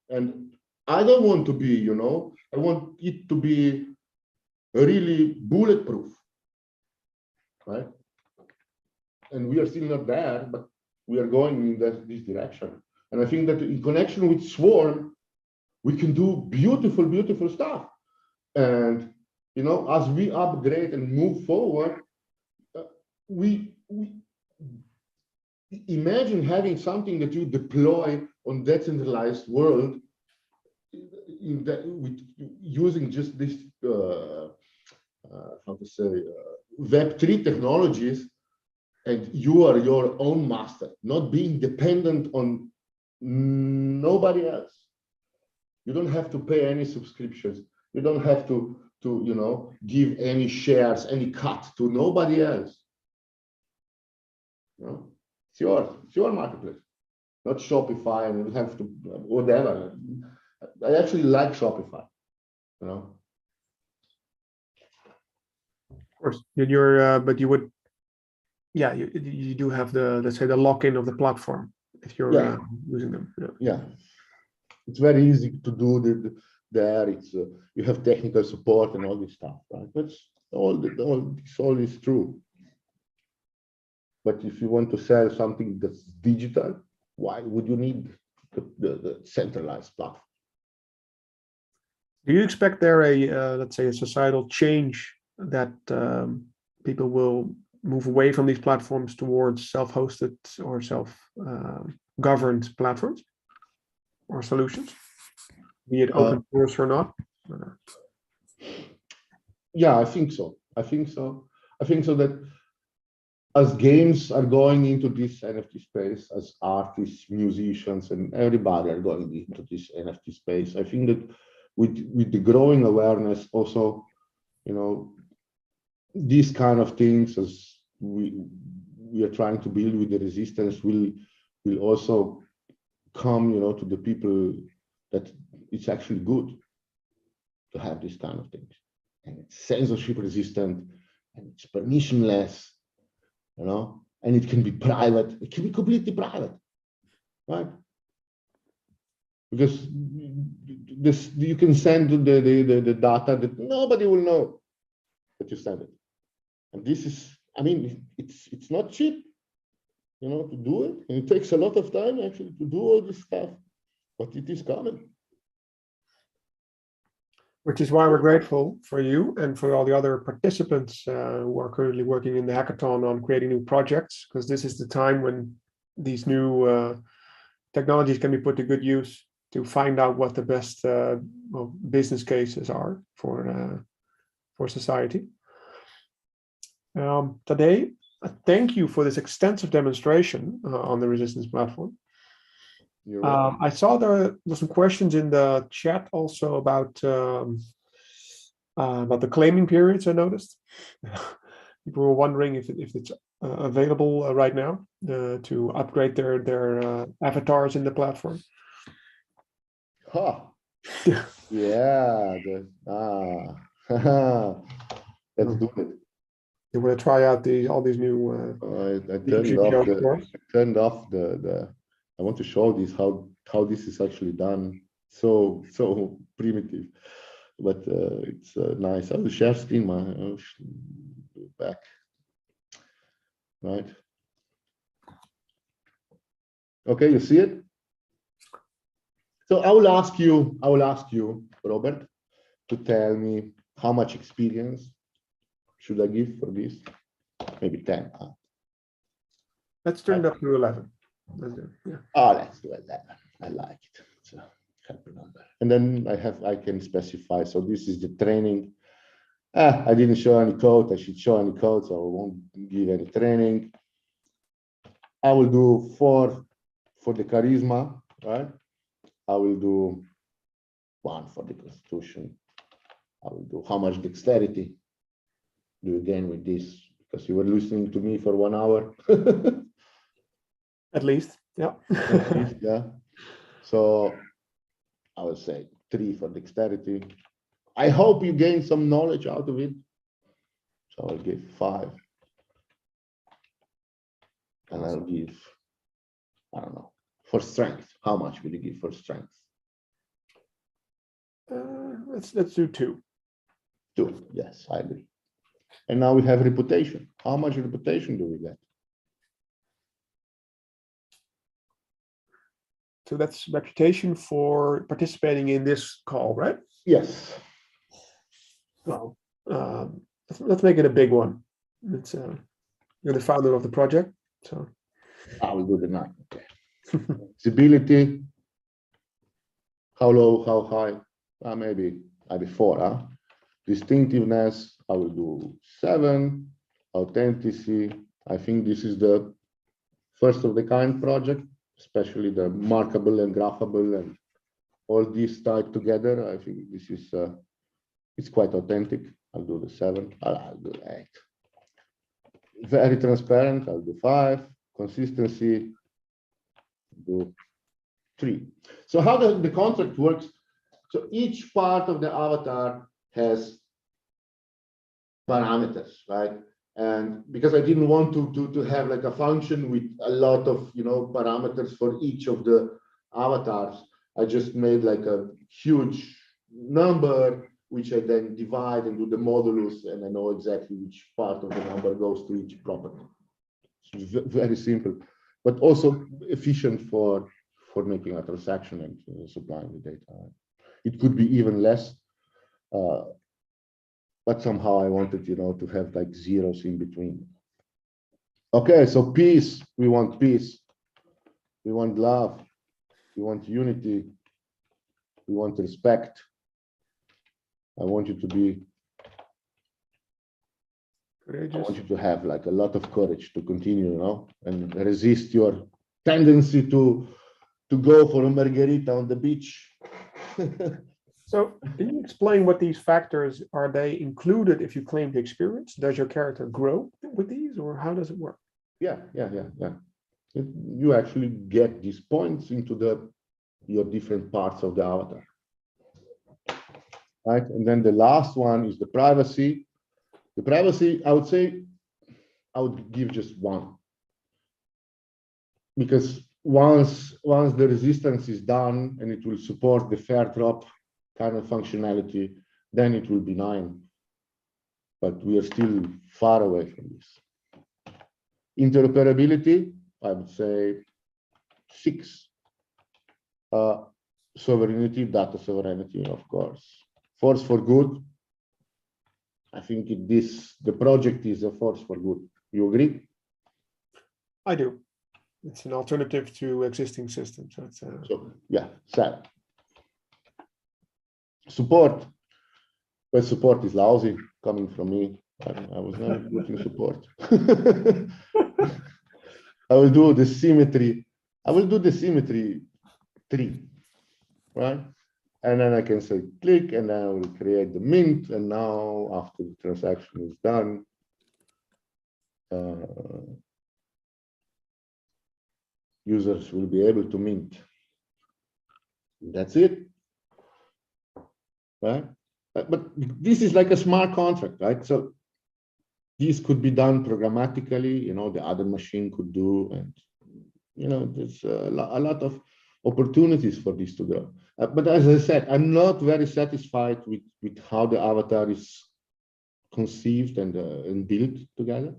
S3: and I don't want to be, I want it to be really bulletproof, right? And we are still not there, but we are going in this direction. And I think that in connection with Swarm, we can do beautiful, beautiful stuff. And, you know, as we upgrade and move forward, we imagine having something that you deploy on decentralized world with using just this, how to say, Web3 technologies, and you are your own master, not being dependent on nobody else. You don't have to pay any subscriptions. You don't have to you know, give any shares, any cut to nobody else. You know? It's your marketplace, not Shopify, and you have to whatever. I actually like Shopify, you know.
S4: Of course, you're, but you would, yeah, you do have the, let's say, the lock-in of the platform if you're using them.
S3: Yeah, it's very easy to do there. It's you have technical support and all this stuff, right? That's all is true. But if you want to sell something that's digital, why would you need the centralized platform?
S4: Do you expect there a, let's say, a societal change that people will move away from these platforms towards self-hosted or self-governed platforms or solutions, be it open source or not?
S3: Yeah, I think so. I think so that as games are going into this NFT space, as artists, musicians, and everybody are going into this NFT space, I think that with the growing awareness also, you know, these kind of things, as we are trying to build with the resistance, will also come, you know, to the people that it's actually good to have these kind of things, and it's censorship resistant, and it's permissionless, you know, and it can be private. It can be completely private, right? Because this, you can send the data that nobody will know that you send it. And this is, I mean, it's not cheap, you know, to do it. And it takes a lot of time actually to do all this stuff, but it is coming.
S4: Which is why we're grateful for you and for all the other participants who are currently working in the hackathon on creating new projects, because this is the time when these new technologies can be put to good use to find out what the best business cases are for society. Today, thank you for this extensive demonstration on the Resistance platform. I saw there were some questions in the chat also about the claiming periods. I noticed people were wondering if it's available right now to upgrade their avatars in the platform.
S3: Huh. Yeah. Let's do it.
S4: They want to try out all these new.
S3: I turned off the. I want to show this how this is actually done. So primitive, but it's nice. I will share screen back. Right. Okay, you see it. So I will ask you, Robert, to tell me how much experience should I give for this? Maybe 10.
S4: Let's turn it up to 11. Let's do it. Yeah.
S3: Oh, let's do 11. I like it. It's a happy number. And then I can specify. So this is the training. I didn't show any code. I should show any code, so I won't give any training. I will do 4 for the charisma, right? I will do 1 for the constitution. I will do how much dexterity do you gain with this? Because you were listening to me for 1 hour.
S4: At least, yeah.
S3: At least, yeah. So I would say 3 for dexterity. I hope you gain some knowledge out of it. So I'll give 5. And I'll give, I don't know, for strength. How much will you give for strength?
S4: Let's do 2.
S3: 2, yes, I agree. And now we have reputation. How much reputation do we get?
S4: So that's reputation for participating in this call, right?
S3: Yes.
S4: Well, let's make it a big one. It's you're the founder of the project, so
S3: I will do the 9. Okay. Visibility. How low, how high? Maybe 4. Huh? Distinctiveness, I will do 7. Authenticity, I think this is the first of the kind project, especially the markable and graphable and all these tied together. I think this is it's quite authentic. I'll do the 7. I'll do 8. Very transparent. I'll do 5. Consistency. Do 3. So how the contract works? So each part of the avatar has parameters, right? And because I didn't want to have like a function with a lot of parameters for each of the avatars, I just made like a huge number which I then divide and do the modulus, and I know exactly which part of the number goes to each property. It's very simple, but also efficient for making a transaction and supplying the data. It could be even less. But somehow I wanted, to have like zeros in between. Okay, so peace, we want peace. We want love. We want unity. We want respect. I want you to be,
S4: courageous.
S3: I want you to have like a lot of courage to continue, and resist your tendency to go for a margarita on the beach.
S4: So can you explain what these factors are? They included if you claim the experience? Does your character grow with these, or how does it work?
S3: Yeah. You actually get these points into your different parts of the avatar. Right, and then the last one is the privacy. The privacy, I would say, I would give just 1, because once the resistance is done and it will support the fair drop kind of functionality, then it will be 9. But we are still far away from this. Interoperability, I would say 6. Sovereignty, data sovereignty, of course. Force for good. I think the project is a force for good. You agree?
S4: I do. It's an alternative to existing systems. So it's
S3: So yeah, 7. Support. Well, support is lousy coming from me. I was never good in support. I will do the symmetry. I will do the symmetry 3, right? And then I can say click, and then I will create the mint. And now, after the transaction is done, users will be able to mint. That's it, right? But this is like a smart contract, right? So this could be done programmatically. The other machine could do, and there's a lot of opportunities for this to grow. But as I said, I'm not very satisfied with how the avatar is conceived and built together.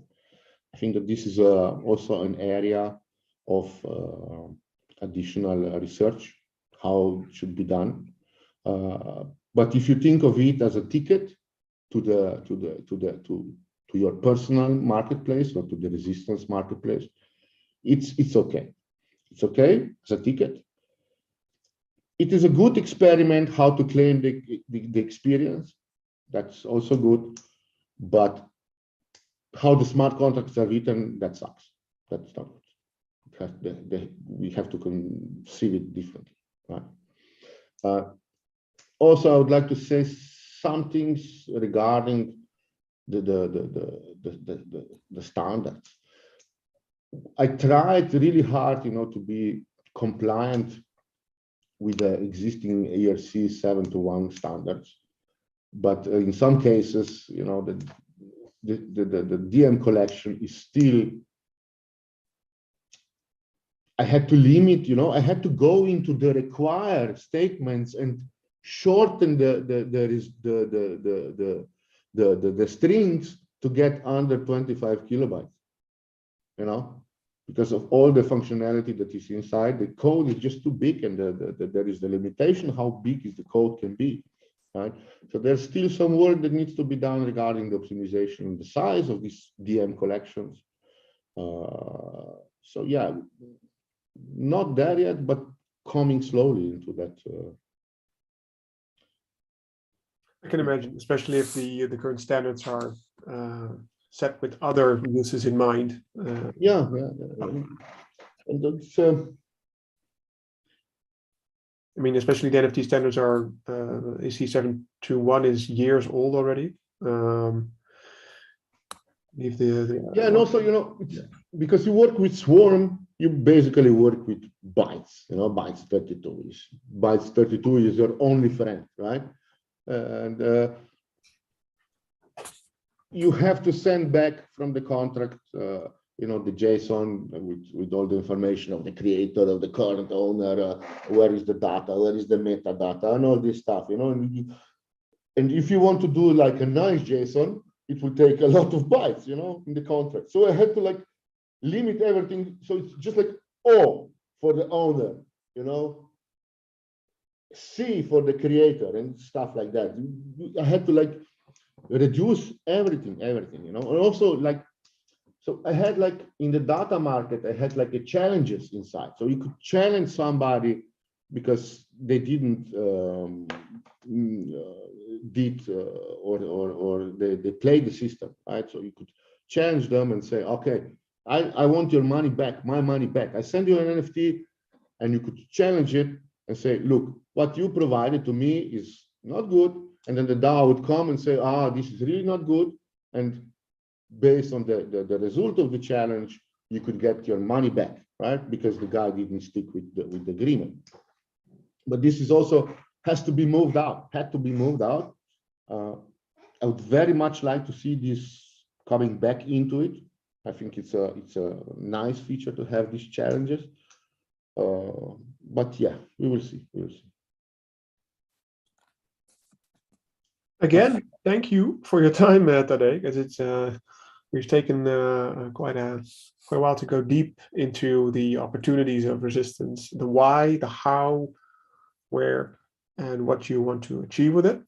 S3: I think that this is also an area of additional research, how it should be done. But if you think of it as a ticket to your personal marketplace or to the resistance marketplace, it's okay. It's okay as a ticket. It is a good experiment how to claim the experience. That's also good. But how the smart contracts are written, that sucks. That's not good. We have to conceive it differently, right? Also, I would like to say some things regarding the standards. I tried really hard, to be compliant with the existing ERC 721 standards, but in some cases, the DM collection is still. I had to limit, I had to go into the required statements and shorten the strings to get under 25 kilobytes. because of all the functionality that is inside. The code is just too big, and there is the limitation how big is the code can be, right? So there's still some work that needs to be done regarding the optimization and the size of these DM collections. So yeah, not there yet, but coming slowly into that.
S4: I can imagine, especially if the current standards are set with other uses in mind.
S3: Yeah. And that's,
S4: I mean, especially the NFT standards are EC 721 is years old already. If
S3: yeah, and also, it's, because you work with Swarm, you basically work with bytes. Bytes 32 is your only friend, right? And you have to send back from the contract, the JSON with all the information of the creator, of the current owner, where is the data, where is the metadata, and all this stuff, And if you want to do like a nice JSON, it will take a lot of bytes, in the contract. So I had to limit everything. So it's just O for the owner, C for the creator and stuff like that. I had to reduce everything, and also so I had in the data market, I had a challenges inside. So you could challenge somebody because they didn't or they played the system, right? So you could challenge them and say, okay, I want your money back, my money back. I send you an NFT, and you could challenge it and say, look, what you provided to me is not good. And then the DAO would come and say, this is really not good. And based on the result of the challenge, you could get your money back, right? Because the guy didn't stick with the agreement. But this is also had to be moved out. I would very much like to see this coming back into it. I think it's a nice feature to have these challenges. But yeah, we will see.
S4: Again, thank you for your time today, because it's we've taken quite a while to go deep into the opportunities of resistance, the why, the how, where, and what you want to achieve with it,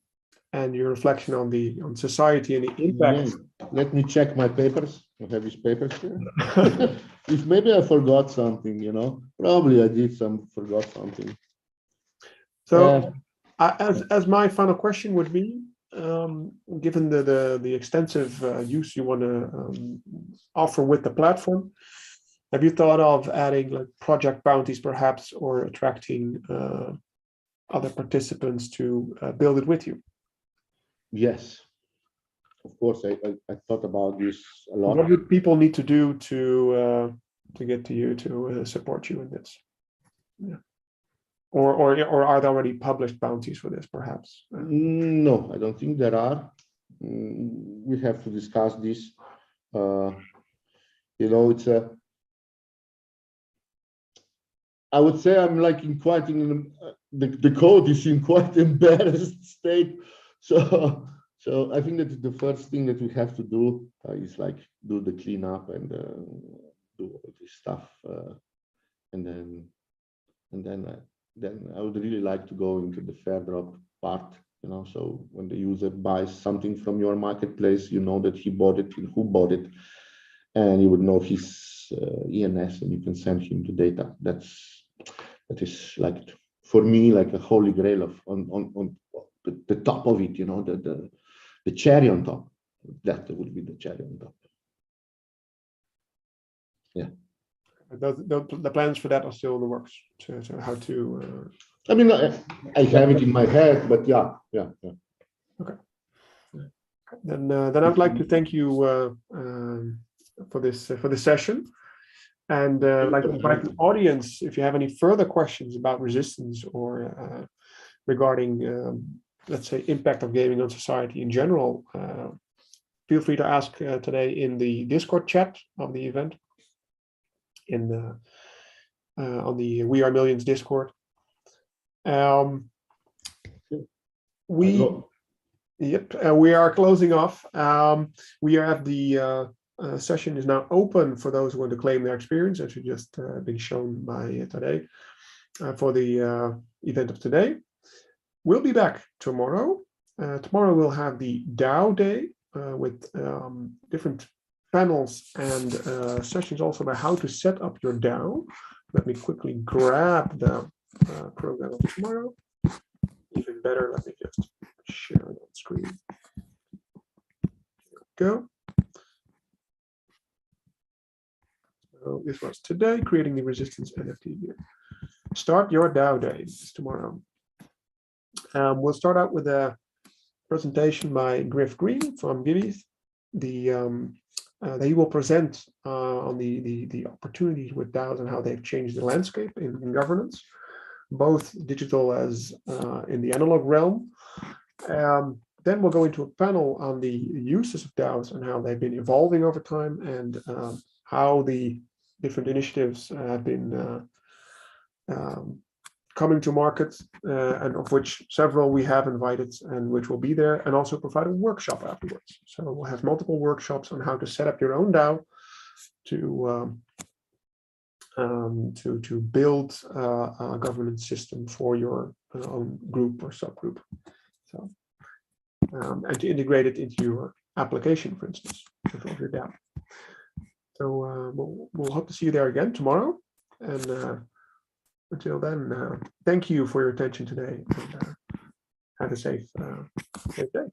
S4: and your reflection on society and the impact.
S3: Let me check my papers. I have these papers here. If maybe I forgot something, probably I did forgot something.
S4: So, as my final question would be, given the extensive use you want to offer with the platform, have you thought of adding project bounties perhaps, or attracting other participants to build it with you?
S3: Yes, of course. I thought about this a lot.
S4: What would people need to do to get to you to support you in this? Yeah. Or are there already published bounties for this, perhaps?
S3: No, I don't think there are. We have to discuss this. It's a. I would say I'm the code is in quite embarrassed state. So I think that the first thing that we have to do is do the cleanup and do all this stuff, and then I would really like to go into the fair drop part, so when the user buys something from your marketplace, that he bought it and who bought it, and you would know his ENS, and you can send him the data. That is for me a holy grail on the top of it, the cherry on top. That would be the cherry on top. Yeah.
S4: The plans for that are still in the works. So how to?
S3: I mean, I have it in my head, but yeah.
S4: Okay. Then I'd like to thank you for this session, and like to invite the audience, if you have any further questions about resistance or regarding, let's say, impact of gaming on society in general, feel free to ask today in the Discord chat of the event. On the We Are Millions Discord. We are closing off. We have the session is now open for those who want to claim their experience, as you just been shown by today for the event of today. We'll be back tomorrow. Tomorrow we'll have the DAO day with different panels and sessions also about how to set up your DAO. Let me quickly grab the program of tomorrow. Even better, let me just share it on screen. Here we go. So this was today, creating the resistance NFT here. Start your DAO day. It's tomorrow. We'll start out with a presentation by Griff Green from Gibby's. He will present on the opportunities with DAOs and how they've changed the landscape in governance, both digital as in the analog realm. Then we'll go into a panel on the uses of DAOs and how they've been evolving over time, and how the different initiatives have been coming to market, and of which several we have invited and which will be there, and also provide a workshop afterwards. So we'll have multiple workshops on how to set up your own DAO to build a governance system for your own group or subgroup. So and to integrate it into your application, for instance, of your DAO. So we'll hope to see you there again tomorrow. And until then, thank you for your attention today, and have a safe day.